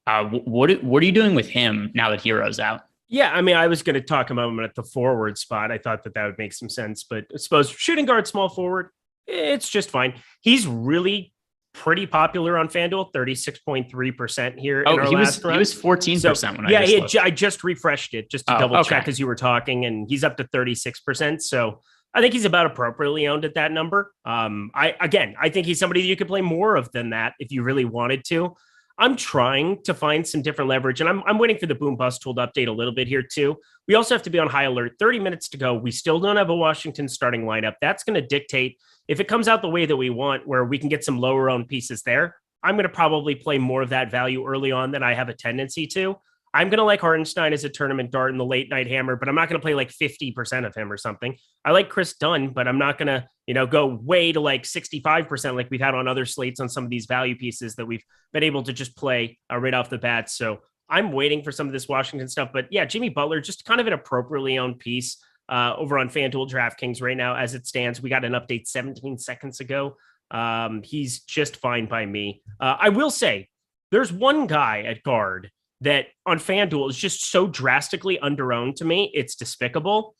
What are you doing with him now that Hero's out? Yeah, I mean, I was going to talk about him at the forward spot. I thought that would make some sense, but I suppose shooting guard, small forward, it's just fine. He's really pretty popular on FanDuel, 36.3% here in our last run. He was 14% when I just refreshed it just to double check as you were talking, and he's up to 36%. So I think he's about appropriately owned at that number. I think he's somebody that you could play more of than that if you really wanted to. I'm trying to find some different leverage, and I'm waiting for the Boom Bust tool to update a little bit here too. We also have to be on high alert. 30 minutes to go. We still don't have a Washington starting lineup. That's going to dictate if it comes out the way that we want, where we can get some lower owned pieces there. I'm going to probably play more of that value early on than I have a tendency to. I'm going to like Hartenstein as a tournament dart in the late night hammer, but I'm not going to play like 50% of him or something. I like Chris Dunn, but I'm not going to, go way to like 65% like we've had on other slates on some of these value pieces that we've been able to just play right off the bat. So I'm waiting for some of this Washington stuff, but yeah, Jimmy Butler, just kind of an appropriately owned piece over on FanDuel DraftKings right now as it stands. We got an update 17 seconds ago. He's just fine by me. I will say there's one guy at guard that on FanDuel is just so drastically underowned to me. It's despicable.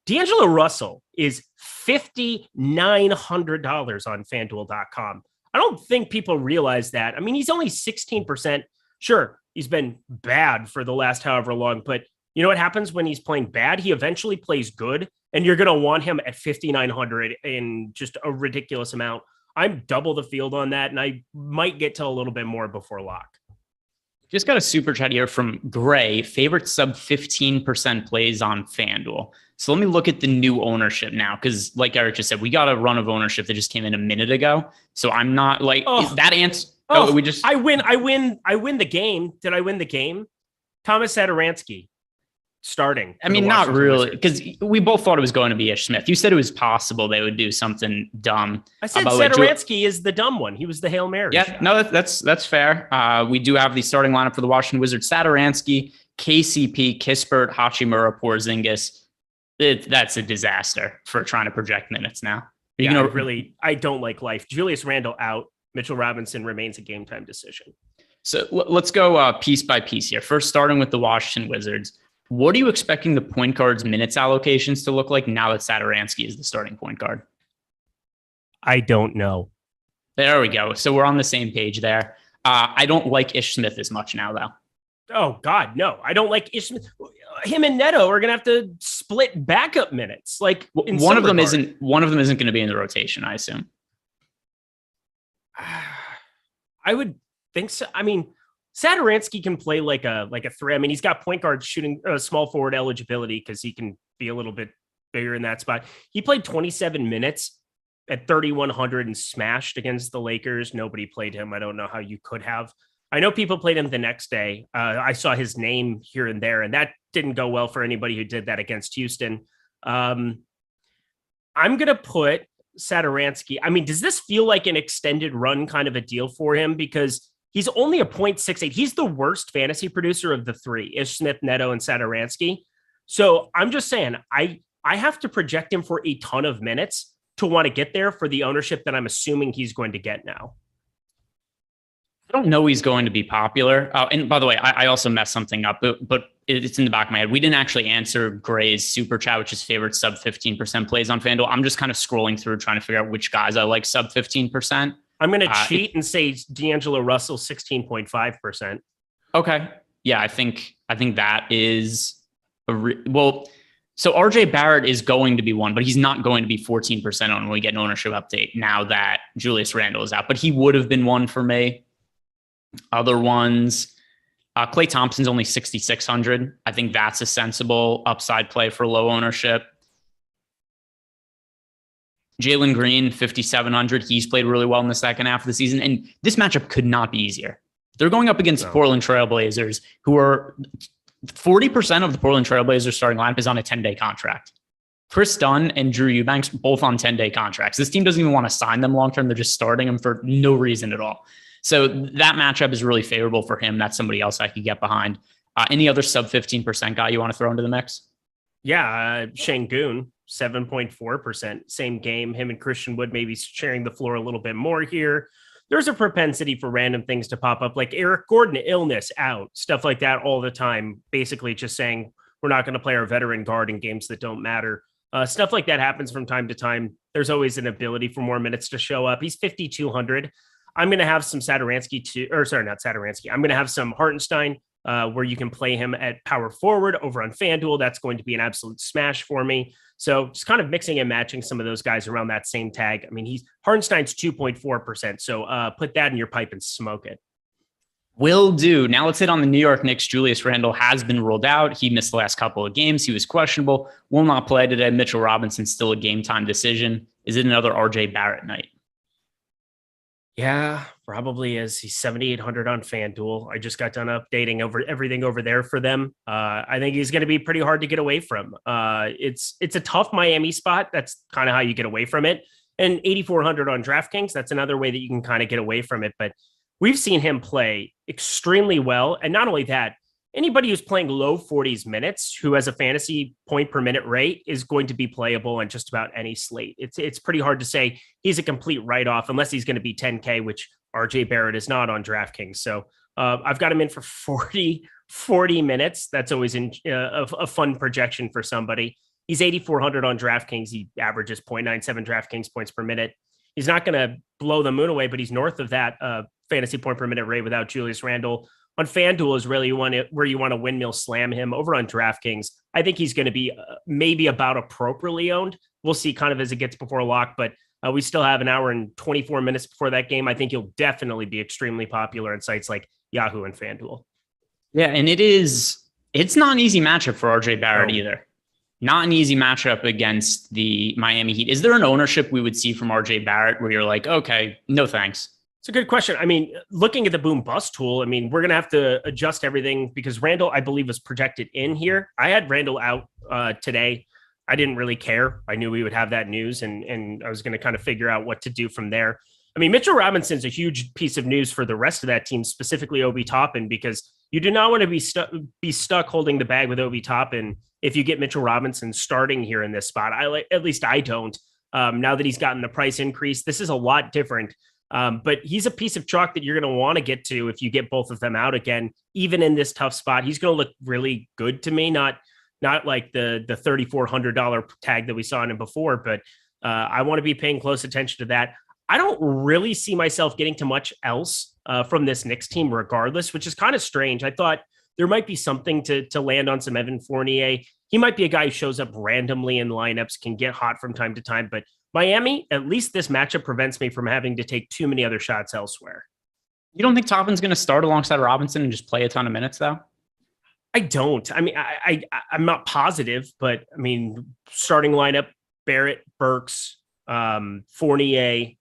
D'Angelo Russell is $5,900 on FanDuel.com. I don't think people realize that. I mean, he's only 16%. Sure, he's been bad for the last however long, but you know what happens when he's playing bad? He eventually plays good, and you're going to want him at 5,900 in just a ridiculous amount. I'm double the field on that, and I might get to a little bit more before lock. Just got a super chat here from Gray. Favorite sub 15% plays on FanDuel. So let me look at the new ownership now, because like Eric just said, we got a run of ownership that just came in a minute ago. So I'm not like that answer. I win the game. Did I win the game? Thomas Satoransky starting. I mean, not really, because we both thought it was going to be Ish Smith. You said it was possible they would do something dumb. I said Satoransky is the dumb one. He was the Hail Mary. Yeah, no, that's fair. We do have the starting lineup for the Washington Wizards: Satoransky, KCP, Kispert, Hachimura, Porzingis. That's a disaster for trying to project minutes now. I don't like life. Julius Randle out. Mitchell Robinson remains a game time decision. So let's go piece by piece here. First, starting with the Washington Wizards. What are you expecting the point guard's minutes allocations to look like now that Satoransky is the starting point guard? I don't know. There we go. So we're on the same page there. I don't like Ish Smith as much now, though. Oh, God, no. I don't like Ish Smith. Him and Neto are going to have to split backup minutes. Like one of them isn't going to be in the rotation, I assume. I would think so. I mean, Satoransky can play like a three. I mean, he's got point guard shooting small forward eligibility because he can be a little bit bigger in that spot. He played 27 minutes at 3,100 and smashed against the Lakers. Nobody played him. I don't know how you could have. I know people played him the next day. I saw his name here and there, and that didn't go well for anybody who did that against Houston. I'm going to put Satoransky. I mean, does this feel like an extended run kind of a deal for him? Because he's only a 0.68. He's the worst fantasy producer of the three, Ish Smith, Neto, and Satoransky. So I'm just saying, I have to project him for a ton of minutes to want to get there for the ownership that I'm assuming he's going to get now. I don't know he's going to be popular. And by the way, I also messed something up, but it's in the back of my head. We didn't actually answer Gray's super chat, which is favorite sub 15% plays on FanDuel. I'm just kind of scrolling through trying to figure out which guys I like sub 15%. I'm going to cheat and say D'Angelo Russell 16.5%. Okay. Yeah, I think that is so RJ Barrett is going to be one, but he's not going to be 14% on when we get an ownership update now that Julius Randle is out, but he would have been one for me. Other ones, Klay Thompson's only 6,600. I think that's a sensible upside play for low ownership. Jalen Green, 5,700. He's played really well in the second half of the season. And this matchup could not be easier. They're going up against the Portland Trailblazers, who are 40% of the Portland Trailblazers starting lineup is on a 10-day contract. Chris Dunn and Drew Eubanks, both on 10-day contracts. This team doesn't even want to sign them long-term. They're just starting them for no reason at all. So that matchup is really favorable for him. That's somebody else I could get behind. Any other sub 15% guy you want to throw into the mix? Yeah, Şengün, 7.4%. Same game. Him and Christian Wood maybe sharing the floor a little bit more here. There's a propensity for random things to pop up, like Eric Gordon, illness, out, stuff like that all the time. Basically just saying we're not going to play our veteran guard in games that don't matter. Stuff like that happens from time to time. There's always an ability for more minutes to show up. He's 5,200. I'm going to have some Satoransky too, or sorry, not Satoransky. I'm going to have some Hartenstein where you can play him at power forward over on FanDuel. That's going to be an absolute smash for me. So just kind of mixing and matching some of those guys around that same tag. I mean, Hartenstein's 2.4%. So put that in your pipe and smoke it. Will do. Now let's hit on the New York Knicks. Julius Randle has been ruled out. He missed the last couple of games. He was questionable. Will not play today. Mitchell Robinson still a game time decision. Is it another RJ Barrett night? Yeah, probably is. He's 7,800 on FanDuel. I just got done updating everything over there for them. I think he's going to be pretty hard to get away from. It's a tough Miami spot. That's kind of how you get away from it. And 8,400 on DraftKings, that's another way that you can kind of get away from it. But we've seen him play extremely well. And not only that, anybody who's playing low 40s minutes, who has a fantasy point per minute rate, is going to be playable on just about any slate. It's pretty hard to say he's a complete write-off unless he's going to be 10K, which RJ Barrett is not on DraftKings. So I've got him in for 40 minutes. That's always a fun projection for somebody. He's 8,400 on DraftKings. He averages 0.97 DraftKings points per minute. He's not going to blow the moon away, but he's north of that fantasy point per minute rate without Julius Randle. On FanDuel is really where you want to windmill slam him. Over on DraftKings, I think he's going to be maybe about appropriately owned. We'll see kind of as it gets before lock, but we still have an hour and 24 minutes before that game. I think he'll definitely be extremely popular in sites like Yahoo and FanDuel. Yeah, and it's not an easy matchup for RJ Barrett either. Not an easy matchup against the Miami Heat. Is there an ownership we would see from RJ Barrett where you're like, okay, no thanks? It's a good question. I mean, looking at the boom bust tool, I mean, we're going to have to adjust everything because Randall, I believe, was projected in here. I had Randall out today. I didn't really care. I knew we would have that news and I was going to kind of figure out what to do from there. I mean, Mitchell Robinson's a huge piece of news for the rest of that team, specifically Obi Toppin, because you do not want to be stuck holding the bag with Obi Toppin if you get Mitchell Robinson starting here in this spot. At least I don't. Now that he's gotten the price increase, this is a lot different. But he's a piece of chalk that you're going to want to get to if you get both of them out again, even in this tough spot. He's going to look really good to me, not like the $3,400 tag that we saw in him before, but I want to be paying close attention to that. I don't really see myself getting to much else from this Knicks team regardless, which is kind of strange. I thought there might be something to land on some Evan Fournier. He might be a guy who shows up randomly in lineups, can get hot from time to time, but Miami, at least this matchup prevents me from having to take too many other shots elsewhere. You don't think Toppin's going to start alongside Robinson and just play a ton of minutes, though? I don't. I mean, I'm not positive, but I mean, starting lineup, Barrett, Burks, Fournier,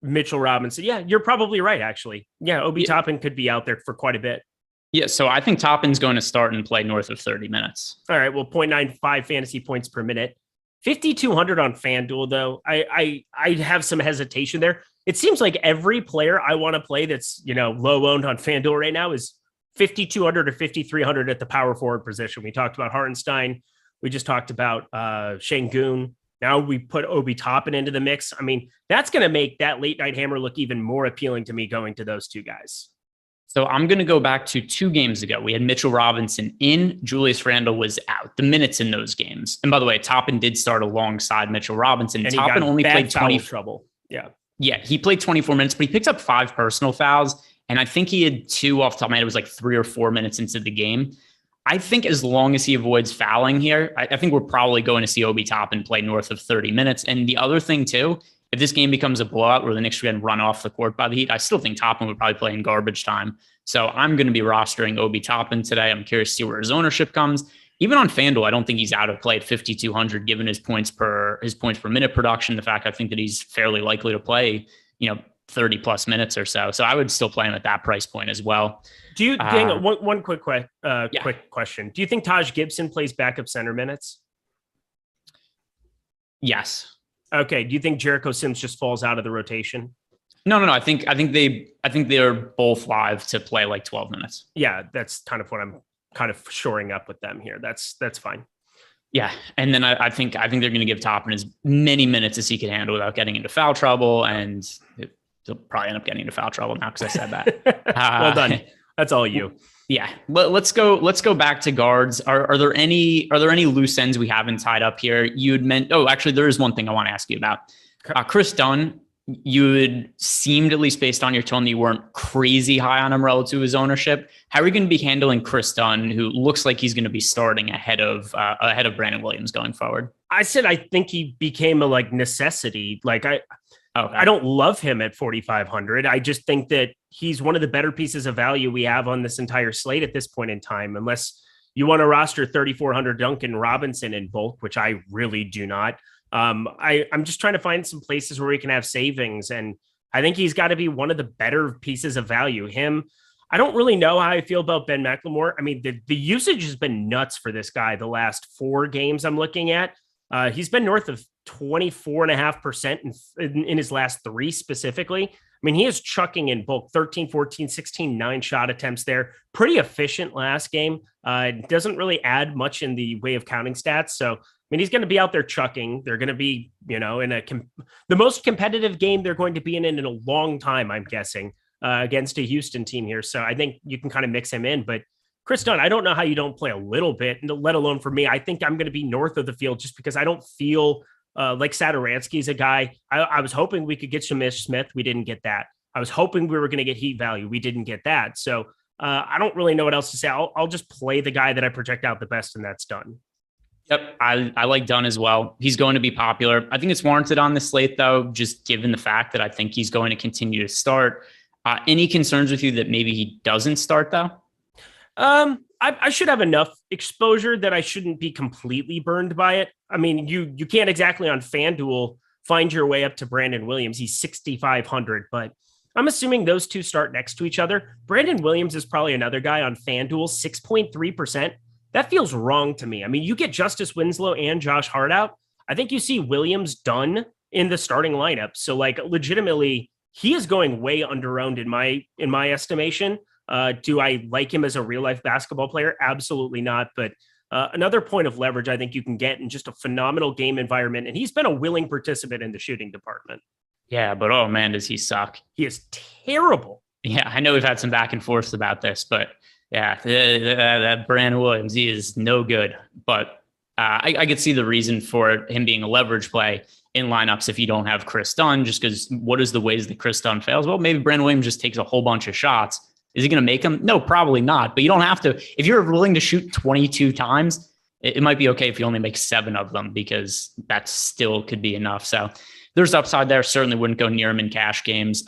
Mitchell Robinson. Yeah, you're probably right, actually. Yeah, Obi Toppin could be out there for quite a bit. Yeah, so I think Toppin's going to start and play north of 30 minutes. All right, well, 0.95 fantasy points per minute. 5,200 on FanDuel, though. I have some hesitation there. It seems like every player I want to play that's, low owned on FanDuel right now is 5,200 or 5,300 at the power forward position. We talked about Hartenstein. We just talked about Şengün. Now we put Obi Toppin into the mix. I mean, that's going to make that late night hammer look even more appealing to me going to those two guys. So I'm going to go back to 2 games ago. We had Mitchell Robinson in, Julius Randle was out. The minutes in those games. And by the way, Toppin did start alongside Mitchell Robinson. And Toppin only played 20 trouble. Yeah. Yeah, he played 24 minutes, but he picked up 5 personal fouls. And I think he had 2 off the top of my head. It was like 3 or 4 minutes into the game. I think as long as he avoids fouling here, I think we're probably going to see Obi Toppin play north of 30 minutes. And the other thing too, if this game becomes a blowout where the Knicks are getting run off the court by the Heat, I still think Toppin would probably play in garbage time. So I'm going to be rostering Obi Toppin today. I'm curious to see where his ownership comes. Even on FanDuel, I don't think he's out of play at 5,200 given his points per minute production. The fact I think that he's fairly likely to play, 30 plus minutes or so. So I would still play him at that price point as well. Do you one quick question? Do you think Taj Gibson plays backup center minutes? Yes. Okay. Do you think Jericho Sims just falls out of the rotation? No. I think they're both live to play like 12 minutes. Yeah, that's kind of what I'm kind of shoring up with them here. That's fine. Yeah, and then I think they're going to give Toppin as many minutes as he can handle without getting into foul trouble, and he'll probably end up getting into foul trouble now because I said that. Well done. That's all you. Yeah, let's go back to guards. Are there any loose ends we haven't tied up here? You'd meant. Oh, actually, there is one thing I want to ask you about. Chris Dunn. You had seemed, at least based on your tone, that you weren't crazy high on him relative to his ownership. How are you going to be handling Chris Dunn, who looks like he's going to be starting ahead of Brandon Williams going forward? I said I think he became a necessity. I don't love him at 4,500. I just think that he's one of the better pieces of value we have on this entire slate at this point in time, unless you want to roster 3,400 Duncan Robinson in bulk, which I really do not. I'm just trying to find some places where we can have savings. And I think he's got to be one of the better pieces of value. I don't really know how I feel about Ben McLemore. I mean, the usage has been nuts for this guy the last 4 games I'm looking at. He's been north of 24.5% in his last 3 specifically. I mean, he is chucking in bulk 13, 14, 16, 9 shot attempts there. Pretty efficient last game. Doesn't really add much in the way of counting stats. So, I mean, he's going to be out there chucking. They're going to be, in the most competitive game they're going to be in a long time, I'm guessing, against a Houston team here. So I think you can kind of mix him in. But Chris Dunn, I don't know how you don't play a little bit, let alone for me. I think I'm going to be north of the field just because I don't feel like Satoransky is a guy. I was hoping we could get some Ish Smith. We didn't get that. I was hoping we were going to get Heat value. We didn't get that. So I don't really know what else to say. I'll just play the guy that I project out the best, and that's Dunn. Yep, I like Dunn as well. He's going to be popular. I think it's warranted on the slate, though, just given the fact that I think he's going to continue to start. Any concerns with you that maybe he doesn't start, though? I should have enough exposure that I shouldn't be completely burned by it. I mean, you can't exactly on FanDuel find your way up to Brandon Williams. He's 6,500, but I'm assuming those two start next to each other. Brandon Williams is probably another guy on FanDuel, 6.3%. That feels wrong to me. I mean, you get Justice Winslow and Josh Hart out. I think you see Williams done in the starting lineup. So legitimately, he is going way under-owned in my estimation. Do I like him as a real life basketball player? Absolutely not. But another point of leverage I think you can get in just a phenomenal game environment. And he's been a willing participant in the shooting department. Yeah, but oh man, does he suck. He is terrible. Yeah, I know we've had some back and forth about this, but yeah, that Brandon Williams, he is no good. But I could see the reason for him being a leverage play in lineups if you don't have Chris Dunn, just because what is the ways that Chris Dunn fails? Well, maybe Brandon Williams just takes a whole bunch of shots. Is he going to make them? No, probably not. But you don't have to. If you're willing to shoot 22 times, it might be okay if you only make 7 of them, because that still could be enough. So there's upside there. Certainly wouldn't go near him in cash games.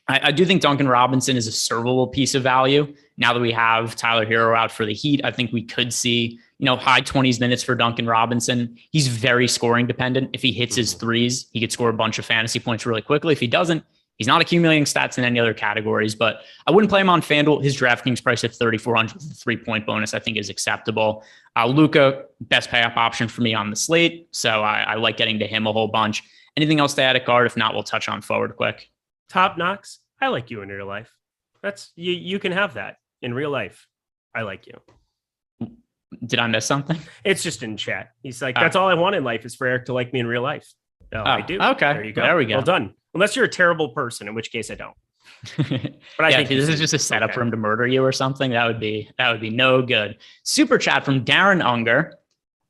I do think Duncan Robinson is a servable piece of value. Now that we have Tyler Hero out for the Heat, I think we could see, high 20s minutes for Duncan Robinson. He's very scoring dependent. If he hits his threes, he could score a bunch of fantasy points really quickly. If he doesn't, he's not accumulating stats in any other categories, but I wouldn't play him on FanDuel. His DraftKings price at 3,400 with a 3-point bonus, I think is acceptable. Luka, best pay up option for me on the slate. So I like getting to him a whole bunch. Anything else to add at guard? If not, we'll touch on forward quick. Top Knox, I like you in real life. That's you can have that in real life. I like you. Did I miss something? It's just in chat. He's like, that's all I want in life is for Eric to like me in real life. I do. Okay. There you go. There we go. Well done. Unless you're a terrible person, in which case I don't. But I think this is just a setup for him to murder you or something. That would be no good. Super chat from Darren Unger.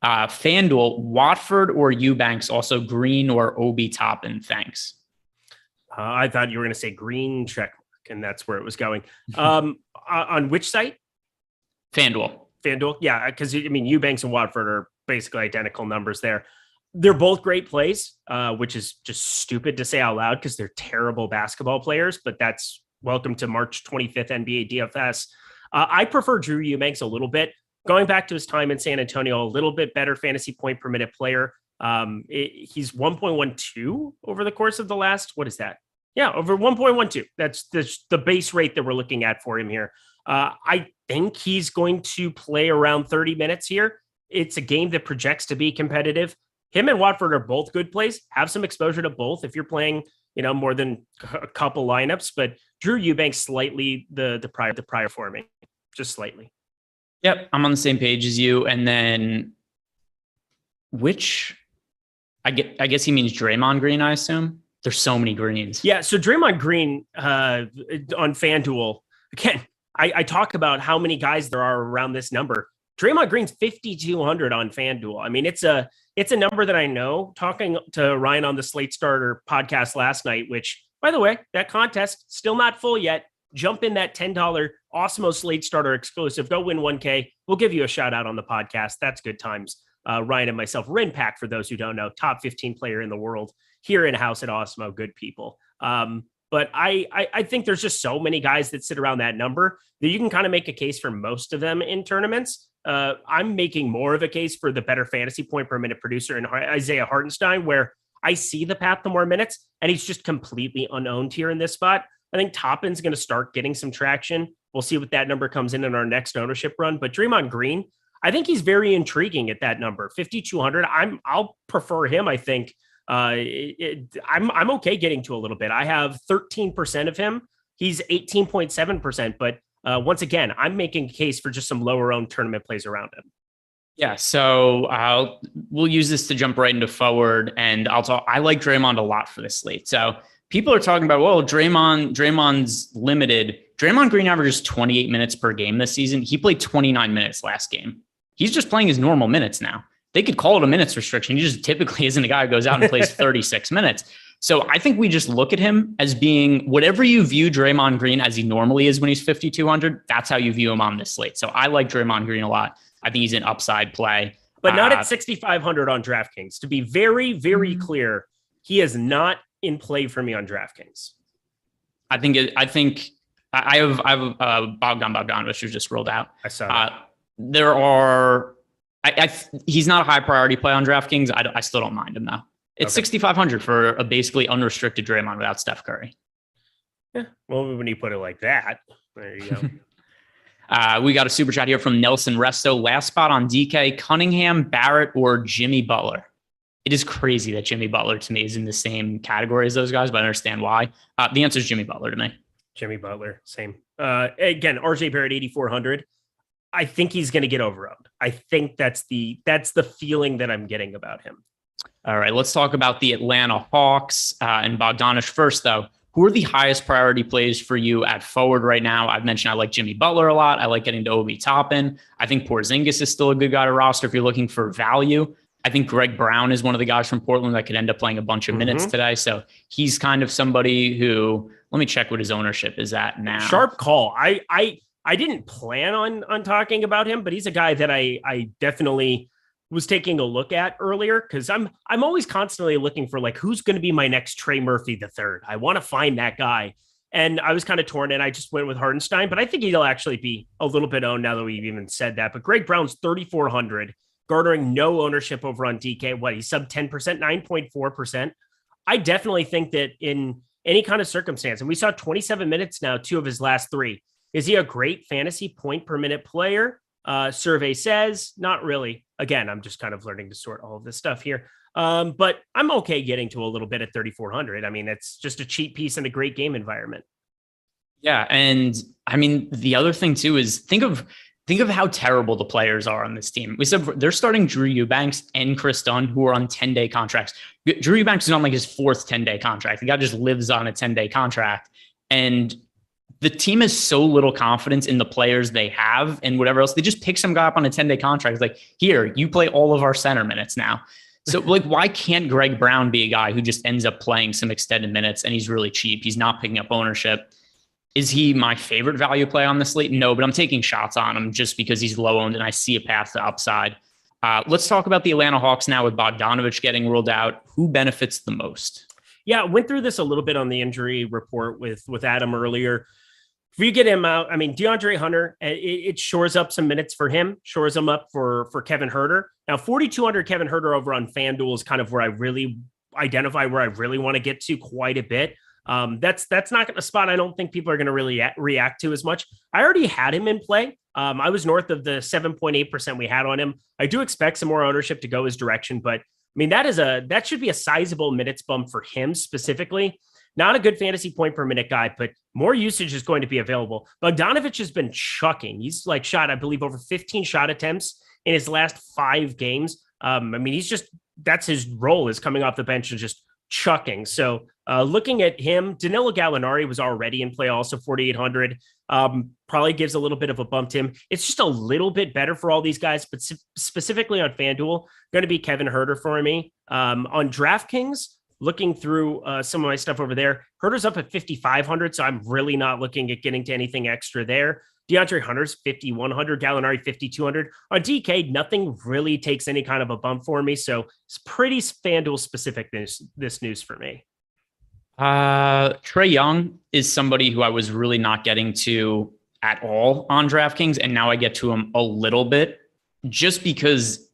FanDuel, Watford or Eubanks, also Green or Obi Toppin. Thanks. I thought you were going to say Green check mark, and that's where it was going. On which site? FanDuel. Yeah, because I mean, Eubanks and Watford are basically identical numbers there. They're both great plays, which is just stupid to say out loud because they're terrible basketball players, but that's welcome to March 25th NBA DFS. I prefer Drew Eubanks a little bit. Going back to his time in San Antonio, a little bit better fantasy point per minute player. He's 1.12 over the course of the last, what is that? Yeah, over 1.12. That's the base rate that we're looking at for him here. I think he's going to play around 30 minutes here. It's a game that projects to be competitive. Him and Watford are both good plays. Have some exposure to both if you're playing, more than a couple lineups. But Drew Eubanks slightly the prior for me, just slightly. Yep, I'm on the same page as you. And then I guess he means Draymond Green, I assume. There's so many greens. Yeah, so Draymond Green on FanDuel, again, I talk about how many guys there are around this number. Draymond Green's 5,200 on FanDuel. I mean, it's a number that I know. Talking to Ryan on the Slate Starter podcast last night, which, by the way, that contest still not full yet. Jump in that $10 Awesemo Slate Starter exclusive. Go win 1K. We'll give you a shout out on the podcast. That's good times. Ryan and myself, Rinpack, for those who don't know, top 15 player in the world here in house at Awesemo. Good people. But I think there's just so many guys that sit around that number that you can kind of make a case for most of them in tournaments. I'm making more of a case for the better fantasy point per minute producer in Isaiah Hartenstein, where I see the path to more minutes, and he's just completely unowned here in this spot. I think Toppin's going to start getting some traction. We'll see what that number comes in our next ownership run. But Draymond Green, I think he's very intriguing at that number, 5,200. I'll prefer him. I think I'm okay getting to a little bit. I have 13% of him. He's 18.7%. But once again, I'm making a case for just some lower owned tournament plays around him. Yeah, so we'll use this to jump right into forward, and I like Draymond a lot for this slate. So people are talking about, well, Draymond's limited. Draymond Green averages 28 minutes per game this season. He played 29 minutes last game. He's just playing his normal minutes now. They could call it a minutes restriction. He just typically isn't a guy who goes out and plays 36 minutes. So I think we just look at him as being whatever you view Draymond Green as he normally is when he's 5,200. That's how you view him on this slate. So I like Draymond Green a lot. I think he's an upside play. But not at 6,500 on DraftKings. To be very, very clear, he is not in play for me on DraftKings. I think I have Bogdanovich who just rolled out. I saw that. There are, he's not a high priority play on DraftKings. I still don't mind him though. It's 6,500 for a basically unrestricted Draymond without Steph Curry. Yeah. Well, when you put it like that, there you go. We got a super chat here from Nelson Resto. Last spot on DK, Cunningham, Barrett, or Jimmy Butler. It is crazy that Jimmy Butler to me is in the same category as those guys, but I understand why. The answer is Jimmy Butler to me. Jimmy Butler, same. Again, RJ Barrett, 8,400. I think he's going to get overowned. I think that's the feeling that I'm getting about him. All right, let's talk about the Atlanta Hawks and Bogdanovich first, though. Who are the highest priority plays for you at forward right now? I've mentioned I like Jimmy Butler a lot. I like getting to Obi Toppin. I think Porzingis is still a good guy to roster if you're looking for value. I think Greg Brown is one of the guys from Portland that could end up playing a bunch of minutes today. So he's kind of somebody who, let me check what his ownership is at now. Sharp call. I didn't plan on talking about him, but he's a guy that I definitely was taking a look at earlier because I'm always constantly looking for like who's going to be my next Trey Murphy the third. I want to find that guy, and I was kind of torn, and I just went with Hartenstein. But I think he'll actually be a little bit owned now that we've even said that. But Greg Brown's 3,400, garnering no ownership over on DK. What, he's sub 10%, 9.4%. I definitely think that in any kind of circumstance, and we saw 27 minutes now, 2 of his last 3. Is he a great fantasy point per minute player? Survey says not really. Again, I'm just kind of learning to sort all of this stuff here. But I'm okay getting to a little bit at 3,400. I mean, it's just a cheap piece in a great game environment. Yeah. And I mean, the other thing too is think of think of how terrible the players are on this team. We said they're starting Drew Eubanks and Chris Dunn, who are on 10-day contracts. Drew Eubanks is on like his fourth 10-day contract. The guy just lives on a 10-day contract. And the team has so little confidence in the players they have and whatever else. They just pick some guy up on a 10-day contract. It's like, here, you play all of our center minutes now. So like, why can't Greg Brown be a guy who just ends up playing some extended minutes and he's really cheap? He's not picking up ownership. Is he my favorite value play on the slate? No, but I'm taking shots on him just because he's low owned and I see a path to upside. Let's talk about the Atlanta Hawks now with Bogdanovich getting ruled out. Who benefits the most? Yeah, went through this a little bit on the injury report with Adam earlier. If you get him out, I mean, DeAndre Hunter, it shores up some minutes for him, shores them up for Kevin Huerter. Now, 4,200 Kevin Huerter over on FanDuel is kind of where I really identify where I really want to get to quite a bit. That's not a spot I don't think people are going to really react to as much. I already had him in play. I was north of the 7.8% we had on him. I do expect some more ownership to go his direction, but I mean, that should be a sizable minutes bump for him specifically. Not a good fantasy point per minute guy, but more usage is going to be available. Bogdanovich has been chucking. He's like shot, I believe, over 15 shot attempts in his last 5 games. I mean, that's his role, is coming off the bench and just chucking. So looking at him, Danilo Gallinari was already in play, also 4,800. Probably gives a little bit of a bump to him. It's just a little bit better for all these guys, but specifically on FanDuel, going to be Kevin Huerter for me. On DraftKings, looking through some of my stuff over there, Huerter's up at 5,500, so I'm really not looking at getting to anything extra there. DeAndre Hunter's 5,100, Gallinari 5,200. On DK, nothing really takes any kind of a bump for me, so it's pretty FanDuel specific this news for me. Trae Young is somebody who I was really not getting to at all on DraftKings, and now I get to him a little bit just because,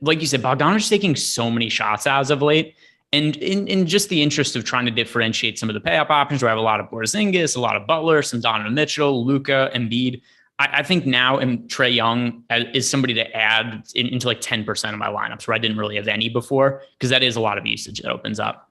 like you said, Bogdanovich taking so many shots as of late. And in just the interest of trying to differentiate some of the pay-up options, where I have a lot of Porzingis, a lot of Butler, some Donovan Mitchell, Luka, Embiid, I think now Trae Young is somebody to add into like 10% of my lineups where I didn't really have any before, because that is a lot of usage that opens up.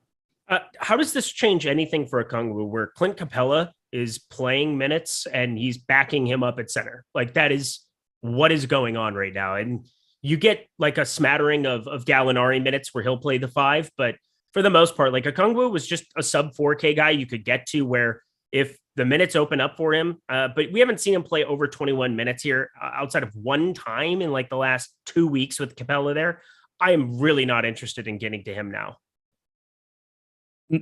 How does this change anything for Okongwu, where Clint Capella is playing minutes and he's backing him up at center? Like, that is what is going on right now. And you get like a smattering of Gallinari minutes where he'll play the 5, but for the most part, like Okongwu was just a sub 4K guy you could get to, where if the minutes open up for him, but we haven't seen him play over 21 minutes here outside of one time in like the last 2 weeks with Capella there. I am really not interested in getting to him now.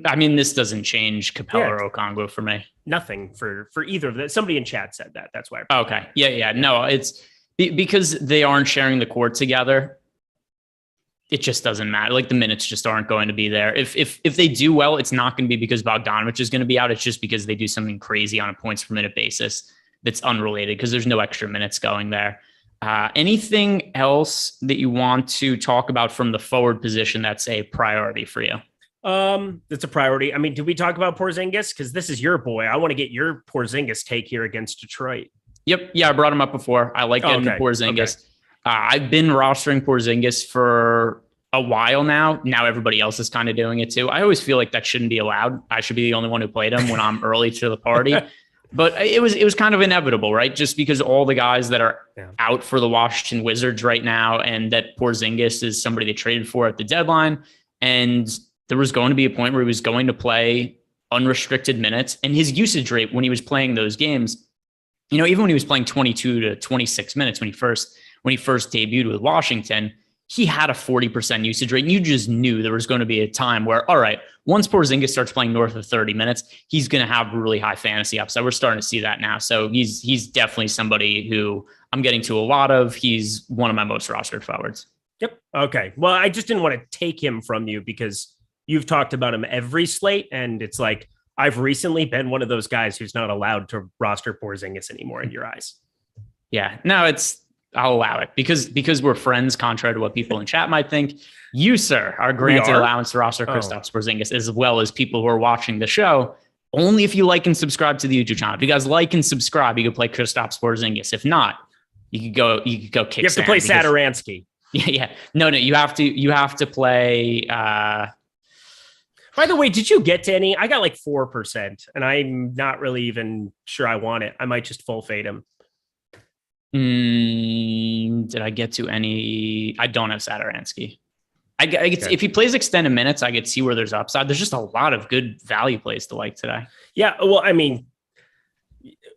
I mean, this doesn't change Capella or Okongwu for me. Nothing for either of them. Somebody in chat said that. That's why. Okay. Yeah. No, it's because they aren't sharing the court together. It just doesn't matter. Like, the minutes just aren't going to be there. If they do well, it's not going to be because Bogdanovich is going to be out. It's just because they do something crazy on a points per minute basis that's unrelated, because there's no extra minutes going there. Anything else that you want to talk about from the forward position that's a priority for you? That's a priority. I mean, did we talk about Porzingis? Because this is your boy. I want to get your Porzingis take here against Detroit. Yep. Yeah, I brought him up before. I like getting Porzingis. Okay. I've been rostering Porzingis for a while now. Now everybody else is kind of doing it too. I always feel like that shouldn't be allowed. I should be the only one who played him when I'm early to the party. But it was kind of inevitable, right? Just because all the guys that are out for the Washington Wizards right now, and that Porzingis is somebody they traded for at the deadline. And there was going to be a point where he was going to play unrestricted minutes, and his usage rate when he was playing those games, you know, even when he was playing 22 to 26 minutes, when he first debuted with Washington, he had a 40% usage rate. And you just knew there was going to be a time where, all right, once Porzingis starts playing north of 30 minutes, he's going to have really high fantasy upside. We're starting to see that now. So he's definitely somebody who I'm getting to a lot of. He's one of my most rostered forwards. Yep. Okay. Well, I just didn't want to take him from you because you've talked about him every slate. And it's like, I've recently been one of those guys who's not allowed to roster Porzingis anymore in your eyes. Yeah, no, I'll allow it because we're friends, contrary to what people in chat might think. You, sir, are granted allowance to roster Kristaps Porzingis, as well as people who are watching the show. Only if you like and subscribe to the YouTube channel. If you guys like and subscribe, you can play Kristaps Porzingis. If not, you could go kick. You have to play Satoransky. Yeah. No, you have to play. By the way, did you get to any? I got like 4%, and I'm not really even sure I want it. I might just full fade him. Did I get to any? I don't have Satoransky. If he plays extended minutes, I could see where there's upside. There's just a lot of good value plays to like today. Yeah, well, I mean,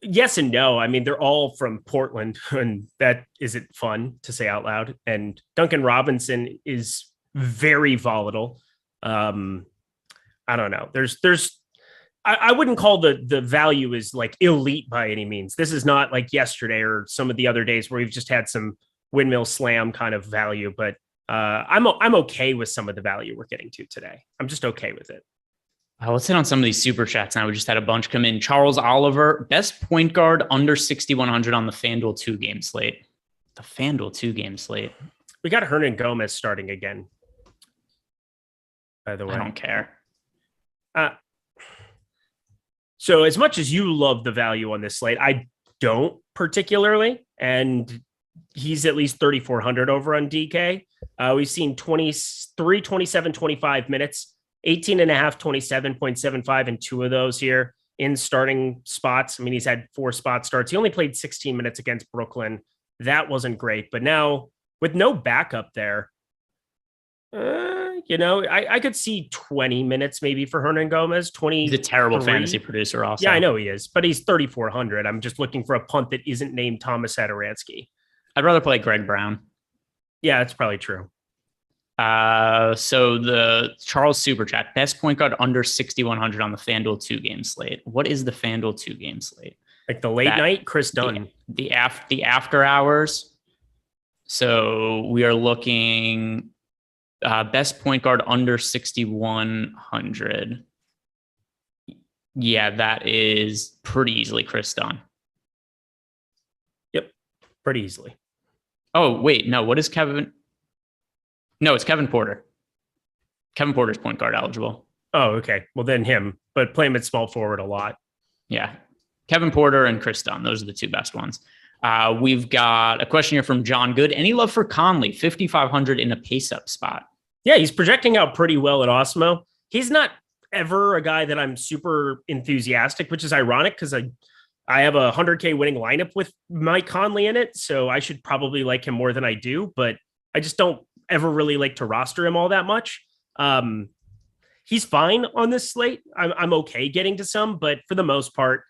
yes and no. I mean, they're all from Portland, and that isn't fun to say out loud. And Duncan Robinson is very volatile. I don't know. I wouldn't call the value is like elite by any means. This is not like yesterday or some of the other days where we've just had some windmill slam kind of value, but I'm okay with some of the value we're getting to today. I'm just okay with it. Let's hit on some of these super chats now. We just had a bunch come in. Charles Oliver, best point guard under 6,100 on the FanDuel 2-game slate. The FanDuel 2-game slate. We got Hernan Gomez starting again. By the way, I don't care. So as much as you love the value on this slate, I don't particularly. And he's at least 3,400 over on DK. We've seen 23, 27, 25 minutes, 18 and a half, 27.75, and 2 of those here in starting spots. I mean, he's had 4 spot starts. He only played 16 minutes against Brooklyn. That wasn't great. But now with no backup there, I could see 20 minutes maybe for Hernan Gomez. 20. He's a terrible fantasy producer also. Yeah, I know he is, but he's 3,400. I'm just looking for a punt that isn't named Thomas Satoransky. I'd rather play Greg Brown. Yeah, that's probably true. So the Charles Super Chat, best point guard under 6,100 on the FanDuel 2-game slate. What is the FanDuel 2-game slate? Like the late night, Chris Dunn. The after hours. So we are looking best point guard under 6,100. Yeah, that is pretty easily Chris Dunn. Yep, pretty easily. Oh, wait, no. What is Kevin? No, it's Kevin Porter. Kevin Porter's point guard eligible. Oh, okay. Well, then him, but play him at small forward a lot. Yeah. Kevin Porter and Chris Dunn. Those are the 2 best ones. We've got a question here from John Good. Any love for Conley? 5,500 in a pace-up spot. Yeah, he's projecting out pretty well at Awesemo. He's not ever a guy that I'm super enthusiastic, which is ironic because I have a 100K winning lineup with Mike Conley in it, so I should probably like him more than I do, but I just don't ever really like to roster him all that much. He's fine on this slate. I'm okay getting to some, but for the most part,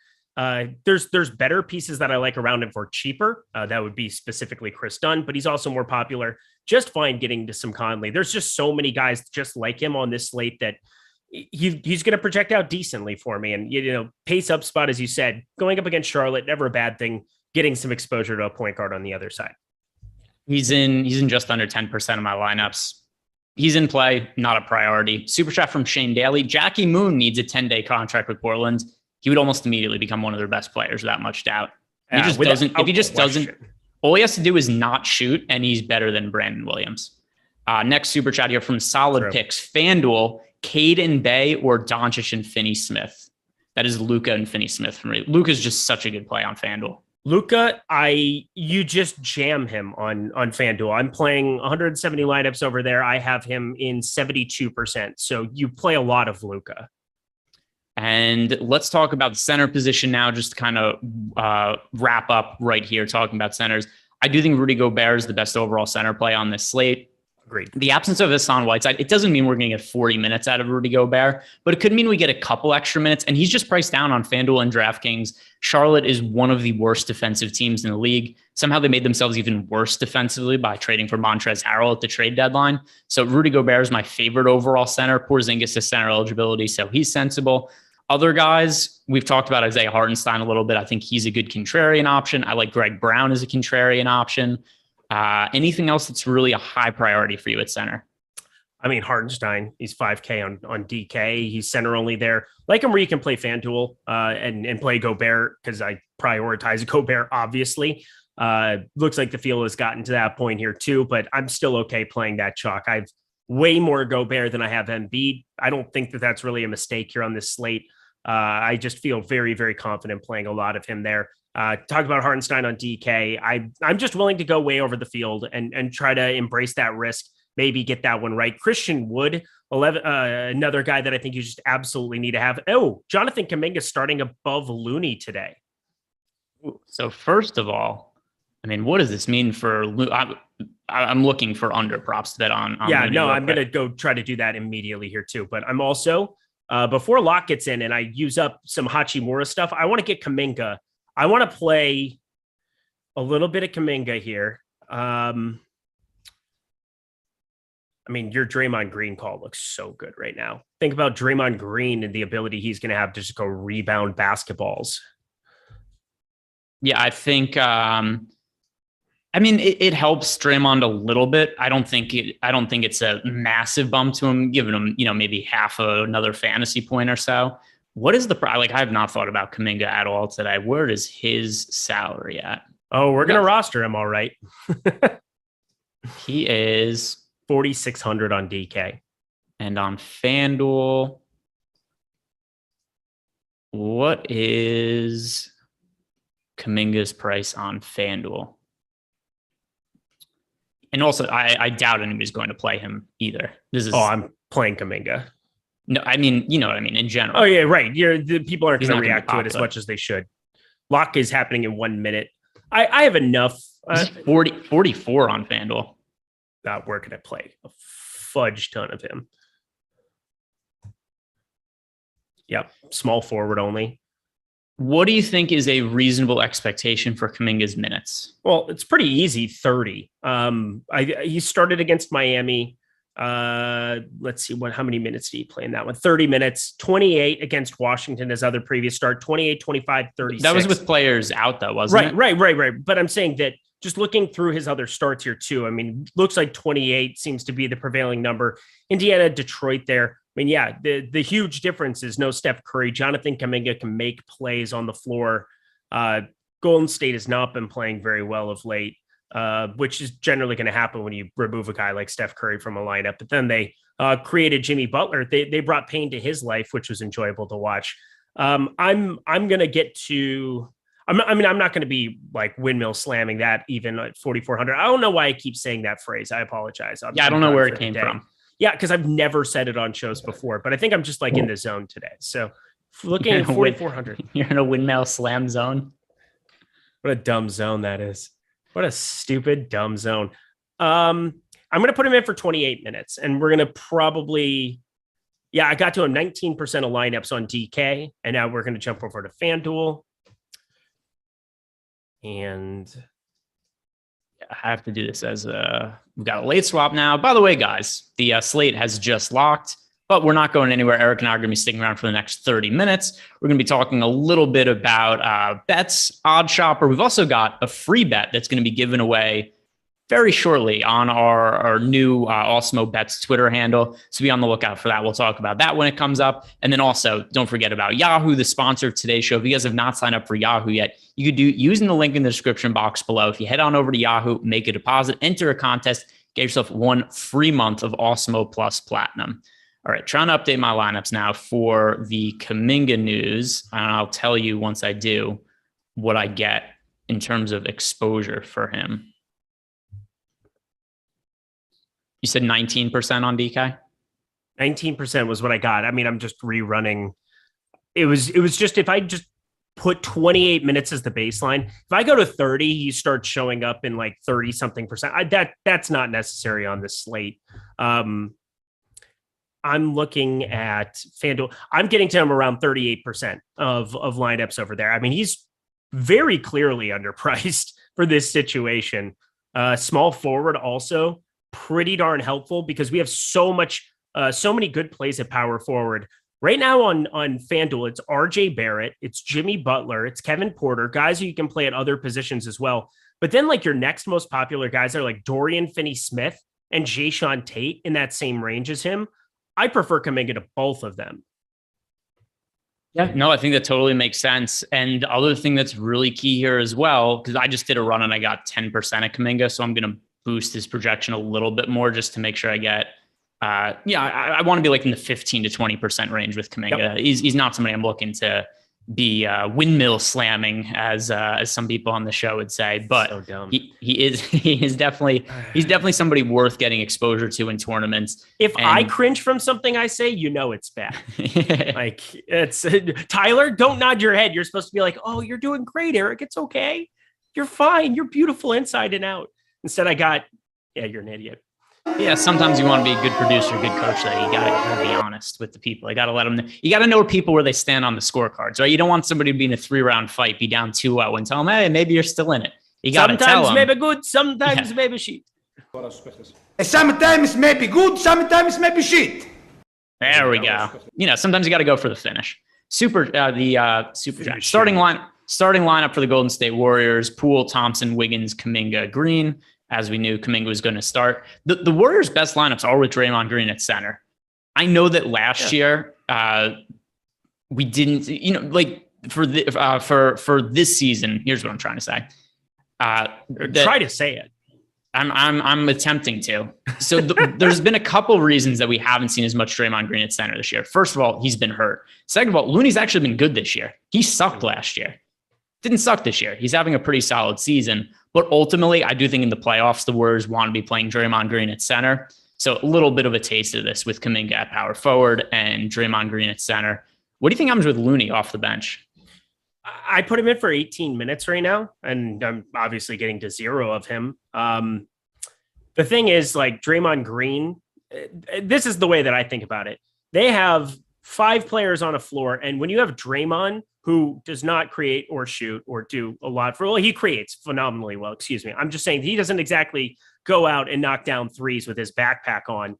there's better pieces that I like around him for cheaper. That would be specifically Chris Dunn, but he's also more popular. Just fine getting to some Conley. There's just so many guys just like him on this slate that he's going to project out decently for me. And, pace up spot, as you said, going up against Charlotte, never a bad thing. Getting some exposure to a point guard on the other side. He's in just under 10% of my lineups. He's in play, not a priority. Super chat from Shane Daly. Jackie Moon needs a 10-day contract with Portland. He would almost immediately become one of their best players without much doubt. He just doesn't. If he just doesn't, all he has to do is not shoot, and he's better than Brandon Williams. Next super chat here from Solid Picks. FanDuel, Cade and Bay or Doncic and Finney Smith. That is Luka and Finney Smith for me. Luka's just such a good play on FanDuel. Luka, you just jam him on FanDuel. I'm playing 170 lineups over there. I have him in 72%. So you play a lot of Luka. And let's talk about the center position now, just to kind of wrap up right here talking about centers. I do think Rudy Gobert is the best overall center play on this slate. Agreed. The absence of Hassan Whiteside, it doesn't mean we're going to get 40 minutes out of Rudy Gobert, but it could mean we get a couple extra minutes. And he's just priced down on FanDuel and DraftKings. Charlotte is one of the worst defensive teams in the league. Somehow they made themselves even worse defensively by trading for Montrezl Harrell at the trade deadline. So Rudy Gobert is my favorite overall center. Porzingis has center eligibility, so he's sensible. Other guys, we've talked about Isaiah Hartenstein a little bit. I think he's a good contrarian option. I like Greg Brown as a contrarian option. Anything else that's really a high priority for you at center? I mean, Hartenstein, he's 5K on DK. He's center only there. Like him where you can play FanDuel and play Gobert because I prioritize Gobert, obviously. Looks like the field has gotten to that point here too, but I'm still okay playing that chalk. I've way more Gobert than I have Embiid. I don't think that that's really a mistake here on this slate. I just feel very, very confident playing a lot of him there. Talk about Hartenstein on DK. I'm just willing to go way over the field and try to embrace that risk. Maybe get that one right. Christian Wood, another guy that I think you just absolutely need to have. Oh, Jonathan Kuminga starting above Looney today. So first of all, I mean, what does this mean for I'm looking for under props to bet on yeah, Looney no, real I'm quick. going to go try to do that immediately here too. But I'm also, before Lock gets in and I use up some Hachimura stuff, I want to get Kuminga. I want to play a little bit of Kuminga here. I mean, your Draymond Green call looks so good right now. Think about Draymond Green and the ability he's going to have to just go rebound basketballs. Yeah, I think. I mean, it helps Draymond a little bit. I don't think it's a massive bump to him, giving him maybe half another fantasy point or so. What is the I have not thought about Kuminga at all today. Where is his salary at? Oh, we're gonna roster him, all right. He is 4,600 on DK, and on FanDuel. What is Kuminga's price on FanDuel? And also, I doubt anybody's going to play him either. I'm playing Kuminga. No, I mean, you know what I mean in general. Oh yeah, right. The people aren't He's going to not react gonna to it as pop, much as they should. Lock is happening in 1 minute. I have enough. 44 on FanDuel. We're going to play a fudge ton of him. Yep, small forward only. What do you think is a reasonable expectation for Kuminga's minutes? Well, it's pretty easy, 30. He started against Miami. Let's see how many minutes did he play in that one? 30 minutes, 28 against Washington, his other previous start, 28, 25, 36. That was with players out though, wasn't it? Right. But I'm saying that just looking through his other starts here too, I mean, looks like 28 seems to be the prevailing number. Indiana, Detroit there. I mean, yeah, the huge difference is no Steph Curry. Jonathan Kuminga can make plays on the floor. Golden State has not been playing very well of late, which is generally going to happen when you remove a guy like Steph Curry from a lineup. But then they created Jimmy Butler. They brought pain to his life, which was enjoyable to watch. I'm going to get to. I'm not going to be like windmill slamming that even at 4,400. I don't know why I keep saying that phrase. I apologize. I don't know where it came from. Yeah, because I've never said it on shows before, but I think I'm just like in the zone today. So looking at 4,400. You're in a windmill slam zone. What a dumb zone that is. What a stupid, dumb zone. I'm going to put him in for 28 minutes, and we're going to probably, I got to him 19% of lineups on DK, and now we're going to jump over to FanDuel. And I have to do this as we've got a late swap now. By the way, guys, the slate has just locked, but we're not going anywhere. Eric and I are going to be sticking around for the next 30 minutes. We're going to be talking a little bit about bets, Odd Shopper. We've also got a free bet that's going to be given away very shortly on our new Awesemo Bets Twitter handle. So be on the lookout for that. We'll talk about that when it comes up. And then also don't forget about Yahoo, the sponsor of today's show. If you guys have not signed up for Yahoo yet, you could do using the link in the description box below. If you head on over to Yahoo, make a deposit, enter a contest, get yourself 1 free month of Awesemo Plus Platinum. All right, trying to update my lineups now for the Kuminga news. And I'll tell you once I do what I get in terms of exposure for him. You said 19% on DK? 19% was what I got. I mean, I'm just rerunning. It was just, if I just put 28 minutes as the baseline, if I go to 30, you start showing up in like 30 something percent. That's not necessary on this slate. I'm looking at FanDuel. I'm getting to him around 38% of lineups over there. I mean, he's very clearly underpriced for this situation. Small forward also pretty darn helpful because we have so many good plays at power forward right now on FanDuel. It's RJ Barrett, it's Jimmy Butler, it's Kevin Porter, guys who you can play at other positions as well. But then like your next most popular guys are like Dorian Finney-Smith and Jayshawn Tate in that same range as him. I prefer Kuminga to both of them. Yeah, no, I think that totally makes sense. And the other thing that's really key here as well, because I just did a run and I got 10% of Kuminga, so I'm going to boost his projection a little bit more just to make sure I get, I want to be like in the 15 to 20% range with Kuminga. Yep. He's not somebody I'm looking to be windmill slamming as some people on the show would say, but so dumb. He's definitely somebody worth getting exposure to in tournaments. If I cringe from something I say, it's bad. Like it's Tyler, don't nod your head. You're supposed to be like, oh, you're doing great, Eric. It's okay. You're fine. You're beautiful inside and out. Instead, I got, yeah, you're an idiot. Yeah, sometimes you want to be a good producer, a good coach. That you gotta be honest with the people. You gotta let them. You gotta know people where they stand on the scorecards, right? You don't want somebody to be in a 3-round fight, be down 2-0, and tell them, hey, maybe you're still in it. You gotta tell them. Sometimes maybe good, sometimes maybe shit. Sometimes maybe good, sometimes maybe shit. There we go. Sometimes you got to go for the finish. Super Chat. Starting lineup for the Golden State Warriors: Poole, Thompson, Wiggins, Kuminga, Green. As we knew, Kuminga was going to start. The Warriors' best lineups are with Draymond Green at center. I know that last year we didn't. For this season. Here's what I'm trying to say. Try to say it. I'm attempting to. So there's been a couple reasons that we haven't seen as much Draymond Green at center this year. First of all, he's been hurt. Second of all, Looney's actually been good this year. He sucked last year. Didn't suck this year. He's having a pretty solid season. But ultimately, I do think in the playoffs, the Warriors want to be playing Draymond Green at center. So a little bit of a taste of this with Kuminga at power forward and Draymond Green at center. What do you think happens with Looney off the bench? I put him in for 18 minutes right now, and I'm obviously getting to 0 of him. The thing is, like, Draymond Green, this is the way that I think about it. They have 5 players on a floor, and when you have Draymond, who does not create or shoot or do a lot he creates phenomenally well, excuse me. I'm just saying he doesn't exactly go out and knock down threes with his backpack on.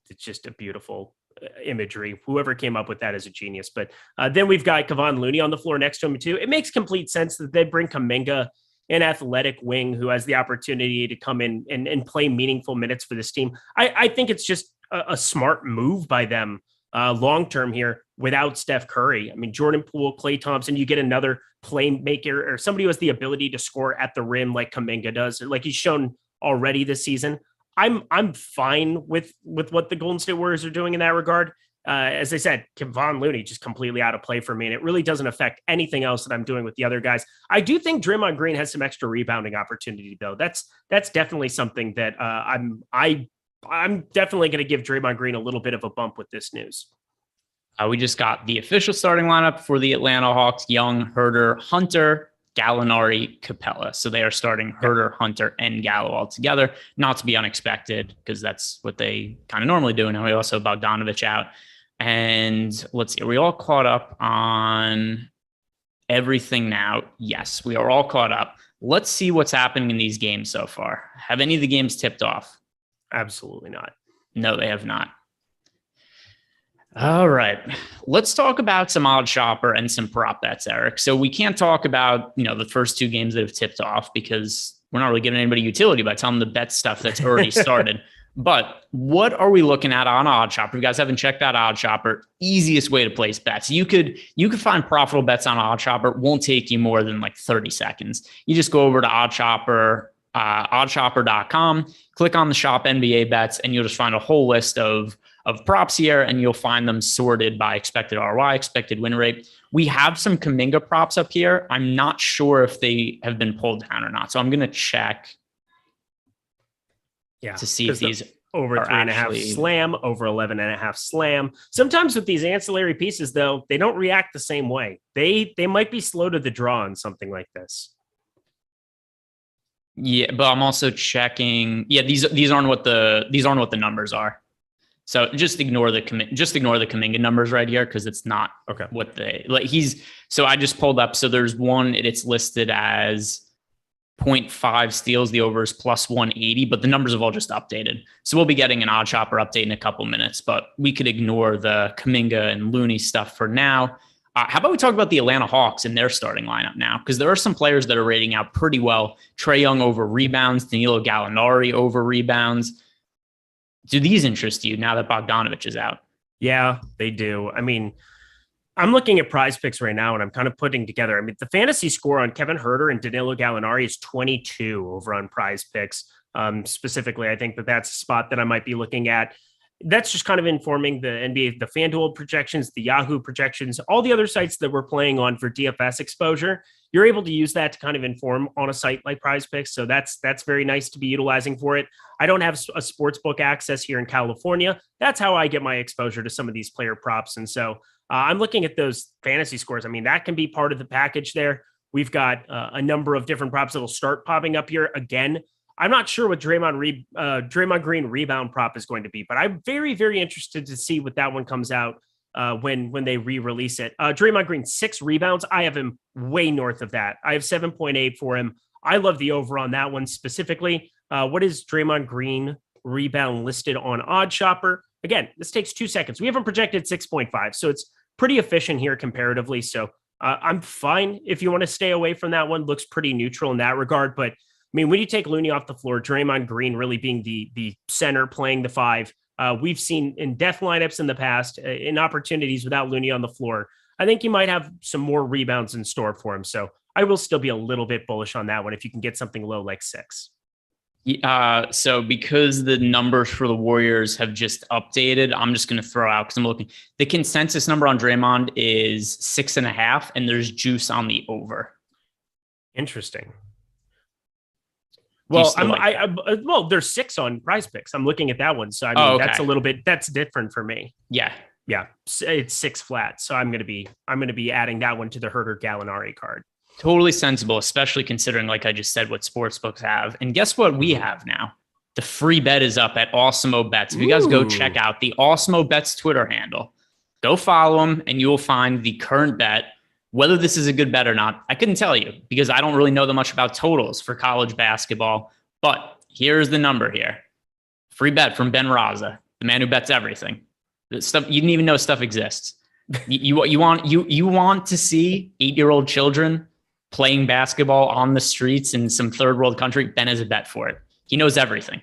It's just a beautiful imagery. Whoever came up with that is a genius. But then we've got Kevon Looney on the floor next to him too. It makes complete sense that they bring Kuminga, an athletic wing who has the opportunity to come in and play meaningful minutes for this team. I think it's just a smart move by them long-term here without Steph Curry. I mean, Jordan Poole, Klay Thompson, you get another playmaker or somebody who has the ability to score at the rim like Kuminga does, like he's shown already this season. I'm fine with what the Golden State Warriors are doing in that regard. As I said, Kevon Looney just completely out of play for me, and it really doesn't affect anything else that I'm doing with the other guys. I do think Draymond Green has some extra rebounding opportunity, though. That's definitely something that I'm definitely going to give Draymond Green a little bit of a bump with this news. We just got the official starting lineup for the Atlanta Hawks: Young, Herter, Hunter, Gallinari, Capella. So they are starting Herter, Hunter, and Gallo all together. Not to be unexpected, because that's what they kind of normally do. And we also have Bogdanovich out. And let's see, are we all caught up on everything now? Yes, we are all caught up. Let's see what's happening in these games so far. Have any of the games tipped off? Absolutely not. No, they have not. All right. Let's talk about some odd shopper and some prop bets, Eric. So we can't talk about, the first 2 games that have tipped off because we're not really giving anybody utility by telling them the bet stuff that's already started. But what are we looking at on Odd Shopper? If you guys haven't checked out Odd Shopper, easiest way to place bets. You could find profitable bets on Odd Shopper. It won't take you more than like 30 seconds. You just go over to Odd Shopper, oddshopper.com, click on the shop NBA bets, and you'll just find a whole list of props here, and you'll find them sorted by expected ROI, expected win rate. We have some Kuminga props up here. I'm not sure if they have been pulled down or not. So I'm going to check to see if these over 3.5 slam, over 11.5 slam. Sometimes with these ancillary pieces, though, they don't react the same way. They might be slow to the draw on something like this. Yeah, but I'm also checking. Yeah, these aren't what the numbers are. So just ignore the Kuminga numbers right here, because it's not what they like. So I just pulled up. So there's one, it's listed as 0.5 steals. The over is plus 180, but the numbers have all just updated. So we'll be getting an Odd Shopper update in a couple minutes, but we could ignore the Kuminga and Looney stuff for now. How about we talk about the Atlanta Hawks and their starting lineup now? Because there are some players that are rating out pretty well. Trae Young over rebounds, Danilo Gallinari over rebounds. Do these interest you now that Bogdanovich is out? Yeah, they do. I mean, I'm looking at Prize Picks right now, and I'm kind of putting together. I mean, the fantasy score on Kevin Herter and Danilo Gallinari is 22 over on Prize Picks. Specifically, I think that's a spot that I might be looking at. That's just kind of informing the NBA, the FanDuel projections, the Yahoo projections, all the other sites that we're playing on for DFS exposure. You're able to use that to kind of inform on a site like Prize Picks. So that's very nice to be utilizing for it. I don't have a sportsbook access here in California. That's how I get my exposure to some of these player props. And so I'm looking at those fantasy scores. I mean, that can be part of the package there. We've got a number of different props that'll start popping up here. Again, I'm not sure what Draymond Green rebound prop is going to be, but I'm very, very interested to see what that one comes out when they re-release it. Draymond Green, 6 rebounds. I have him way north of that. I have 7.8 for him. I love the over on that one specifically. What is Draymond Green rebound listed on Odd Shopper? Again, this takes 2 seconds. We haven't projected 6.5, so it's pretty efficient here comparatively. So I'm fine if you want to stay away from that one. Looks pretty neutral in that regard. But I mean, when you take Looney off the floor, Draymond Green really being the center playing the 5, we've seen in death lineups in the past, in opportunities without Looney on the floor, I think you might have some more rebounds in store for him. So I will still be a little bit bullish on that one if you can get something low like 6. So because the numbers for the Warriors have just updated, I'm just going to throw out, because I'm looking. The consensus number on Draymond is 6.5, and there's juice on the over. Interesting. Well, well, there's 6 on Prize Picks. I'm looking at that one, so I mean that's a little bit different for me. Yeah, it's 6 flat, so I'm going to be adding that one to the Herder Gallinari card. Totally sensible, especially considering, like I just said, what sportsbooks have. And guess what we have now? The free bet is up at Awesemo Bets. If you guys go check out the Awesemo Bets Twitter handle, go follow them, and you will find the current bet. Whether this is a good bet or not, I couldn't tell you because I don't really know that much about totals for college basketball. But here's the number here. Free bet from Ben Raza, the man who bets everything. The stuff you didn't even know stuff exists. You want to see 8-year-old children playing basketball on the streets in some third world country? Ben has a bet for it. He knows everything.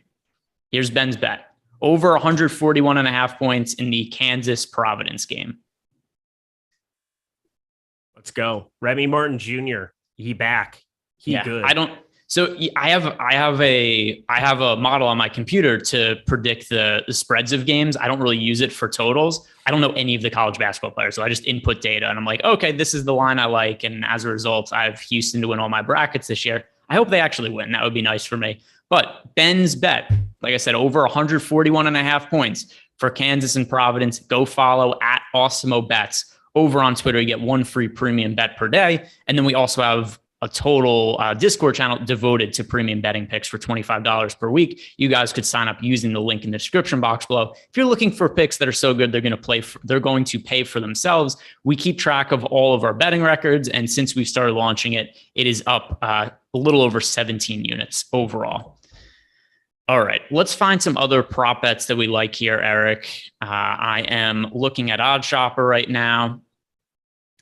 Here's Ben's bet. Over 141.5 points in the Kansas Providence game. Let's go. Remy Martin Jr. He back. Good. I have a model on my computer to predict the spreads of games. I don't really use it for totals. I don't know any of the college basketball players, so I just input data and I'm like, okay, this is the line I like. And as a result, I have Houston to win all my brackets this year. I hope they actually win. That would be nice for me. But Ben's bet, like I said, over 141.5 points for Kansas and Providence. Go follow at Awesemo Bets over on Twitter. You get 1 free premium bet per day. And then we also have a total Discord channel devoted to premium betting picks for $25 per week. You guys could sign up using the link in the description box below. If you're looking for picks that are so good, they're going to pay for themselves. We keep track of all of our betting records. And since we started launching it, it is up a little over 17 units overall. All right, let's find some other prop bets that we like here, Eric. I am looking at Odd Shopper right now.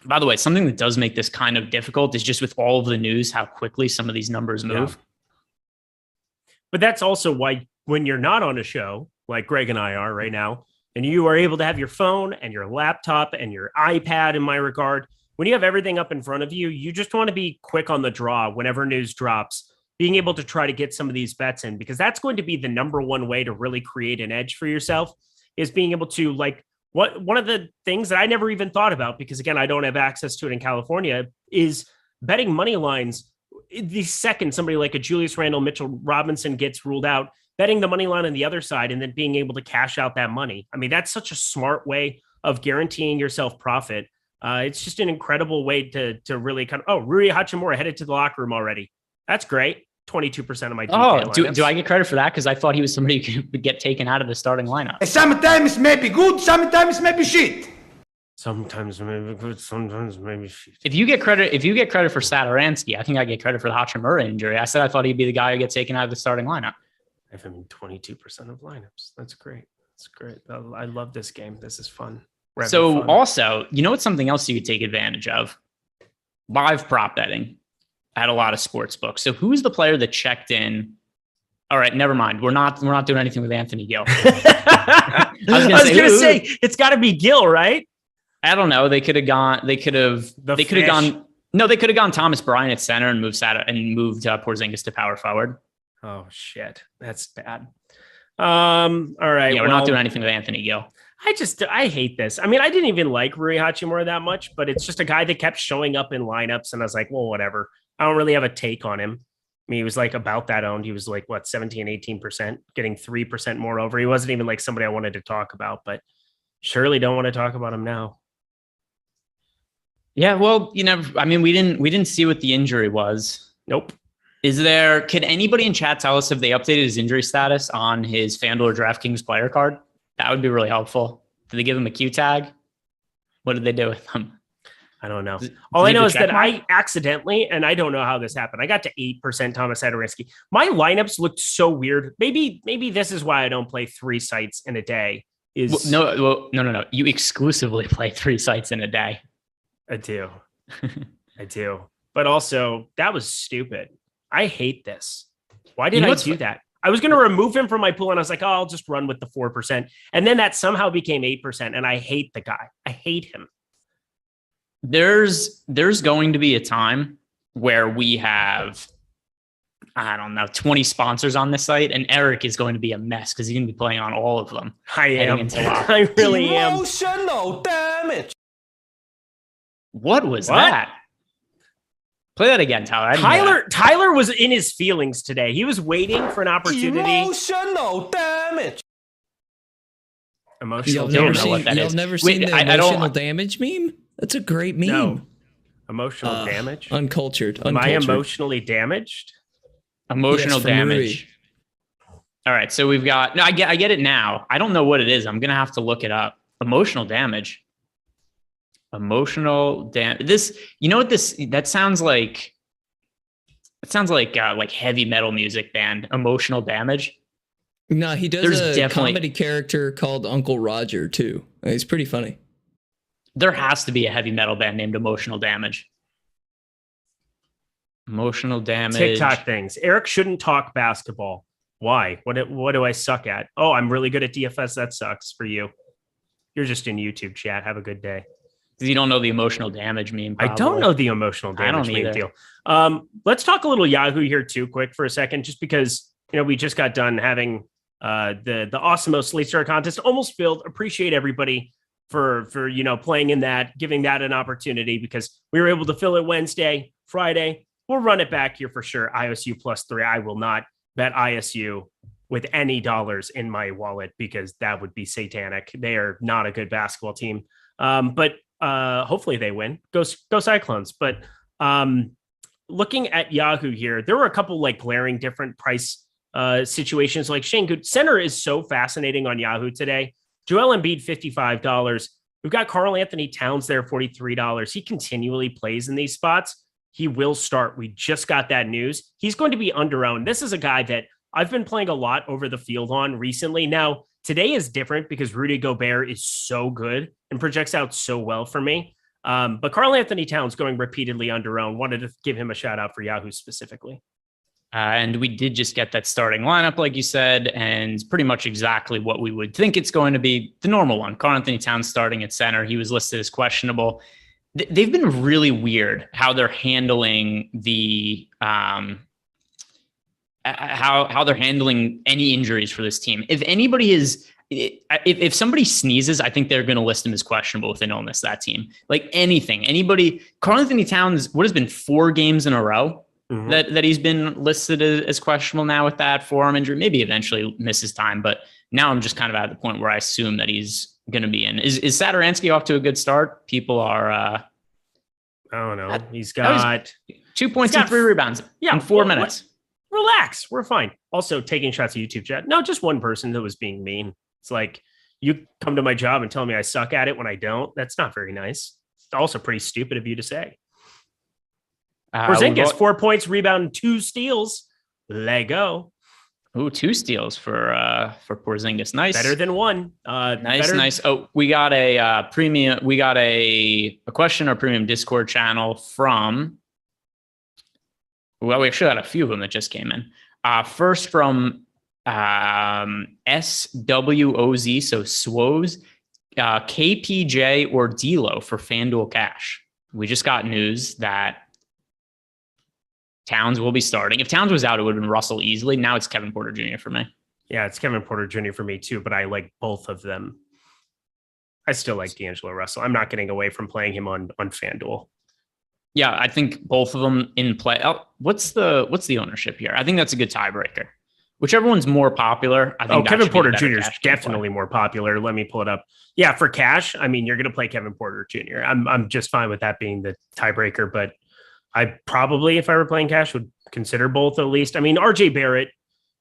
By the way, something that does make this kind of difficult is just with all of the news, how quickly some of these numbers move. Yeah. But that's also why when you're not on a show, like Greg and I are right now, and you are able to have your phone and your laptop and your iPad, in my regard, when you have everything up in front of you, you just want to be quick on the draw whenever news drops, being able to try to get some of these bets in, because that's going to be the number one way to really create an edge for yourself, is being able to, like, one of the things that I never even thought about, because again, I don't have access to it in California, is betting money lines. The second somebody like a Julius Randle, Mitchell Robinson gets ruled out, betting the money line on the other side and then being able to cash out that money. I mean, that's such a smart way of guaranteeing yourself profit. It's just an incredible way to really kind of, Rui Hachimura headed to the locker room already. That's great. 22% of my DK do I get credit for that? Because I thought he was somebody who could get taken out of the starting lineup. Sometimes maybe good, sometimes maybe shit. Sometimes maybe good, sometimes maybe shit. If you get credit for Satoransky, I think I get credit for the Hachimura injury. I said I thought he'd be the guy who gets taken out of the starting lineup. I have him in 22% of lineups. That's great. That's great. I love this game. This is fun. So also, you know what's something else you could take advantage of? Live prop betting at a lot of sports books. So who's the player that checked in? All right, never mind. We're not doing anything with Anthony Gill. I was gonna say it's got to be Gill, right? I don't know. They could have gone Thomas Bryant at center and moved Porzingis to power forward. Oh shit, that's bad. All right. Yeah, we're not doing anything with Anthony Gill. I hate this. I mean, I didn't even like Rui Hachimura that much, but it's just a guy that kept showing up in lineups, and I was like, well, whatever. I don't really have a take on him. I mean, he was like about that owned. He was like, 17, 18%, getting 3% more over. He wasn't even like somebody I wanted to talk about, but surely don't want to talk about him now. Yeah, well, I mean, we didn't see what the injury was. Nope. Could anybody in chat tell us if they updated his injury status on his FanDuel or DraftKings player card? That would be really helpful. Did they give him a Q tag? What did they do with him? I don't know. All I know is that I accidentally, and I don't know how this happened, I got to 8% Thomas Satoransky. My lineups looked so weird. Maybe this is why I don't play 3 sites in a day. No. You exclusively play 3 sites in a day. I do. I do. But also, that was stupid. I hate this. Why did I do that? I was going to remove him from my pool, and I was like, oh, I'll just run with the 4%. And then that somehow became 8%, and I hate the guy. I hate him. There's going to be a time where we have, I don't know, 20 sponsors on this site, and Eric is going to be a mess because he's going to be playing on all of them. I am. I really am. Emotional damage. What was that? Play that again, Tyler. Tyler was in his feelings today. He was waiting for an opportunity. Emotional damage. Emotional damage. Y'all never seen the emotional damage meme? That's a great meme. No. Emotional damage? Uncultured. Am I emotionally damaged? Emotional damage. All right. So we've got, no, I get it now. I don't know what it is. I'm going to have to look it up. Emotional damage. Emotional damage. That sounds like heavy metal music band. Emotional damage. No, he does a comedy character called Uncle Roger too. He's pretty funny. There has to be a heavy metal band named Emotional Damage. Emotional damage. TikTok things. Eric shouldn't talk basketball. Why? What do I suck at? Oh, I'm really good at DFS. That sucks for you. You're just in YouTube chat. Have a good day. You don't know the emotional damage meme. Probably. I don't know the emotional damage meme deal. Let's talk a little Yahoo here too, quick for a second, just because we just got done having the Awesemo Slate Star contest almost filled. Appreciate everybody for playing in that, giving that an opportunity, because we were able to fill it Wednesday, Friday. We'll run it back here for sure. ISU +3. I will not bet ISU with any dollars in my wallet because that would be satanic. They are not a good basketball team. But hopefully they win. Go Cyclones. But looking at Yahoo here, there were a couple glaring different price situations. Like Shane Good center is so fascinating on Yahoo today. Joel Embiid, $55. We've got Karl Anthony Towns there, $43. He continually plays in these spots. He will start. We just got that news. He's going to be underowned. This is a guy that I've been playing a lot over the field on recently. Now, today is different because Rudy Gobert is so good and projects out so well for me. But Karl Anthony Towns going repeatedly underowned. Wanted to give him a shout out for Yahoo specifically. And we did just get that starting lineup, like you said, and pretty much exactly what we would think it's going to be. The normal one. Karl Anthony Towns starting at center. He was listed as questionable. They've been really weird how they're handling the how they're handling any injuries for this team. If anybody is, if somebody sneezes, I think they're going to list him as questionable with an illness. That team, like anybody. Karl Anthony Towns, what has been 4 games in a row that he's been listed as questionable now with that forearm injury. Maybe eventually misses time, but now I'm just kind of at the point where I assume that he's going to be in. Is Satoransky off to a good start? People are. I don't know. He's got 2 points and 3 rebounds in 4 minutes. Relax. We're fine. Also taking shots at YouTube chat. No, just one person that was being mean. It's like, you come to my job and tell me I suck at it when I don't. That's not very nice. It's also pretty stupid of you to say. Porzingis, 4 points, rebound, 2 steals. Lego. Ooh, 2 steals for Porzingis. Nice. Better than 1. Nice. Oh, we got a premium. We got a question or premium Discord channel from. Well, we actually had a few of them that just came in. First from SWOZ, so SWOZ, KPJ or D'Lo for FanDuel Cash. We just got news that Towns will be starting. If Towns was out, it would have been Russell easily. Now it's Kevin Porter Jr. for me. Yeah, it's Kevin Porter Jr. for me too, but I like both of them. I still like D'Angelo Russell. I'm not getting away from playing him on FanDuel. Yeah, I think both of them in play. Oh, what's the ownership here? I think that's a good tiebreaker. Whichever one's more popular, I think. Kevin Porter Jr. is definitely more popular. Let me pull it up. Yeah, for cash, I mean, you're going to play Kevin Porter Jr. I'm just fine with that being the tiebreaker, but I probably, if I were playing cash, would consider both at least. I mean, RJ Barrett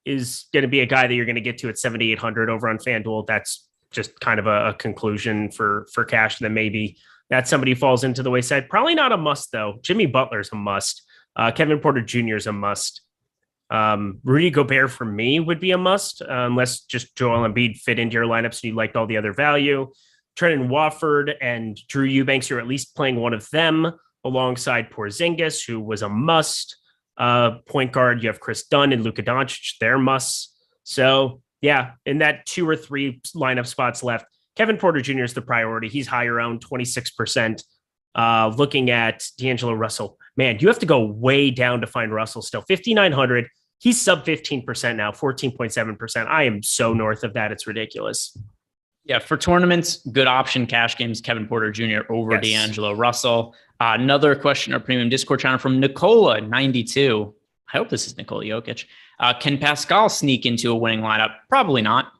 is going to be a guy that you're going to get to at 7,800 over on FanDuel. That's just kind of a conclusion for cash. Then maybe that's somebody who falls into the wayside. Probably not a must though. Jimmy Butler's a must. Kevin Porter Jr. is a must. Rudy Gobert for me would be a must, unless just Joel Embiid fit into your lineups and you liked all the other value. Trendon Watford and Drew Eubanks, you're at least playing one of them alongside Porzingis, who was a must. Point guard, you have Chris Dunn and Luka Doncic, they're musts. So yeah, in that 2 or 3 lineup spots left, Kevin Porter Jr. is the priority. He's high around 26%. Looking at D'Angelo Russell, man, you have to go way down to find Russell still. 5,900. He's sub 15% now, 14.7%. I am so north of that. It's ridiculous. Yeah, for tournaments, good option, cash games, Kevin Porter Jr. over D'Angelo Russell. Another question, our premium Discord channel from Nicola92. I hope this is Nikola Jokic. Can Pascal sneak into a winning lineup? Probably not.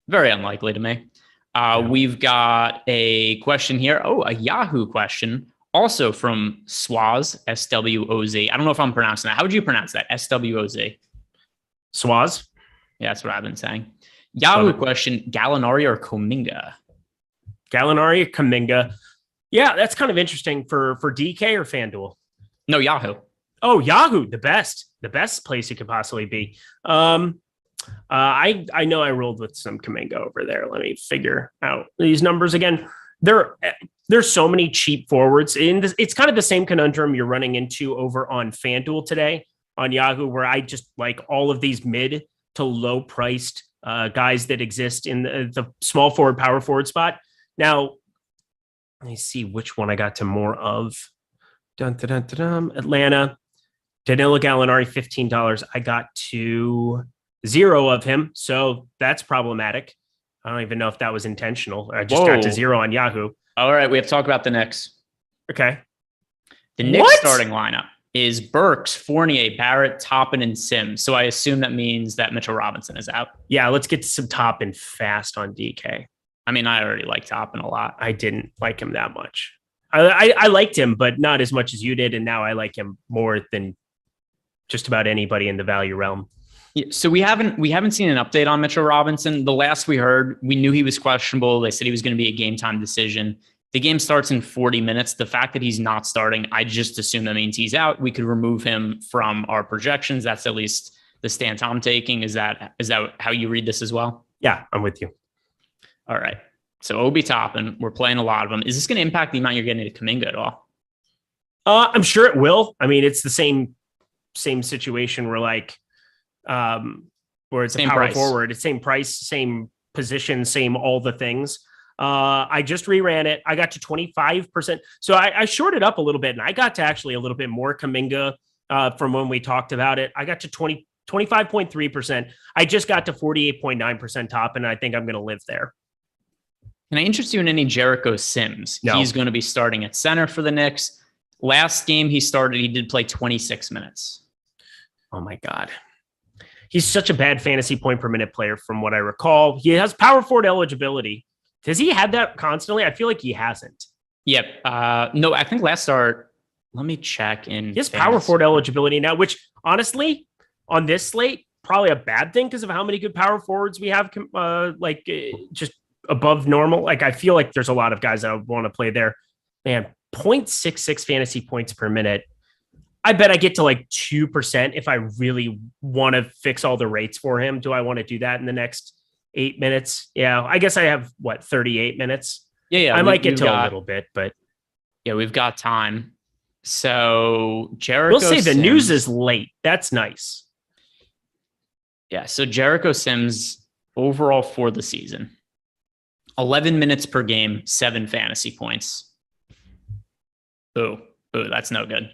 Very unlikely to me. We've got a question here. Oh, a Yahoo question. Also from Swaz, S-W-O-Z. I don't know if I'm pronouncing that. How would you pronounce that? S-W-O-Z. Swaz? Yeah, that's what I've been saying. Yahoo question, Gallinari or Kuminga? Gallinari or Kuminga. Yeah, that's kind of interesting for DK or FanDuel. No, Yahoo. Oh, Yahoo, the best place you could possibly be. I know I rolled with some Kuminga over there. Let me figure out these numbers again. There's so many cheap forwards. It's kind of the same conundrum you're running into over on FanDuel today on Yahoo, where I just like all of these mid to low priced guys that exist in the small forward, power forward spot. Now, let me see which one I got to more of. Atlanta, Danilo Gallinari, $15. I got to 0 of him. So that's problematic. I don't even know if that was intentional. I just got to 0 on Yahoo. All right. We have to talk about the Knicks. Okay. The Knicks starting lineup is Burks, Fournier, Barrett, Toppin, and Sims. So I assume that means that Mitchell Robinson is out. Yeah. Let's get to some Toppin fast on DK. I mean, I already like Toppin a lot. I didn't like him that much. I liked him, but not as much as you did. And now I like him more than just about anybody in the value realm. Yeah, so we haven't seen an update on Mitchell Robinson. The last we heard, we knew he was questionable. They said he was going to be a game time decision. The game starts in 40 minutes. The fact that he's not starting, I just assume that means he's out. We could remove him from our projections. That's at least the stance I'm taking. Is that how you read this as well? Yeah, I'm with you. All right. So Obi Toppin, we're playing a lot of them. Is this going to impact the amount you're getting to Kuminga at all? I'm sure it will. I mean, it's the same situation where where it's same a power price. forward. It's same price, same position, same all the things. I just reran it. I got to 25%. So I shorted up a little bit and I got to actually a little bit more Kuminga from when we talked about it. I got to 25.3%. I just got to 48.9% top, and I think I'm going to live there. Can I interest you in any Jericho Sims? No. He's going to be starting at center for the Knicks. Last game he started, he did play 26 minutes. Oh my God. He's such a bad fantasy point per minute player from what I recall. He has power forward eligibility. Has he had that constantly? I feel like he hasn't. Yep. No, I think last start, let me check in. He has power forward eligibility now, which honestly, on this slate, probably a bad thing because of how many good power forwards we have, just above normal. Like, I feel like there's a lot of guys that I want to play there. Man, 0.66 fantasy points per minute. I bet I get to like 2% if I really want to fix all the rates for him. Do I want to do that in the next 8 minutes? Yeah, I guess I have 38 minutes. Yeah. I might get to a little bit, but yeah, we've got time. So Jericho, we'll say the news is late. That's nice. Yeah. So Jericho Sims overall for the season, 11 minutes per game, 7 fantasy points. Ooh, that's no good.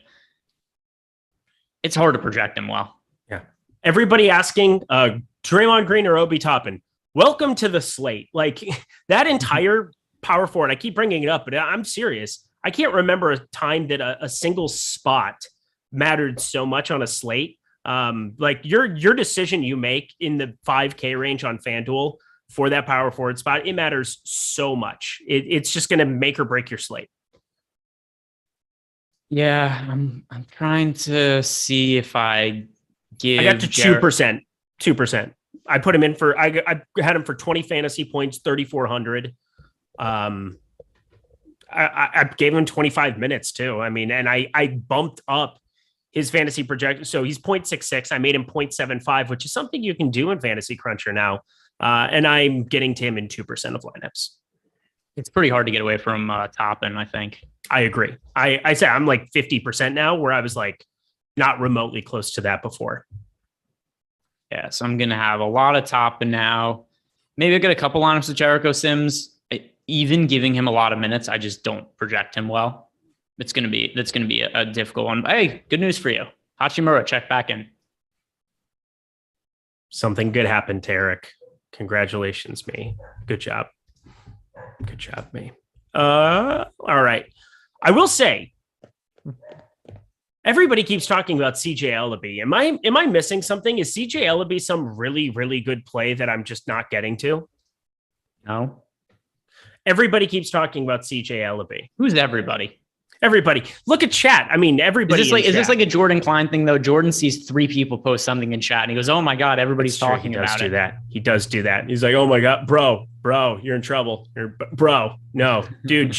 It's hard to project him well. Yeah. Everybody asking Draymond Green or Obi Toppin. Welcome to the slate. Like that entire power forward. I keep bringing it up, but I'm serious. I can't remember a time that a single spot mattered so much on a slate. Like your decision you make in the 5K range on FanDuel for that power forward spot, it matters so much. It's just going to make or break your slate. Yeah, I'm trying to see if I got to 2%. 2%. I put him in for I had him for 20 fantasy points, 3,400. I gave him 25 minutes too. I mean, and I bumped up his fantasy projection. So he's 0.66. I made him 0.75, which is something you can do in Fantasy Cruncher now. And I'm getting to him in 2% of lineups. It's pretty hard to get away from Toppin, I think. I agree. I say I'm like 50% now, where I was like not remotely close to that before. Yeah, so I'm going to have a lot of Toppin now. Maybe I'll get a couple lineups with Jericho Sims. Even giving him a lot of minutes, I just don't project him well. That's going to be a difficult one. Hey, good news for you. Hachimura, check back in. Something good happened to Eric. Congratulations, me. Good job. Good job, me. All right. I will say, everybody keeps talking about CJ Ellaby. Am I missing something? Is CJ Ellaby some really, really good play that I'm just not getting to? No. Everybody keeps talking about CJ Ellaby. Who's everybody? Everybody. Look at chat. I mean, everybody. Is this like a Jordan Klein thing though? Jordan sees 3 people post something in chat and he goes, "Oh my God, everybody's talking about it." He does do that. He's like, "Oh my God, bro, you're in trouble. Bro, no, dude,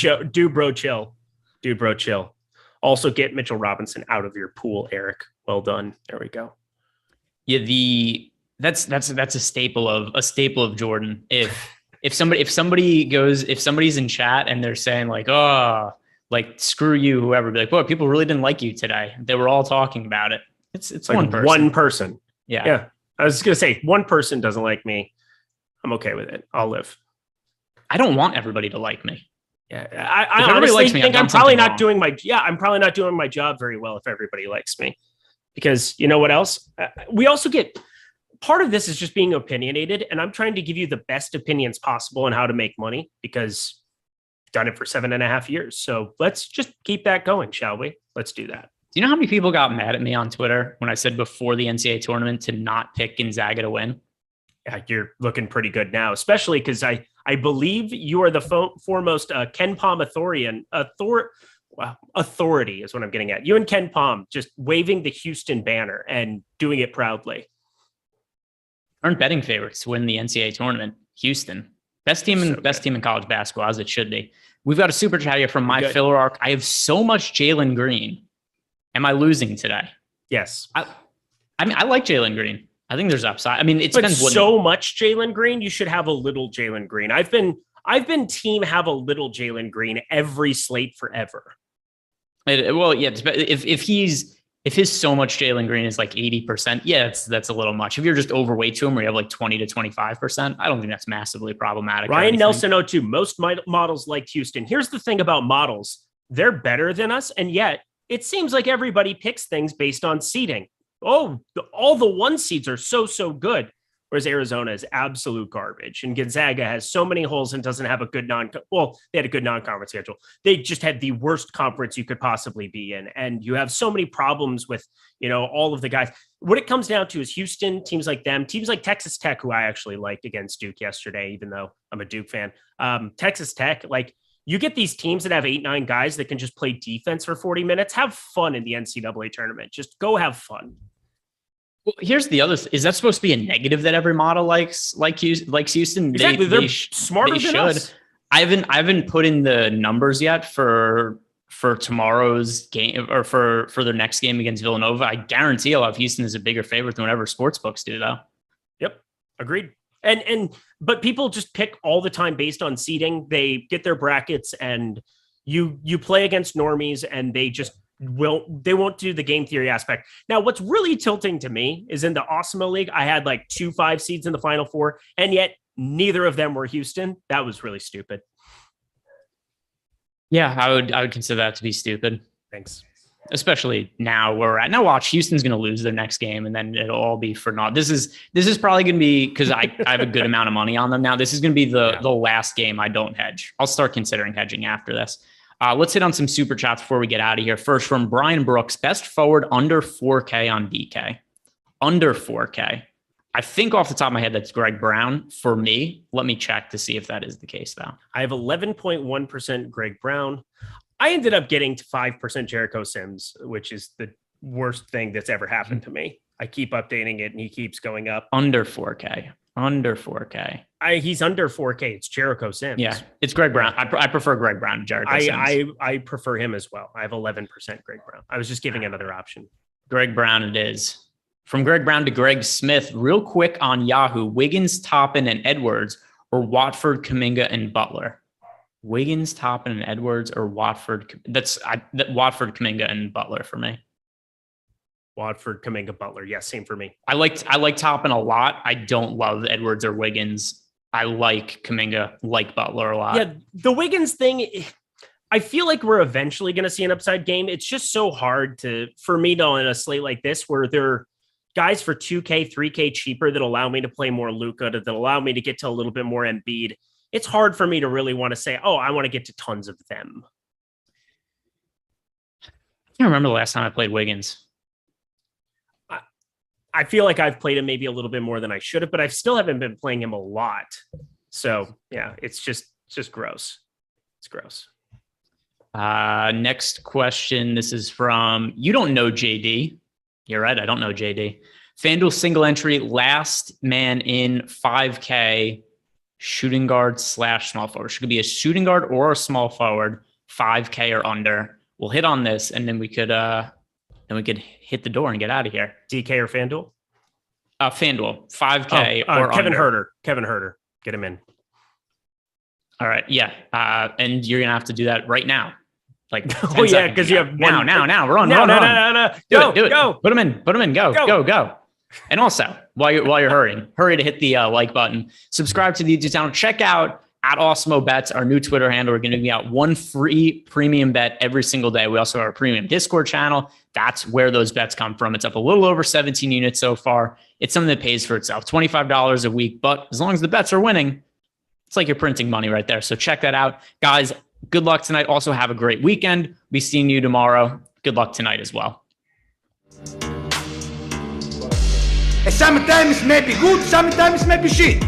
bro, chill. Dude, bro, chill." Also get Mitchell Robinson out of your pool, Eric. Well done. There we go. Yeah, that's a staple of Jordan. If somebody's in chat and they're saying like, "Oh, like screw you," whoever, be like, "Boy, people really didn't like you today. They were all talking about it." It's like one person. Yeah. I was gonna say one person doesn't like me. I'm okay with it. I'll live. I don't want everybody to like me. Yeah, I honestly think I'm probably not doing my job very well if everybody likes me, because you know what else? We also get part of this is just being opinionated, and I'm trying to give you the best opinions possible on how to make money because I've done it for 7.5 years. So let's just keep that going, shall we? Let's do that. Do you know how many people got mad at me on Twitter when I said before the NCAA tournament to not pick Gonzaga to win? Yeah, you're looking pretty good now, especially because I believe you are the foremost Ken Palm authority is what I'm getting at. You and Ken Palm just waving the Houston banner and doing it proudly. Aren't betting favorites to win the NCAA tournament. Houston, best team in college basketball, as it should be. We've got a super chat here from my filler arc. I have so much Jalen Green. Am I losing today? Yes. I mean, I like Jalen Green. I think there's upside. I mean, it depends. So much Jalen Green, you should have a little Jalen Green. I've been team have a little Jalen Green every slate forever. Well, yeah. If his so much Jalen Green is like 80%, yeah, that's a little much. If you're just overweight to him, where you have like 20 to 25%, I don't think that's massively problematic. Ryan Nelson 02. Most models like Houston. Here's the thing about models: they're better than us, and yet it seems like everybody picks things based on seeding. Oh, all the 1 seeds are so good, whereas Arizona is absolute garbage. And Gonzaga has so many holes and doesn't have a good they had a good non-conference schedule. They just had the worst conference you could possibly be in. And you have so many problems with, all of the guys. What it comes down to is Houston, teams like them, teams like Texas Tech, who I actually liked against Duke yesterday, even though I'm a Duke fan. Texas Tech, you get these teams that have 8-9 guys that can just play defense for 40 minutes. Have fun in the NCAA tournament. Just go have fun. Well, here's the other. Is that supposed to be a negative that every model likes Houston? Exactly. They're smarter than us. I haven't put in the numbers yet for tomorrow's game or for their next game against Villanova. I guarantee I'll have Houston as a bigger favorite than whatever sportsbooks do, though. Yep. Agreed. But people just pick all the time based on seeding. They get their brackets and you play against normies and they won't do the game theory aspect. Now, what's really tilting to me is in the Awesemo League, I had like 2 5 seeds in the Final Four, and yet neither of them were Houston. That was really stupid. Yeah, I would consider that to be stupid. Thanks. Especially now where we're at. Now watch, Houston's going to lose their next game, and then it'll all be for naught. This is probably going to be, because I have a good amount of money on them now. This is going to be the last game I don't hedge. I'll start considering hedging after this. Let's hit on some super chats before we get out of here. First, from Brian Brooks, best forward under 4K on BK. under 4K. I think off the top of my head, that's Greg Brown for me. Let me check to see if that is the case, though. I have 11.1% Greg Brown. I ended up getting to 5% Jericho Sims, which is the worst thing that's ever happened to me. I keep updating it and he keeps going up. Under 4K. He's under 4K. It's Jericho Sims. Yeah, it's Greg Brown. I prefer Greg Brown to Jericho Sims. I prefer him as well. I have 11% Greg Brown. I was just giving another option. Greg Brown it is. From Greg Brown to Greg Smith, real quick on Yahoo, Wiggins, Toppin, and Edwards, or Watford, Kuminga, and Butler. Wiggins, Toppin, and Edwards, or Watford. Watford, Kuminga, and Butler for me. Watford, Kuminga, Butler. Yes, same for me. I like Toppin a lot. I don't love Edwards or Wiggins. I like Kuminga, like Butler a lot. Yeah, the Wiggins thing, I feel like we're eventually going to see an upside game. It's just so hard for me to, in a slate like this, where they're guys for 2K, 3K cheaper that allow me to play more Luka, that allow me to get to a little bit more Embiid. It's hard for me to really want to say, oh, I want to get to tons of them. I can't remember the last time I played Wiggins. I feel like I've played him maybe a little bit more than I should have, but I still haven't been playing him a lot. So yeah, it's just gross. It's gross. Next question. This is from, you don't know JD. You're right. I don't know JD. FanDuel single entry, last man in 5K shooting guard / small forward. Should be a shooting guard or a small forward, 5K or under. We'll hit on this and then we could hit the door and get out of here. DK or FanDuel? FanDuel, 5K or Kevin under. Kevin Herter. Get him in. All right. Yeah. And you're going to have to do that right now. Like, oh yeah, because you have now. We're on. No. Do it. Go. Put them in. Go. And also, while you're hurrying, hurry to hit the like button. Subscribe to the YouTube channel. Check out at Awesemo Bets, our new Twitter handle. We're going to give out one free premium bet every single day. We also have our premium Discord channel. That's where those bets come from. It's up a little over 17 units so far. It's something that pays for itself. $25 a week, but as long as the bets are winning, it's like you're printing money right there. So check that out, guys. Good luck tonight. Also have a great weekend. Be seeing you tomorrow. Good luck tonight as well. Sometimes maybe good, sometimes maybe shit.